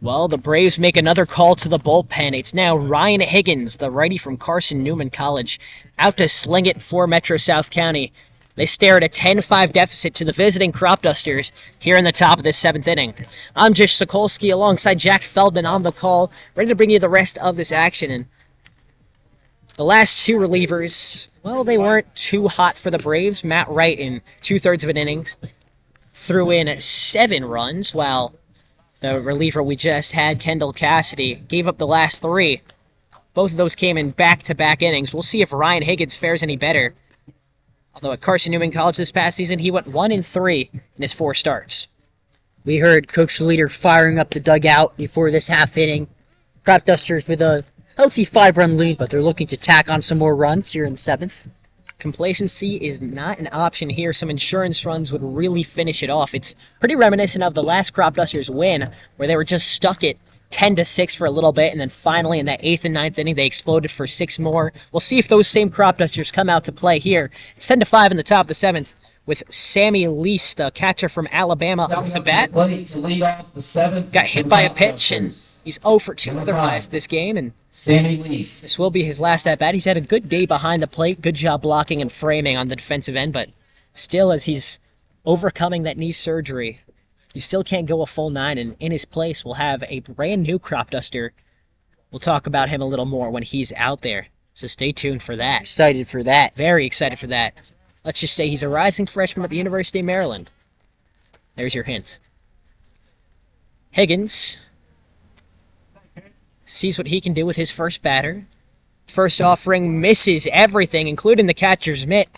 S1: Well, the Braves make another call to the bullpen. It's now Ryan Higgins, the righty from Carson Newman College, out to sling it for Metro South County. They stare at a 10-5 deficit to the visiting Cropdusters here in the top of this 7th inning. I'm Jish Sokolsky alongside Jack Feldman on the call, ready to bring you the rest of this action. And the last two relievers, well, they weren't too hot for the Braves. Matt Wright, in 2/3 of an inning, threw in 7 runs, while the reliever we just had, Kendall Cassidy, gave up the last 3. Both of those came in back-to-back innings. We'll see if Ryan Higgins fares any better. Although at Carson Newman College this past season, he went 1-3 in his 4 starts.
S2: We heard Coach Leader firing up the dugout before this half inning. Cropdusters with a healthy 5-run lead, but they're looking to tack on some more runs here in the 7th.
S1: Complacency is not an option here. Some insurance runs would really finish it off. It's pretty reminiscent of the last Cropdusters win, where they were just stuck at 10-6 for a little bit, and then finally in that 8th and 9th inning, they exploded for 6 more. We'll see if those same Cropdusters come out to play here. It's 10-5 in the top of the 7th, with Sammy Lease, the catcher from Alabama, up to bat.
S3: To lead off the 7th.
S1: Got hit by a pitch, and he's 0 for 2 otherwise this game, and
S3: Sammy Lease.
S1: this will be his last at-bat. He's had a good day behind the plate, good job blocking and framing on the defensive end, but still, as he's overcoming that knee surgery, he still can't go a full 9, and in his place, we'll have a brand new Cropduster. We'll talk about him a little more when he's out there, so stay tuned for that.
S2: Excited for that.
S1: Very excited for that. Let's just say he's a rising freshman at the University of Maryland. There's your hint. Higgins sees what he can do with his first batter. First offering misses everything, including the catcher's mitt,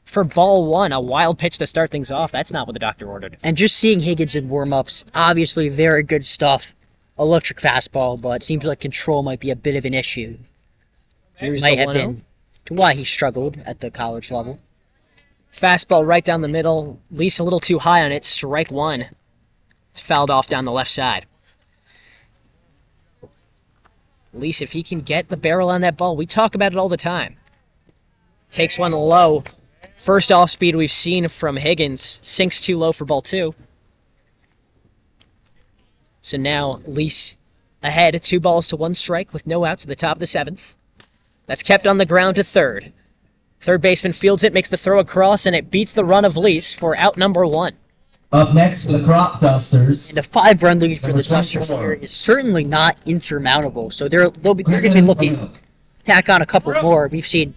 S1: for ball 1, a wild pitch to start things off. That's not what the doctor ordered.
S2: And just seeing Higgins in warm-ups, obviously very good stuff. Electric fastball, but seems like control might be a bit of an issue.
S1: Here's
S2: Might
S1: the
S2: have
S1: 1-0.
S2: been to why he struggled at the college level.
S1: Fastball right down the middle. Lease a little too high on it. Strike 1. It's fouled off down the left side. Lease, if he can get the barrel on that ball, we talk about it all the time. Takes one low. First off speed we've seen from Higgins. Sinks too low for ball 2. So now Lease ahead, 2 balls to 1 strike with no outs at the top of the 7th. That's kept on the ground to third. Third baseman fields it, makes the throw across, and it beats the run of Lease for out number 1.
S3: Up next for the Cropdusters.
S2: And a 5-run lead for the
S3: Number
S2: Dusters
S3: 24.
S2: here is certainly not insurmountable. So they're going to be looking to tack on a couple more. We've seen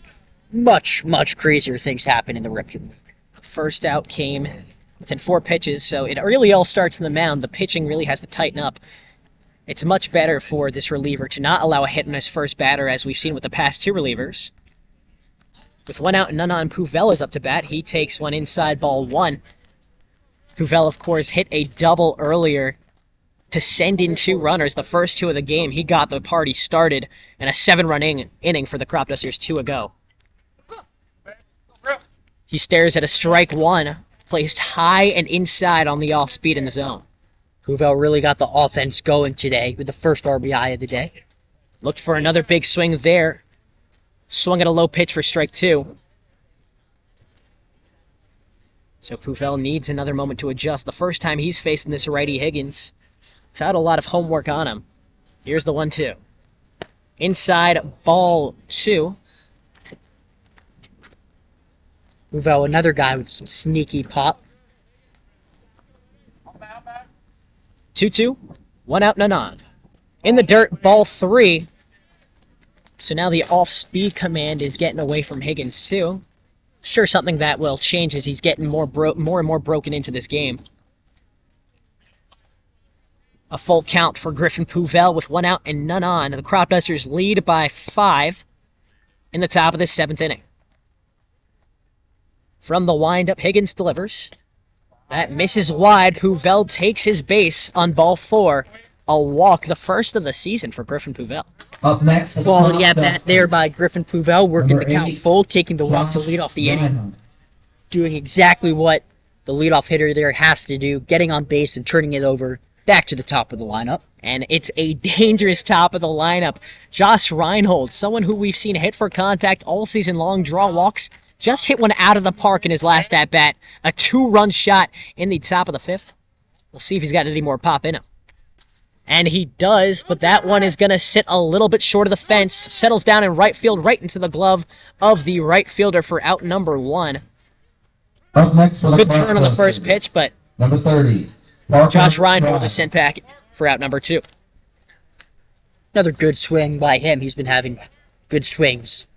S2: much crazier things happen in the Ripken League.
S1: First out came within 4 pitches, so it really all starts in the mound. The pitching really has to tighten up. It's much better for this reliever to not allow a hit on his first batter, as we've seen with the past 2 relievers. With 1 out and none on, Puvel is up to bat. He takes one inside, ball 1. Puvel, of course, hit a double earlier to send in 2 runners. The first 2 of the game, he got the party started, and a 7-run inning for the Cropdusters 2 ago. He stares at a strike 1, placed high and inside on the off-speed in the zone.
S2: Puvel really got the offense going today with the first RBI of the day.
S1: Looked for another big swing there. Swung at a low pitch for strike 2. So Puvel needs another moment to adjust. The first time he's facing this righty Higgins without a lot of homework on him. Here's the 1-2. Inside, ball 2.
S2: Puvel, another guy with some sneaky pop.
S1: 2-2. 1 out, none on. In the dirt, ball 3. So now the off-speed command is getting away from Higgins, too. Sure, something that will change as he's getting more and more broken into this game. A full count for Griffin Puvel with 1 out and none on. The Cropdusters lead by 5 in the top of the 7th inning. From the windup, Higgins delivers. That misses wide. Puvel takes his base on ball 4. A walk, the first of the season for Griffin Puvel.
S3: Up next for the
S2: Quality at bat
S3: Cropdusters.
S2: there by Griffin Puvel, working
S3: Number
S2: the count
S3: 80,
S2: full, taking the walk to lead off the inning.
S3: Reinhardt.
S2: Doing exactly what the leadoff hitter there has to do, getting on base and turning it over back to the top of the lineup.
S1: And it's a dangerous top of the lineup. Josh Reinhold, someone who we've seen hit for contact all season long, draw walks, just hit one out of the park in his last at-bat. A 2-run shot in the top of the 5th. We'll see if he's got any more pop in him. And he does, but that one is going to sit a little bit short of the fence. Settles down in right field, right into the glove of the right fielder for out number 1.
S3: Up next for the
S1: Good turn on the
S3: Cropdusters.
S1: first pitch, but
S3: Number 30. Parker
S1: Josh Reinhold
S3: Fry.
S1: is sent back for out number 2.
S2: Another good swing by him. He's been having good swings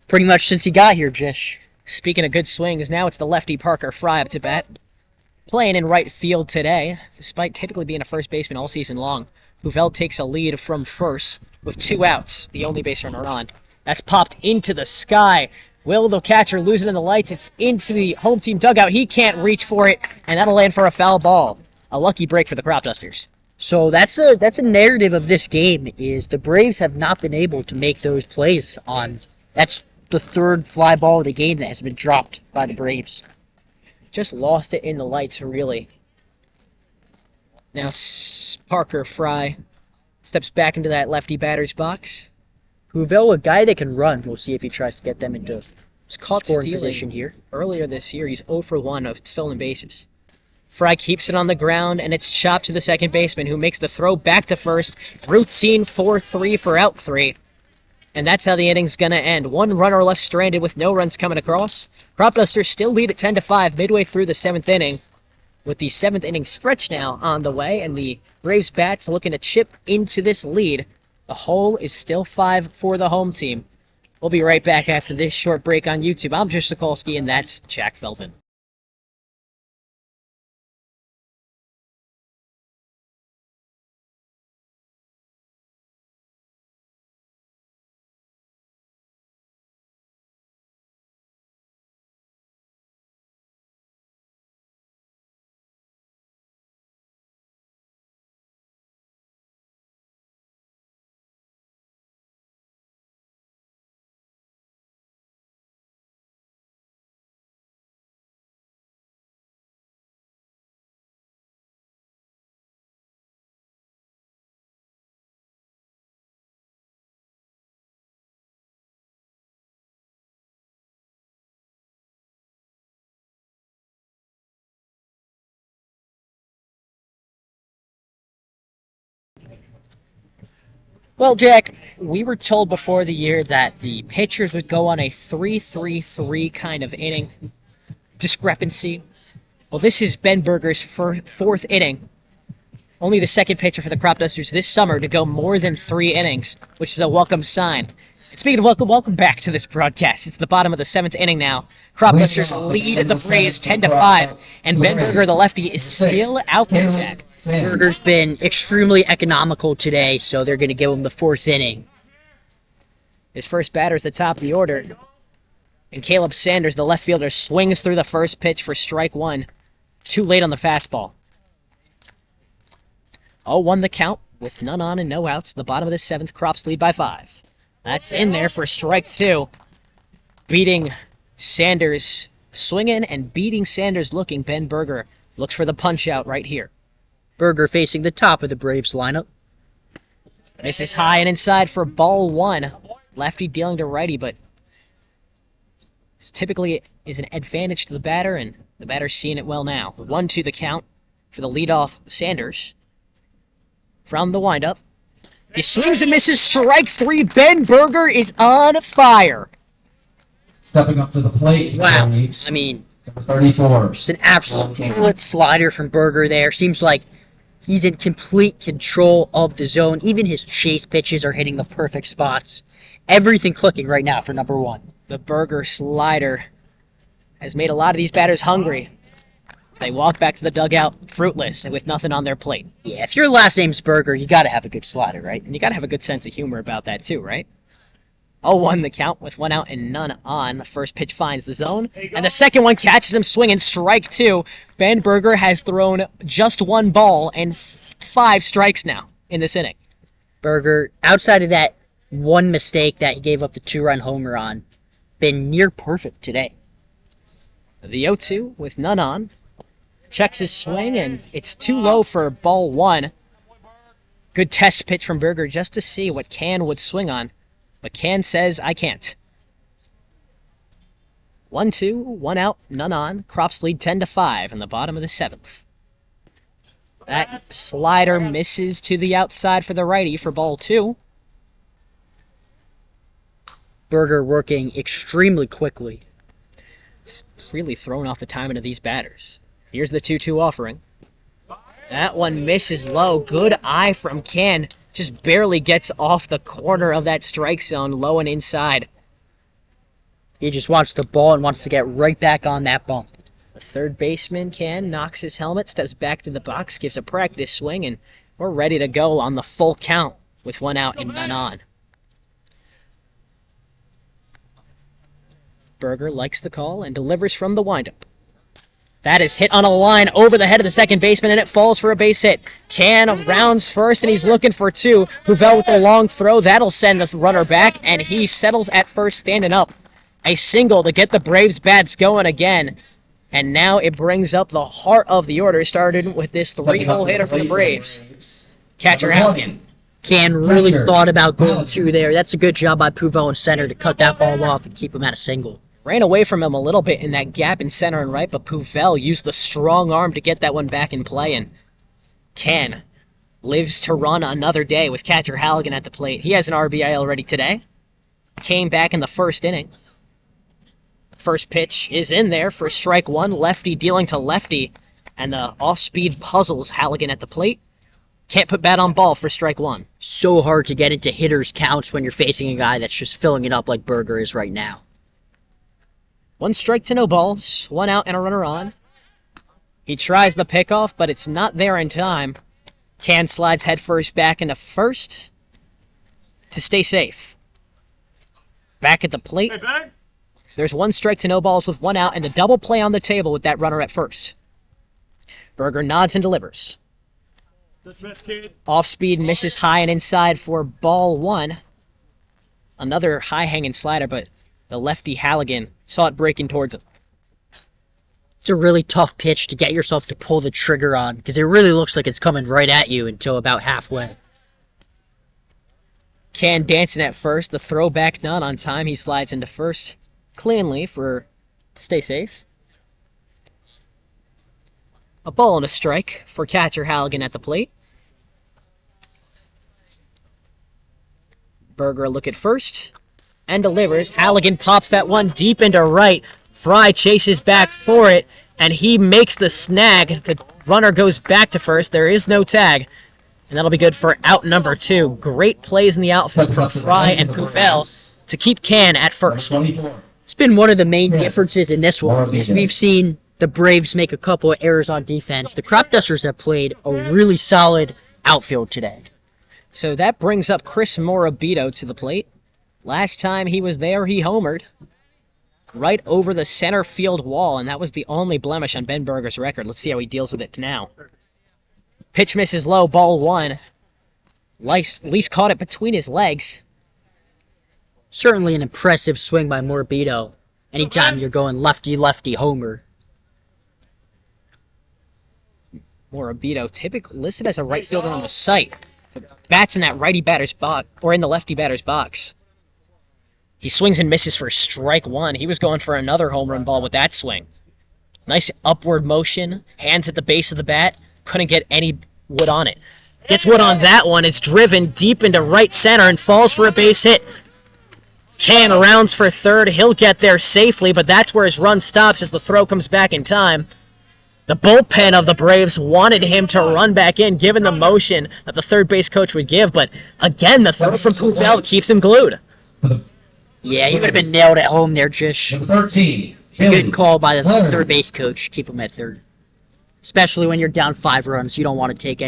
S2: pretty much since he got here, Jish.
S1: Speaking of good swings, now it's the lefty Parker Fry up to bat. Playing in right field today, despite typically being a first baseman all season long. Huvel takes a lead from first with 2 outs, the only base runner on. That's popped into the sky. Will the catcher lose it in the lights? It's into the home team dugout. He can't reach for it, and that'll land for a foul ball. A lucky break for the Cropdusters.
S2: So that's a narrative of this game is the Braves have not been able to make those plays on. That's the 3rd fly ball of the game that has been dropped by the Braves.
S1: Just lost it in the lights, really. Now Parker Fry steps back into that lefty batter's box.
S2: Huvel, a guy that can run. We'll see if he tries to get them into
S1: Was caught
S2: scoring
S1: stealing
S2: position here.
S1: earlier this year. He's 0 for 1 of stolen bases. Fry keeps it on the ground, and it's chopped to the second baseman, who makes the throw back to first. Routine 4-3 for out 3. And that's how the inning's going to end. 1 runner left stranded with no runs coming across. Cropdusters still lead at 10-5 midway through the 7th inning. With the 7th inning stretch now on the way, and the Braves bats looking to chip into this lead. The hole is still 5 for the home team. We'll be right back after this short break on YouTube. I'm Jish Sokolsky, and that's Jack Feldman. Well, Jack, we were told before the year that the pitchers would go on a 3-3-3 kind of inning discrepancy. Well, this is Ben Berger's 4th inning. Only the 2nd pitcher for the Cropdusters this summer to go more than 3 innings, which is a welcome sign. And speaking of welcome back to this broadcast. It's the bottom of the 7th inning now. Cropdusters lead the Braves 10-5, and Ben Berger, the lefty, is still out there, Jack.
S2: Berger's been extremely economical today, so they're going to give him the 4th inning.
S1: His first batter is the top of the order. And Caleb Sanders, the left fielder, swings through the first pitch for strike 1. Too late on the fastball. 0-1 the count, with none on and no outs. The bottom of the 7th, Crops lead by 5. That's in there for strike 2. Beating Sanders, swinging and beating Sanders looking. Ben Berger looks for the punch-out right here.
S2: Berger facing the top of the Braves lineup.
S1: Misses high and inside for ball 1. Lefty dealing to righty, but typically is an advantage to the batter, and the batter's seeing it well now. 1-2 the count for the leadoff Sanders. From the windup, he swings and misses. Strike 3. Ben Berger is on fire.
S3: Stepping up to the plate.
S2: Wow.
S3: Reeves.
S2: I mean,
S3: Number 34.
S2: just an absolute bullet slider from Berger there. Seems like he's in complete control of the zone. Even his chase pitches are hitting the perfect spots. Everything clicking right now for number 1.
S1: The Berger slider has made a lot of these batters hungry. They walk back to the dugout fruitless and with nothing on their plate.
S2: Yeah, if your last name's Berger, you got to have a good slider, right?
S1: And you got to have a good sense of humor about that too, right? 0-1 the count with 1 out and none on. The first pitch finds the zone, and the second one catches him swinging. Strike 2. Ben Berger has thrown just 1 ball and 5 strikes now in this inning.
S2: Berger, outside of that one mistake that he gave up the 2-run homer on, been near perfect today.
S1: The 0-2 with none on. Checks his swing, and it's too low for ball 1. Good test pitch from Berger just to see what Can would swing on. But Can says, I can't. 1-2, 1 out, none on. Crops lead 10-5 in the bottom of the 7th. That slider misses to the outside for the righty for ball 2.
S2: Berger working extremely quickly.
S1: It's really thrown off the timing of these batters. Here's the 2-2 offering. That one misses low. Good eye from Can. Just barely gets off the corner of that strike zone, low and inside.
S2: He just wants the ball and wants to get right back on that bump.
S1: The third baseman, Can, knocks his helmet, steps back to the box, gives a practice swing, and we're ready to go on the full count with 1 out and none on. Berger likes the call and delivers from the windup. That is hit on a line over the head of the second baseman, and it falls for a base hit. Can rounds first, and he's looking for 2. Puvel with a long throw. That'll send the runner back, and he settles at first, standing up. A single to get the Braves bats going again. And now it brings up the heart of the order, started with this 3-hole hitter for the Braves. Catcher Halligan.
S2: Can really thought about going 2 there. That's a good job by Puvel in center to cut that ball off and keep him at a single.
S1: Ran away from him a little bit in that gap in center and right, but Puvel used the strong arm to get that one back in play, and Can lives to run another day with catcher Halligan at the plate. He has an RBI already today. Came back in the first inning. First pitch is in there for strike 1. Lefty dealing to lefty, and the off-speed puzzles Halligan at the plate. Can't put bat on ball for strike 1.
S2: So hard to get into hitters' counts when you're facing a guy that's just filling it up like Berger is right now.
S1: 1 strike to no balls, 1 out and a runner on. He tries the pickoff, but it's not there in time. Can slides headfirst back into first to stay safe. Back at the plate. There's 1 strike to no balls with 1 out and a double play on the table with that runner at first. Berger nods and delivers. Off speed misses high and inside for ball 1. Another high hanging slider, but the lefty Halligan saw it breaking towards him.
S2: It's a really tough pitch to get yourself to pull the trigger on because it really looks like it's coming right at you until about halfway.
S1: Can dancing at first. The throw back not on time. He slides into first cleanly to stay safe. A ball and a strike for catcher Halligan at the plate. Berger a look at first and delivers. Halligan pops that one deep into right. Fry chases back for it, and he makes the snag. The runner goes back to first. There is no tag, and that'll be good for out number 2. Great plays in the outfield from Fry and Puvel to keep Can at first.
S2: It's been one of the main differences in this one because we've seen the Braves make a couple of errors on defense. The Cropdusters have played a really solid outfield today.
S1: So that brings up Chris Morabito to the plate. Last time he was there, he homered right over the center field wall, and that was the only blemish on Ben Berger's record. Let's see how he deals with it now. Pitch misses low, ball 1. Least caught it between his legs.
S2: Certainly an impressive swing by Morabito. Anytime you're going lefty-lefty homer.
S1: Morabito, typically listed as a right fielder on the site. Bats in that righty batter's box, or in the lefty batter's box. He swings and misses for strike 1. He was going for another home run ball with that swing. Nice upward motion, hands at the base of the bat. Couldn't get any wood on it. Gets wood on that one. It's driven deep into right center and falls for a base hit. Can rounds for third. He'll get there safely, but that's where his run stops as the throw comes back in time. The bullpen of the Braves wanted him to run back in, given the motion that the third base coach would give, but again, the throw from Puvel keeps him glued.
S2: Yeah, he would have been nailed at home there, Jish.
S3: 13.
S2: It's a good call by the third base coach. Keep him at third. Especially when you're down 5 runs. You don't want to take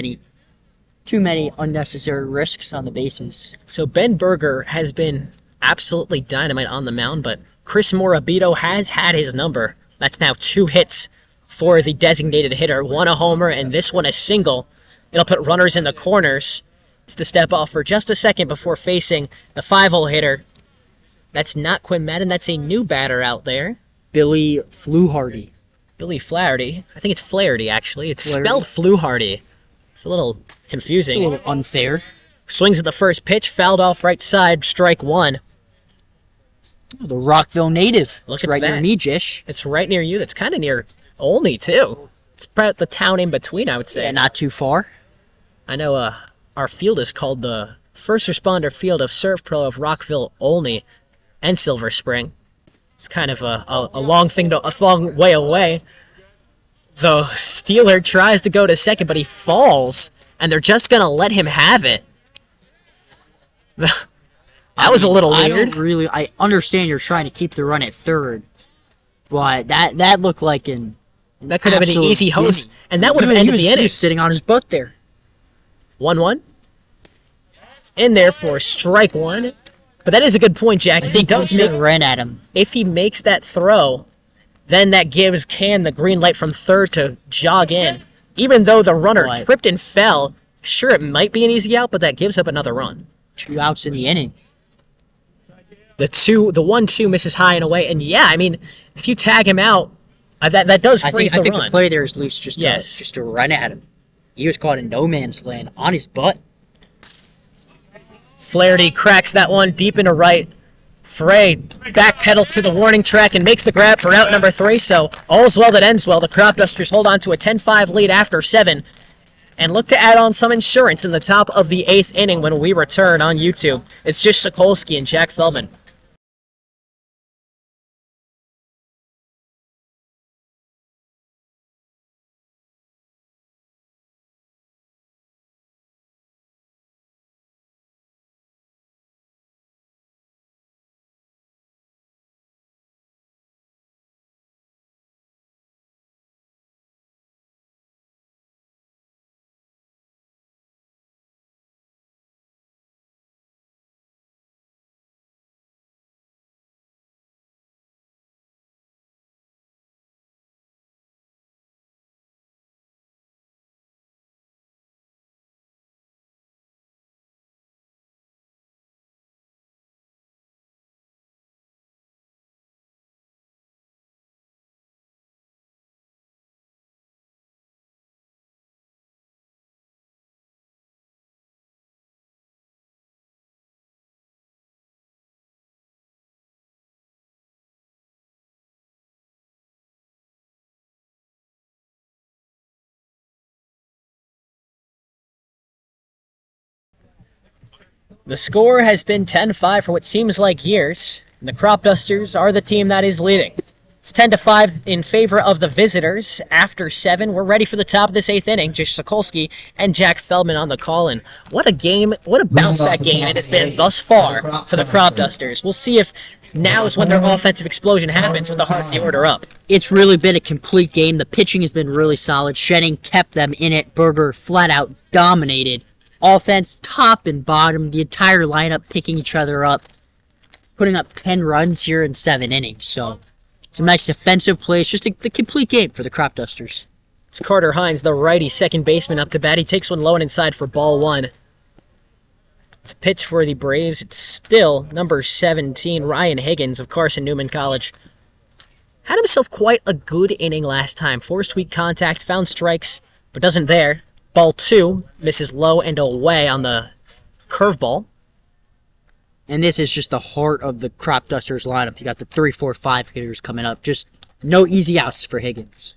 S2: too many unnecessary risks on the bases.
S1: So Ben Berger has been absolutely dynamite on the mound, but Chris Morabito has had his number. That's now 2 hits for the designated hitter. 1 a homer, and this one a single. It'll put runners in the corners. It's the step off for just a second before facing the 5-hole hitter. That's not Quinn Madden. That's a new batter out there.
S2: Billy Fluharty.
S1: Billy Flaherty. I think it's Flaherty, actually. It's
S2: Flaherty?
S1: spelled Fluharty. It's a little confusing.
S2: It's a little unfair.
S1: Swings at the first pitch, fouled off right side, strike 1.
S2: Oh, the Rockville native.
S1: Look
S2: It's
S1: at
S2: right
S1: that.
S2: near me, Jish.
S1: It's right near you. That's kind of near Olney, too. It's about the town in between, I would say.
S2: Yeah, not too far.
S1: I know our field is called the First Responder Field of Surf Pro of Rockville, Olney, and Silver Spring. It's kind of a long way away. The Steeler tries to go to second, but he falls, and they're just going to let him have it. That was a little weird.
S2: I understand you're trying to keep the run at third, but that looked like
S1: that could have been an easy host, and that would have ended the inning.
S2: He was sitting on his butt there.
S1: 1-1. In there for strike one. But that is a good point, Jack.
S2: I think he ran at him.
S1: If he makes that throw, then that gives Can the green light from third to jog in. Even though the runner tripped and fell, sure, it might be an easy out, but that gives up another run.
S2: 2 outs in the inning.
S1: The 1-2 misses high and away, and yeah, I mean, if you tag him out, that does freeze the run.
S2: I think the play there is loose just to run at him. He was caught in no man's land on his butt. Flaherty cracks that one deep into right. Frey backpedals to the warning track and makes the grab for out number 3, so all's well that ends well. The Cropdusters hold on to a 10-5 lead after 7 and look to add on some insurance in the top of the 8th inning when we return on YouTube. It's Jish Sokolsky and Jack Feldman. The score has been 10-5 for what seems like years, and the Cropdusters are the team that is leading. It's 10-5 in favor of the visitors. After 7, we're ready for the top of this 8th inning. Jish Sokolsky and Jack Feldman on the call-in. What a game, what a bounce-back game it has been thus far for the Cropdusters. We'll see if now is when their offensive explosion happens with the heart of the order up. It's really been a complete game. The pitching has been really solid. Schenning kept them in it. Berger flat-out dominated. Offense, top and bottom, the entire lineup picking each other up, putting up 10 runs here in 7 innings. So, some nice defensive plays. Just the complete game for the Cropdusters.
S1: It's Carter Hines, the righty second baseman, up to bat. He takes one low and inside for ball 1. To pitch for the Braves, it's still number 17, Ryan Higgins of Carson Newman College. Had himself quite a good inning last time. Forced weak contact, found strikes, but doesn't there. Ball 2 misses low and away on the curveball.
S2: And this is just the heart of the Cropdusters lineup. You got the 3, 4, 5 hitters coming up. Just no easy outs for Higgins.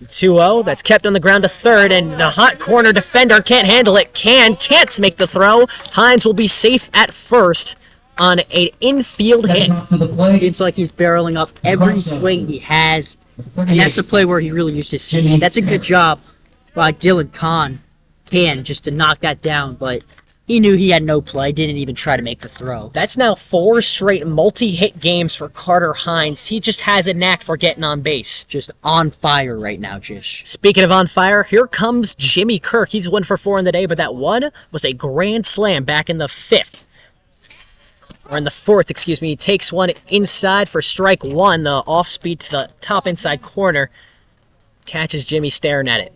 S1: 2-0, that's kept on the ground to third, and the hot corner defender can't handle it. Can't make the throw. Hines will be safe at first on an infield hit.
S2: Seems like he's barreling up every swing he has, and that's a play where he really used his speed. That's a good job by Dylan Can just to knock that down, but he knew he had no play, didn't even try to make the throw.
S1: That's now 4 straight multi-hit games for Carter Hines. He just has a knack for getting on base.
S2: Just on fire right now, Jish.
S1: Speaking of on fire, here comes Jimmy Kirk. He's 1 for 4 in the day, but that one was a grand slam back in the 5th. Or in the 4th, excuse me. He takes one inside for strike 1, the off-speed to the top inside corner. Catches Jimmy staring at it.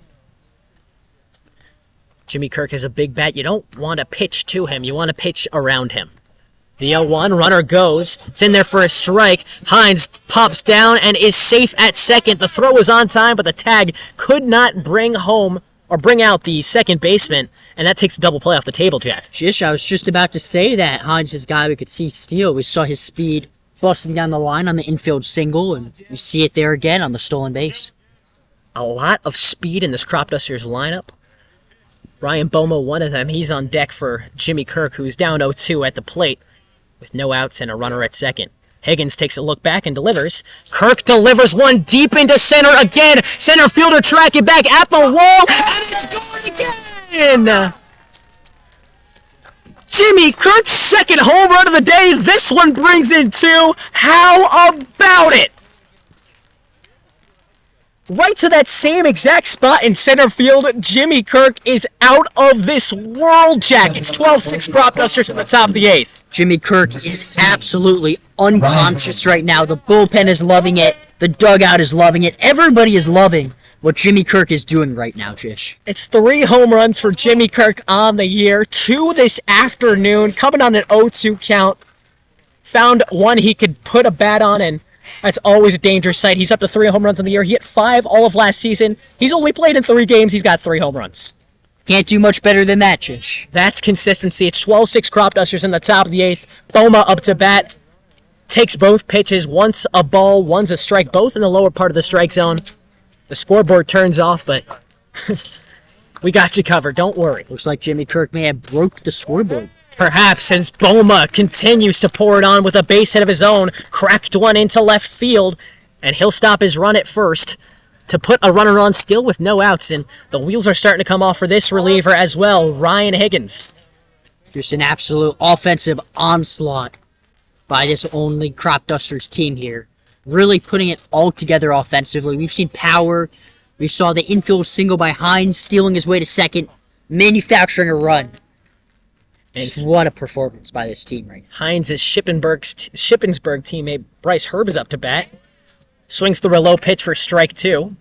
S1: Jimmy Kirk has a big bat. You don't want to pitch to him. You want to pitch around him. The 0-1, runner goes. It's in there for a strike. Hines pops down and is safe at second. The throw was on time, but the tag could not bring out the second baseman, and that takes a double play off the table, Jack.
S2: Jish, I was just about to say that. Hines is a guy we could see steal. We saw his speed busting down the line on the infield single, and we see it there again on the stolen base.
S1: A lot of speed in this Cropdusters lineup. Ryan Boma, one of them, he's on deck for Jimmy Kirk, who's down 0-2 at the plate with no outs and a runner at second. Higgins takes a look back and delivers. Kirk delivers one deep into center again. Center fielder tracking back at the wall, and it's gone again! Jimmy Kirk's second home run of the day. This one brings in two. How about it? Right to that same exact spot in center field, Jimmy Kirk is out of this world, Jack. It's 12-6 Cropdusters in the top of the eighth.
S2: Jimmy Kirk is absolutely unconscious right now. The bullpen is loving it. The dugout is loving it. Everybody is loving what Jimmy Kirk is doing right now, Jish.
S1: It's 3 home runs for Jimmy Kirk on the year. 2 this afternoon, coming on an 0-2 count. Found one he could put a bat on, and that's always a dangerous sight. He's up to 3 home runs on the year. He hit 5 all of last season. He's only played in 3 games. He's got 3 home runs.
S2: Can't do much better than that, Jish.
S1: That's consistency. It's 12-6 Cropdusters in the top of the eighth. Boma up to bat. Takes both pitches. One's a ball, one's a strike. Both in the lower part of the strike zone. The scoreboard turns off, but we got you covered. Don't worry.
S2: Looks like Jimmy Kirk may have broke the scoreboard.
S1: Perhaps, as Boma continues to pour it on with a base hit of his own. Cracked one into left field, and he'll stop his run at first to put a runner on still with no outs, and the wheels are starting to come off for this reliever as well, Ryan Higgins.
S2: Just an absolute offensive onslaught by this only Cropdusters team here. Really putting it all together offensively. We've seen power. We saw the infield single by Hines, stealing his way to second, manufacturing a run. Just what a performance by this team right now.
S1: Hines' Shippensburg teammate Bryce Herb is up to bat. Swings through a low pitch for strike 2.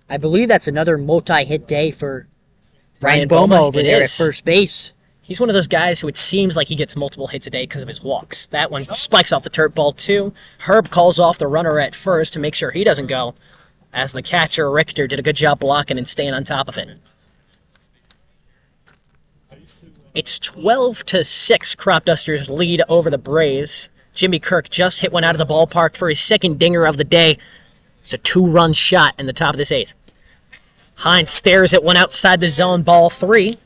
S2: I believe that's another multi-hit day for Ryan Boma over there at first base.
S1: He's one of those guys who it seems like he gets multiple hits a day because of his walks. That one spikes off the turf ball, too. Herb calls off the runner at first to make sure he doesn't go, as the catcher, Richter, did a good job blocking and staying on top of it. It's 12-6 Cropdusters lead over the Braves. Jimmy Kirk just hit one out of the ballpark for his second dinger of the day. It's a 2-run shot in the top of this eighth. Hines stares at one outside the zone, ball 3.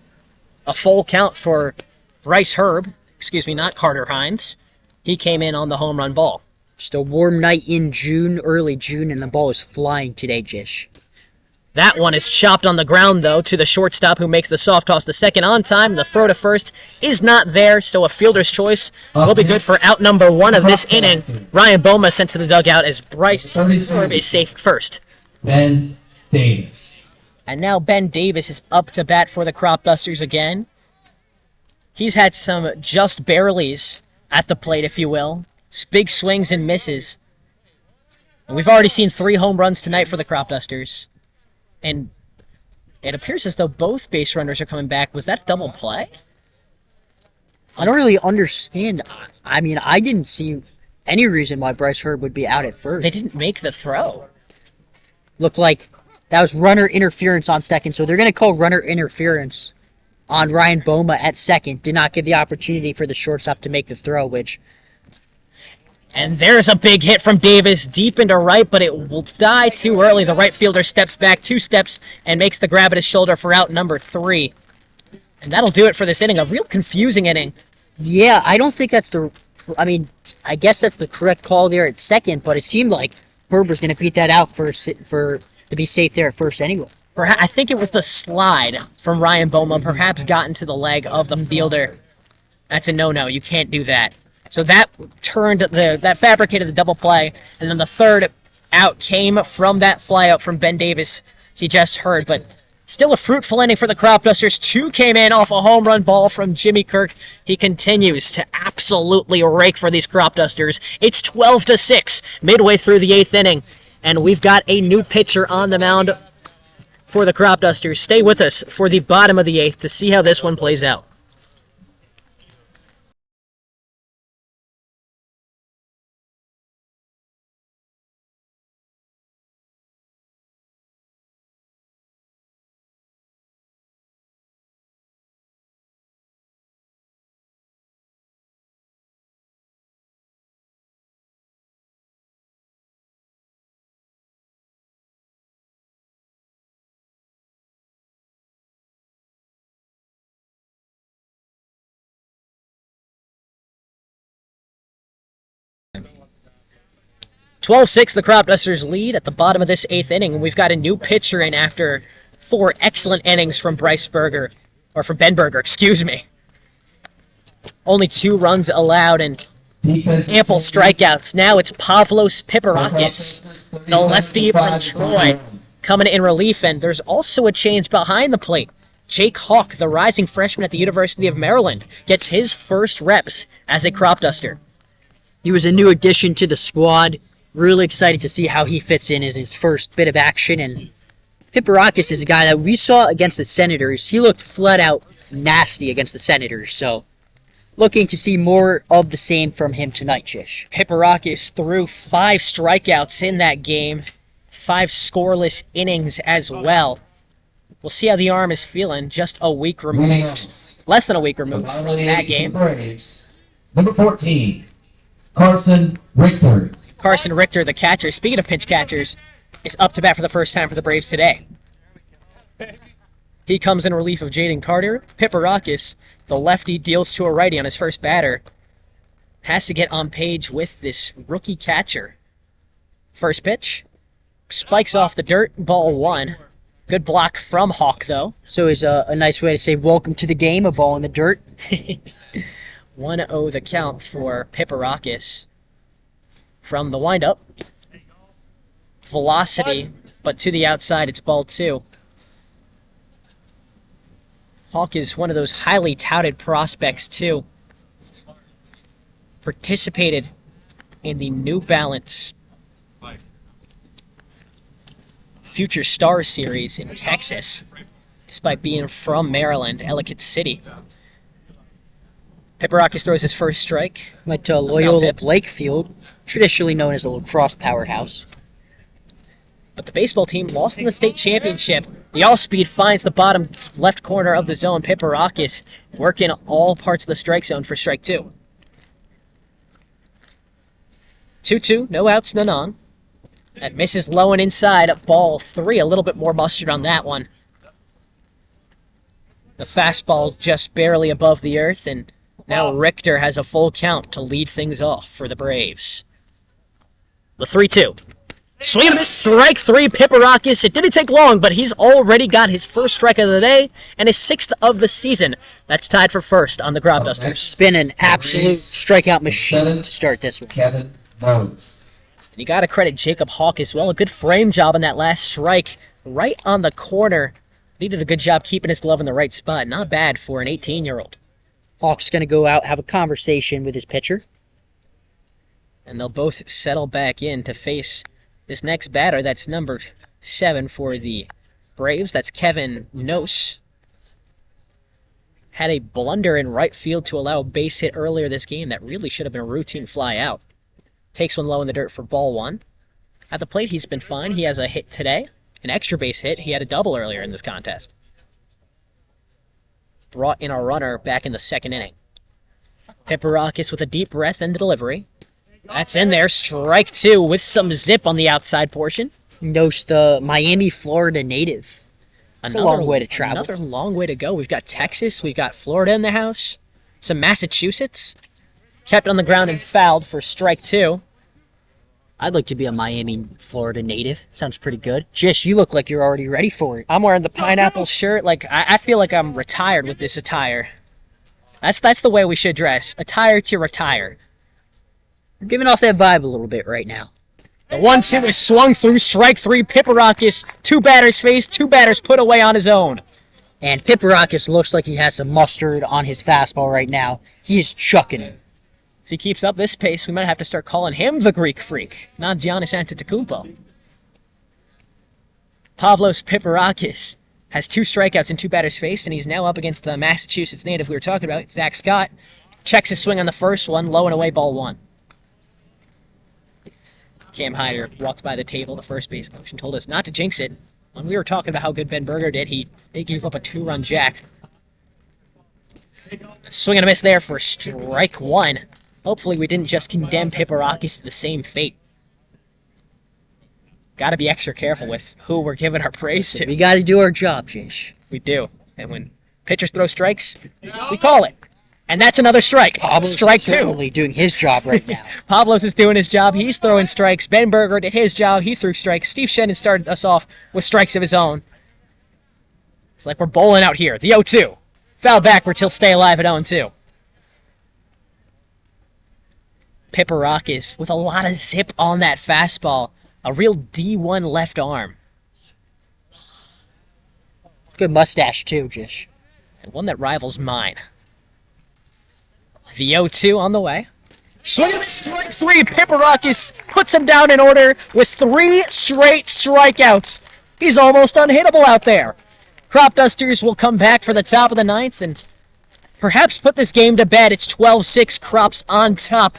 S1: A full count for Bryce Herb. Excuse me, not Carter Hines. He came in on the home run ball.
S2: Just a warm night in June, early June, and the ball is flying today, Jish.
S1: That one is chopped on the ground, though, to the shortstop who makes the soft toss the second on time. The throw to first is not there, so a fielder's choice will be good for out number 1 of this inning. Ryan Boma sent to the dugout as Bryce Herb is safe first.
S3: Ben Davis.
S1: And now Ben Davis is up to bat for the Cropdusters again. He's had some just barelys at the plate, if you will. Big swings and misses. And we've already seen 3 home runs tonight for the Cropdusters. And it appears as though both base runners are coming back. Was that a double play?
S2: I don't really understand. I mean, I didn't see any reason why Bryce Herb would be out at first.
S1: They didn't make the throw.
S2: Looked like that was runner interference on second, so they're going to call runner interference on Ryan Boma at second. Did not give the opportunity for the shortstop to make the throw, which...
S1: And there's a big hit from Davis deep into right, but it will die too early. The right fielder steps back 2 steps and makes the grab at his shoulder for out number 3. And that'll do it for this inning. A real confusing inning.
S2: Yeah, I don't think that's the... I mean, I guess that's the correct call there at second, but it seemed like Herb was going to beat that out for to be safe there at first anyway.
S1: I think it was the slide from Ryan Boma, perhaps got into the leg of the fielder. That's a no-no. You can't do that. So that that fabricated the double play, and then the third out came from that flyout from Ben Davis, as you just heard. But still a fruitful inning for the Cropdusters. 2 came in off a home run ball from Jimmy Kirk. He continues to absolutely rake for these Cropdusters. It's 12-6 midway through the 8th inning, and we've got a new pitcher on the mound for the Cropdusters. Stay with us for the bottom of the 8th to see how this one plays out. 12-6, the Cropdusters lead at the bottom of this 8th inning, and we've got a new pitcher in after 4 excellent innings from from Ben Berger, excuse me. Only 2 runs allowed and ample strikeouts. Now it's Pavlos Piparakis, the lefty from Troy, coming in relief, and there's also a change behind the plate. Jake Hawk, the rising freshman at the University of Maryland, gets his first reps as a Cropduster.
S2: He was a new addition to the squad. Really excited to see how he fits in his first bit of action. And Piparakis is a guy that we saw against the Senators. He looked flat out nasty against the Senators, so looking to see more of the same from him tonight, Jish.
S1: Piparakis threw 5 strikeouts in that game, 5 scoreless innings as well. We'll see how the arm is feeling just a week removed. Less than a week removed from that game.
S3: Number 14, Carson Richter.
S1: Carson Richter, the catcher, speaking of pinch catchers, is up to bat for the first time for the Braves today. He comes in relief of Jaden Carter. Piparakis, the lefty, deals to a righty on his first batter. Has to get on page with this rookie catcher. First pitch. Spikes off the dirt, ball 1. Good block from Hawk, though.
S2: So it's a nice way to say welcome to the game, a ball in the dirt.
S1: 1-0 the count for Piparakis. From the windup. Velocity, but to the outside, it's ball 2. Hawk is one of those highly touted prospects, too. Participated in the New Balance Future Stars Series in Texas, despite being from Maryland, Ellicott City. Piparakis throws his first strike.
S2: Went to Loyola Blakefield, traditionally known as a lacrosse powerhouse.
S1: But the baseball team lost in the state championship. The off-speed finds the bottom left corner of the zone. Piparakis working all parts of the strike zone for strike 2. 2-2, no outs, none on. That misses low and inside, ball 3, a little bit more mustard on that one. The fastball just barely above the earth, and now Richter has a full count to lead things off for the Braves. The 3-2. Swing and a miss, strike 3, Piparakis. It didn't take long, but he's already got his first strike of the day and his 6th of the season. That's tied for first on the Cropdusters.
S2: It's been an absolute strikeout machine to start this one.
S3: Kevin Rose.
S1: And you got to credit Jacob Hawk as well. A good frame job on that last strike, right on the corner. He did a good job keeping his glove in the right spot. Not bad for an 18-year-old.
S2: Hawk's going to go out, have a conversation with his pitcher.
S1: And they'll both settle back in to face this next batter. That's number 7 for the Braves. That's Kevin Nose. Had a blunder in right field to allow a base hit earlier this game. That really should have been a routine fly out. Takes one low in the dirt for ball 1. At the plate, he's been fine. He has a hit today, an extra base hit. He had a double earlier in this contest. Brought in a runner back in the 2nd inning. Piparakis with a deep breath and the delivery. That's in there. Strike 2 with some zip on the outside portion.
S2: Knows the Miami, Florida native. It's a long way to travel.
S1: Another long way to go. We've got Texas. We've got Florida in the house. Some Massachusetts. Kept on the ground and fouled for strike 2.
S2: I'd like to be a Miami, Florida native. Sounds pretty good. Jish, you look like you're already ready for it.
S1: I'm wearing the pineapple shirt. Like I feel like I'm retired with this attire. That's the way we should dress. Attire to retire.
S2: You're giving off that vibe a little bit right now.
S1: The 1-2 is swung through. Strike 3. Piparakis. 2 batters faced. 2 batters put away on his own.
S2: And Piparakis looks like he has some mustard on his fastball right now. He is chucking it.
S1: If he keeps up this pace, we might have to start calling him the Greek Freak, not Giannis Antetokounmpo. Pavlos Piparakis has 2 strikeouts and 2 batters faced, and he's now up against the Massachusetts native we were talking about, Zach Scott. Checks his swing on the first one, low and away, ball 1. Cam Hyder walked by the table. The first base coach and told us not to jinx it. When we were talking about how good Ben Berger did, they gave up a 2-run jack. Swing and a miss there for strike 1. Hopefully we didn't just condemn Piparakis to the same fate. Got to be extra careful with who we're giving our praise to.
S2: We got to do our job, Jish.
S1: We do. And when pitchers throw strikes, we call it. And that's another strike.
S2: Pablo's
S1: Strike two.
S2: certainly doing his job right now.
S1: Pablos is doing his job. He's throwing strikes. Ben Berger did his job. He threw strikes. Steve Schenning started us off with strikes of his own. It's like we're bowling out here. The 0-2. Foul backward till stay alive at 0-2. Piparakis with a lot of zip on that fastball. A real D1 left arm.
S2: Good mustache, too, Jish.
S1: And one that rivals mine. The 0-2 on the way. Swing and strike three. Piparakis puts him down in order with 3 straight strikeouts. He's almost unhittable out there. Cropdusters will come back for the top of the 9th and perhaps put this game to bed. It's 12-6, Crops on top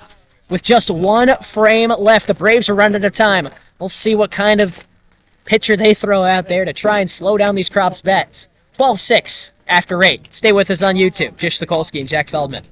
S1: with just 1 frame left. The Braves are running out of time. We'll see what kind of pitcher they throw out there to try and slow down these Crops bets. 12-6 after 8. Stay with us on YouTube. Jish Sokolsky and Jack Feldman.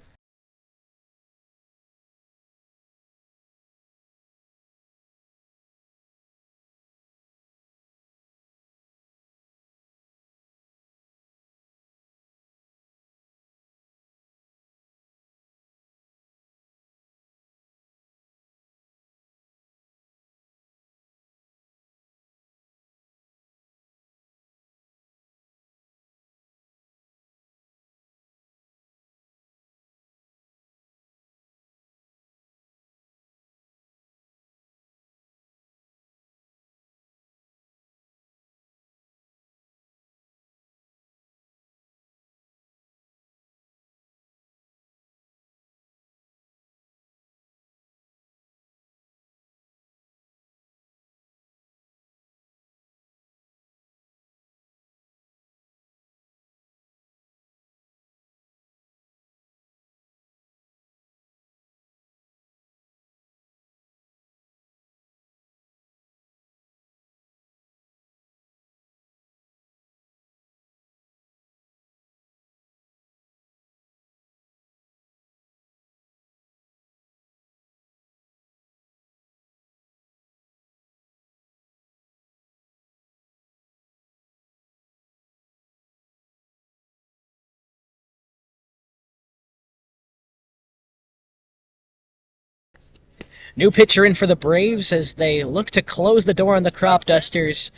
S1: New pitcher in for the Braves as they look to close the door on the Cropdusters.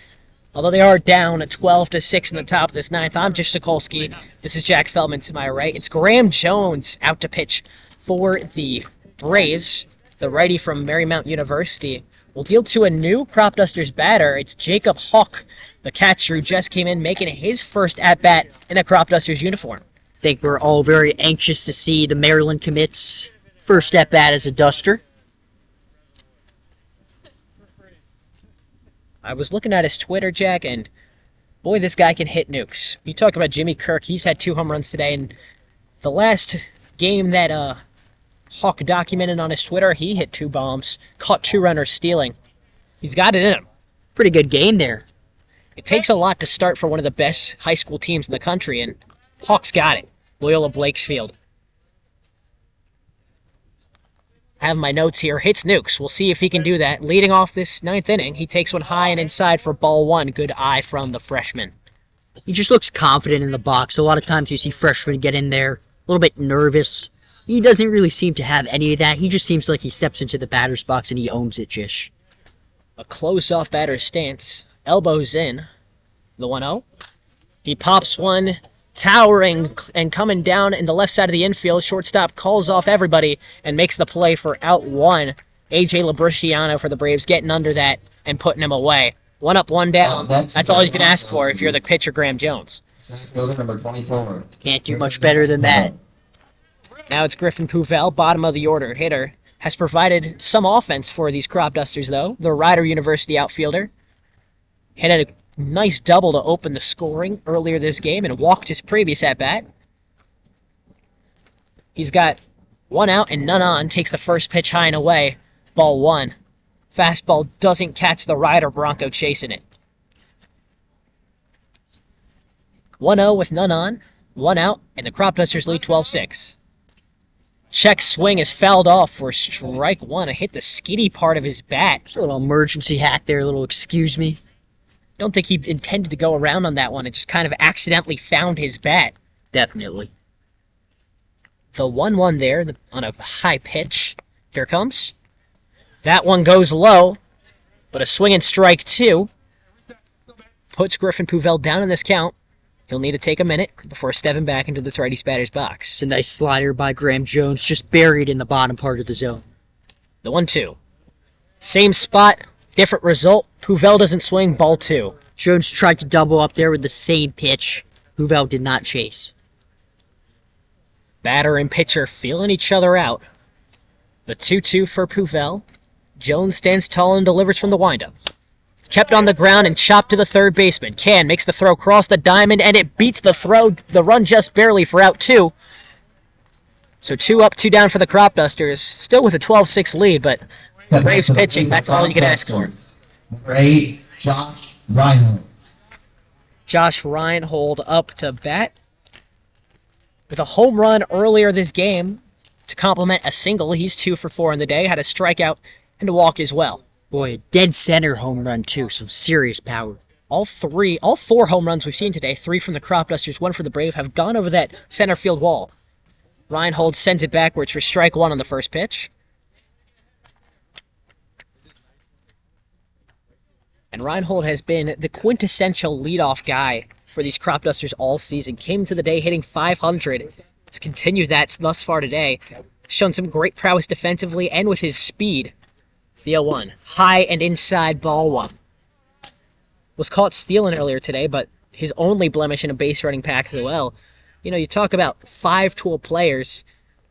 S1: Although they are down at 12-6 in the top of this 9th. I'm Jish Sokolsky. This is Jack Feldman to my right. It's Graham Jones out to pitch for the Braves. The righty from Marymount University will deal to a new Cropdusters batter. It's Jacob Hawk, the catcher who just came in, making his first at-bat in a Cropdusters uniform.
S2: I think we're all very anxious to see the Maryland commits' first at-bat as a Duster.
S1: I was looking at his Twitter, Jack, and boy, this guy can hit nukes. You talk about Jimmy Kirk. He's had 2 home runs today, and the last game that Hawk documented on his Twitter, he hit 2 bombs, caught 2 runners stealing. He's got it in him.
S2: Pretty good game there.
S1: It takes a lot to start for one of the best high school teams in the country, and Hawk's got it. Loyola Blakesfield. I have my notes here. Hits nukes. We'll see if he can do that. Leading off this 9th inning, he takes one high and inside for ball 1. Good eye from the freshman.
S2: He just looks confident in the box. A lot of times you see freshmen get in there a little bit nervous. He doesn't really seem to have any of that. He just seems like he steps into the batter's box and he owns it, Jish.
S1: A closed-off batter's stance. Elbows in. The 1-0. He pops one, towering and coming down in the left side of the infield. Shortstop calls off everybody and makes the play for out 1. A.J. Labriciano for the Braves getting under that and putting him away. 1 up, 1 down. That's all you can ask for if you're the pitcher, Graham Jones.
S3: Number 24.
S2: Can't do much better than that.
S1: Now it's Griffin Puvel, bottom of the order hitter. Has provided some offense for these Cropdusters, though. The Rider University outfielder. Hit a nice double to open the scoring earlier this game and walked his previous at-bat. He's got 1 out and none on. Takes the first pitch high and away. Ball 1. Fastball doesn't catch the Rider Bronco chasing it. 1-0 with none on. 1 out, and the Cropdusters lead 12-6. Check swing is fouled off for strike 1. It hit the skinny part of his bat.
S2: Just a little emergency hack there, a little excuse me.
S1: Don't think he intended to go around on that one. It just kind of accidentally found his bat.
S2: Definitely.
S1: The 1-1 there on a high pitch. Here it comes. That one goes low, but a swing and strike 2 puts Griffin Puvel down in this count. He'll need to take a minute before stepping back into the righty batter's box.
S2: It's a nice slider by Graham Jones, just buried in the bottom part of the zone.
S1: The 1-2. Same spot, different result. Puvel doesn't swing, ball 2.
S2: Jones tried to double up there with the same pitch. Puvel did not chase.
S1: Batter and pitcher feeling each other out. The 2-2 for Puvel. Jones stands tall and delivers from the windup. It's kept on the ground and chopped to the third baseman. Can makes the throw across the diamond, and it beats the throw, the run just barely for out 2. So 2 up, 2 down for the Cropdusters. Still with a 12-6 lead, but Braves pitching, that's all you can ask for.
S3: Great, Josh Reinhold.
S1: Josh Reinhold up to bat with a home run earlier this game to complement a single. He's 2 for 4 in the day, had a strikeout and a walk as well.
S2: Boy, a dead center home run too, some serious power.
S1: All 4 home runs we've seen today, 3 from the Cropdusters, 1 for the Brave, have gone over that center field wall. Reinhold sends it backwards for strike 1 on the first pitch. And Reinhold has been the quintessential leadoff guy for these Cropdusters all season. Came into the day hitting .500. Has continued that thus far today. Shown some great prowess defensively and with his speed. The 0-1. High and inside ball 1. Was caught stealing earlier today, but his only blemish in a base running pack as well. You know, you talk about 5-tool players.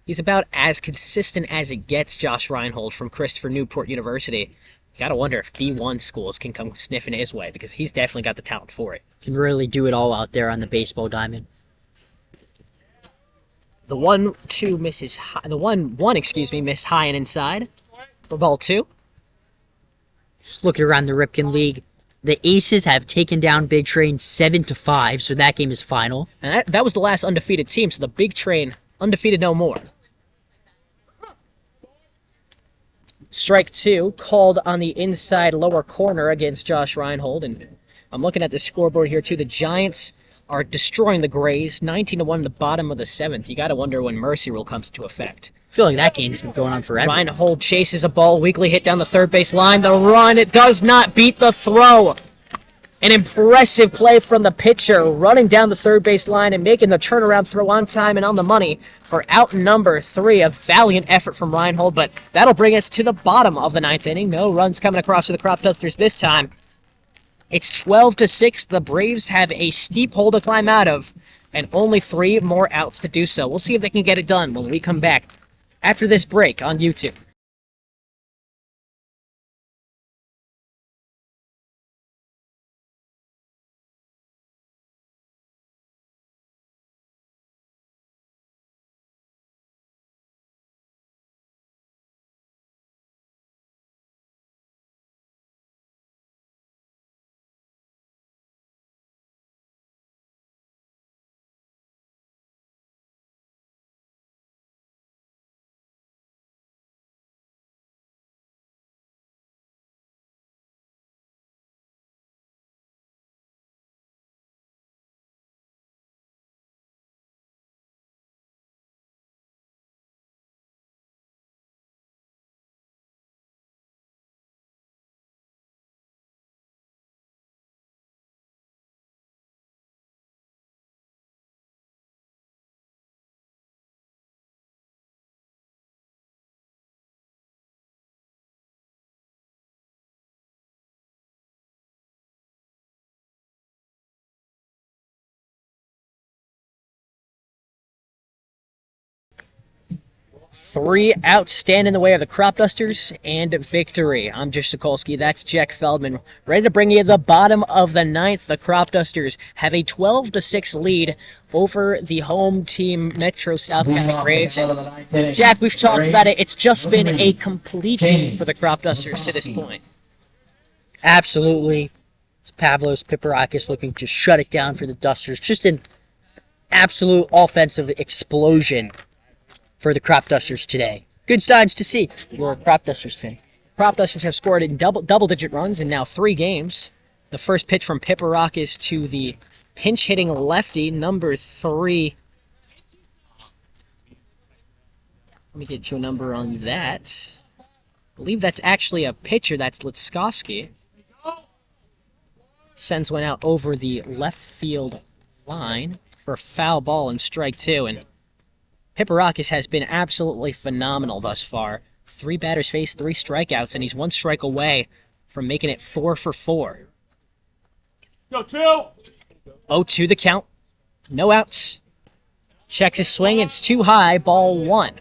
S1: He's about as consistent as it gets, Josh Reinhold from Christopher Newport University. You gotta wonder if D1 schools can come sniffing his way, because he's definitely got the talent for it.
S2: Can really do it all out there on the baseball diamond.
S1: The 1-2 misses high. The 1-1, missed high and inside for ball 2.
S2: Just looking around the Ripken League, the Aces have taken down Big Train 7-5, so that game is final.
S1: And that was the last undefeated team, so the Big Train undefeated no more. Strike 2, called on the inside lower corner against Josh Reinhold. And I'm looking at the scoreboard here, too. The Giants are destroying the Grays, 19-1 in the bottom of the 7th. You got to wonder when Mercy Rule comes to effect.
S2: I feel like that game's been going on forever.
S1: Reinhold chases a ball, weakly hit down the third base line. The run, it does not beat the throw. An impressive play from the pitcher, running down the third base line and making the turnaround throw on time and on the money for out number 3. A valiant effort from Reinhold, but that'll bring us to the bottom of the 9th inning. No runs coming across for the Cropdusters this time. It's 12-6. The Braves have a steep hole to climb out of, and only 3 more outs to do so. We'll see if they can get it done when we come back after this break on YouTube. Three outs stand in the way of the Cropdusters and victory. I'm Jish Sokolsky. That's Jack Feldman. Ready to bring you the bottom of the 9th. The Cropdusters have a 12-6 lead over the home team, Metro South County Braves. And Jack, we've talked about it. It's just been a complete game for the Cropdusters to this point.
S2: Absolutely. It's Pavlos Piparakis looking to shut it down for the Dusters. Just an absolute offensive explosion for the Cropdusters today. Good signs to see. You're a Cropdusters fan.
S1: Cropdusters have scored in double-digit runs in now 3 games. The first pitch from Piparakis to the pinch-hitting lefty, number 3. Let me get you a number on that. I believe that's actually a pitcher. That's Sokolsky. Sends one out over the left field line for a foul ball and strike 2. And Piparakis has been absolutely phenomenal thus far. 3 batters faced, 3 strikeouts, and he's 1 strike away from making it 4 for 4.
S4: Go 2.
S1: 0-2 the count. No outs. Checks his swing. It's too high. Ball 1.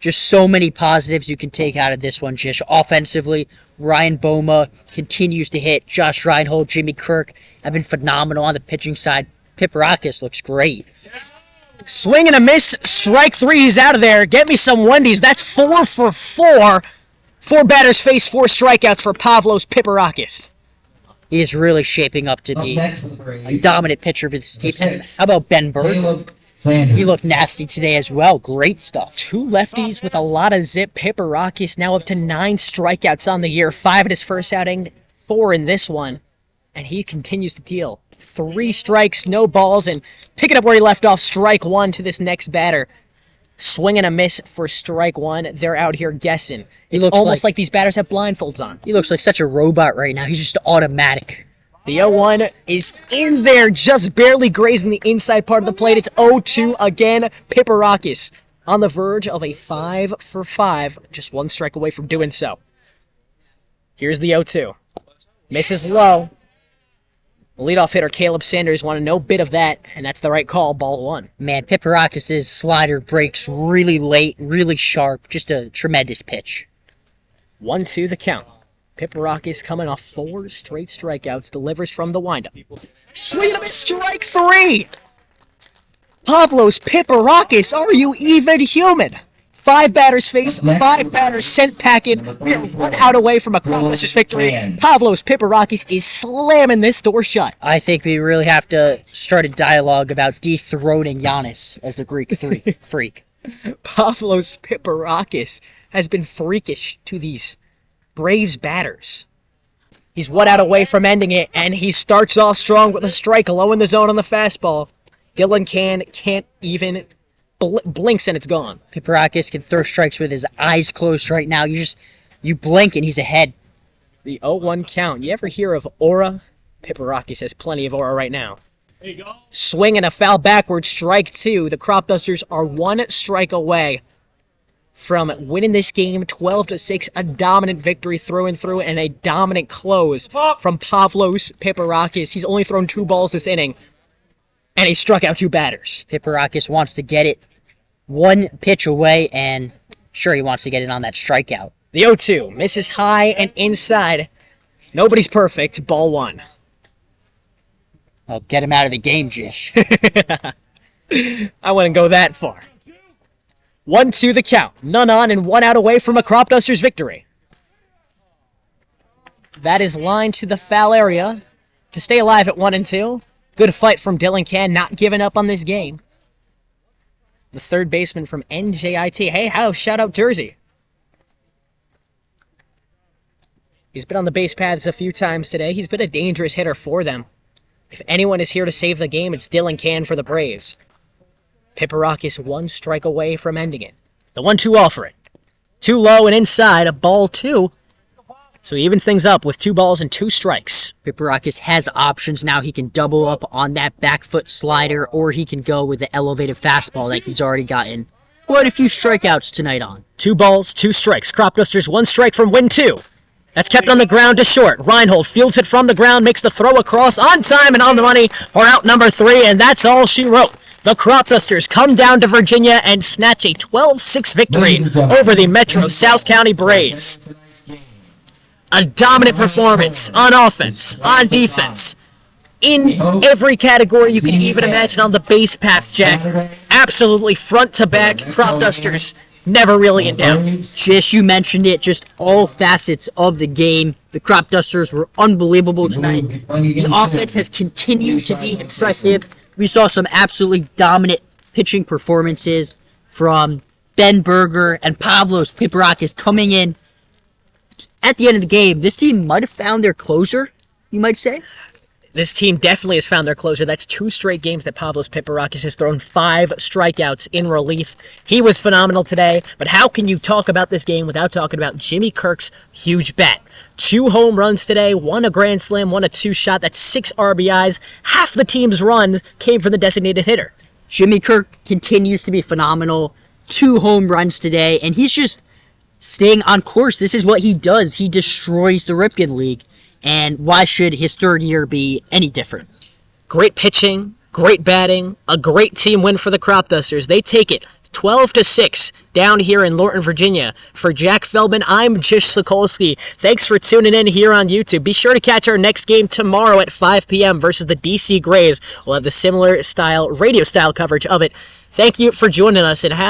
S2: Just so many positives you can take out of this one, Jish. Offensively, Ryan Boma continues to hit. Josh Reinhold, Jimmy Kirk have been phenomenal on the pitching side. Piparakis looks great.
S1: Swing and a miss. Strike 3. He's out of there. Get me some Wendy's. That's 4 for 4. 4 batters faced, 4 strikeouts for Pavlos Piparakis.
S2: He is really shaping up to be a dominant pitcher for this team. How about Ben Berg? He looked nasty today as well. Great stuff.
S1: 2 lefties with a lot of zip. Piparakis now up to 9 strikeouts on the year. 5 in his first outing, 4 in this one. And he continues to deal 3 strikes, no balls, and picking up where he left off, strike 1 to this next batter. Swing and a miss for strike 1. They're out here guessing. It's almost like these batters have blindfolds on.
S2: He looks like such a robot right now. He's just automatic.
S1: The 0-1 is in there, just barely grazing the inside part of the plate. It's 0-2 again. Piparakis on the verge of a 5 for 5. Just 1 strike away from doing so. Here's the 0-2. Misses low. The leadoff hitter, Caleb Sanders, wanted no bit of that, and that's the right call, ball 1.
S2: Man, Piparakis' slider breaks really late, really sharp. Just a tremendous pitch.
S1: 1-2 the count. Piparakis coming off 4 straight strikeouts, delivers from the windup. Swing and a miss, strike 3! Pavlos Piparakis, are you even human? 5 batters faced, 5 batters sent packing. We are 1 out away from a Cropdusters victory. Pavlos Piparakis is slamming this door shut.
S2: I think we really have to start a dialogue about dethroning Giannis as the Greek freak.
S1: Pavlos Piparakis has been freakish to these Braves batters. He's 1 out away from ending it, and he starts off strong with a strike low in the zone on the fastball. Dylan can't even blinks and it's gone.
S2: Piparakis can throw strikes with his eyes closed right now. You blink and he's ahead.
S1: The 0-1 count. You ever hear of aura? Piparakis has plenty of aura right now.
S4: There you go.
S1: Swing and a foul backward, strike 2. The Cropdusters are 1 strike away from winning this game 12-6. A dominant victory through and through, and a dominant close from Pavlos Piparakis. He's only thrown 2 balls this inning, and he struck out 2 batters.
S2: Piparakis wants to get it 1 pitch away, and sure, he wants to get it on that strikeout.
S1: The 0-2 misses high and inside. Nobody's perfect. Ball 1.
S2: I'll get him out of the game, Jish.
S1: I wouldn't go that far. 1-2 the count. None on and 1 out away from a Cropdusters victory. That is lined to the foul area to stay alive at 1-2. Good fight from Dylan Can, not giving up on this game. The third baseman from NJIT. Hey, shout out Jersey. He's been on the base paths a few times today. He's been a dangerous hitter for them. If anyone is here to save the game, it's Dylan Can for the Braves. Piparakis 1 strike away from ending it. The 1-2 offering. Too low and inside, a ball 2. So he evens things up with 2 balls and 2 strikes.
S2: Piparakis has options now. He can double up on that back foot slider, or he can go with the elevated fastball that he's already gotten quite a few strikeouts tonight on.
S1: 2 balls, 2 strikes. Cropdusters 1 strike from win 2. That's kept on the ground to short. Reinhold fields it from the ground, makes the throw across on time and on the money for out number 3, and that's all she wrote. The Cropdusters come down to Virginia and snatch a 12-6 victory over the Metro South County Braves. A dominant performance on offense, on defense, in every category you can even imagine on the base paths, Jack. Absolutely front to back, Cropdusters never really in doubt.
S2: Jish, you mentioned it, just all facets of the game. The Cropdusters were unbelievable tonight. The offense has continued to be impressive. We saw some absolutely dominant pitching performances from Ben Berger and Pavlos Piparakis coming in. At the end of the game, this team might have found their closer, you might say.
S1: This team definitely has found their closer. That's 2 straight games that Pavlos Piparakis has thrown 5 strikeouts in relief. He was phenomenal today, but how can you talk about this game without talking about Jimmy Kirk's huge bat? 2 home runs today, 1 a grand slam, 1 a 2-shot. That's 6 RBIs. Half the team's runs came from the designated hitter.
S2: Jimmy Kirk continues to be phenomenal. 2 home runs today, and he's just staying on course. This is what he does. He destroys the Ripken League. And why should his 3rd year be any different?
S1: Great pitching, great batting, a great team win for the Cropdusters. They take it 12-6 down here in Lorton, Virginia. For Jack Feldman, I'm Jish Sokolsky. Thanks for tuning in here on YouTube. Be sure to catch our next game tomorrow at 5 p.m. versus the DC Grays. We'll have the similar style, radio style coverage of it. Thank you for joining us, and have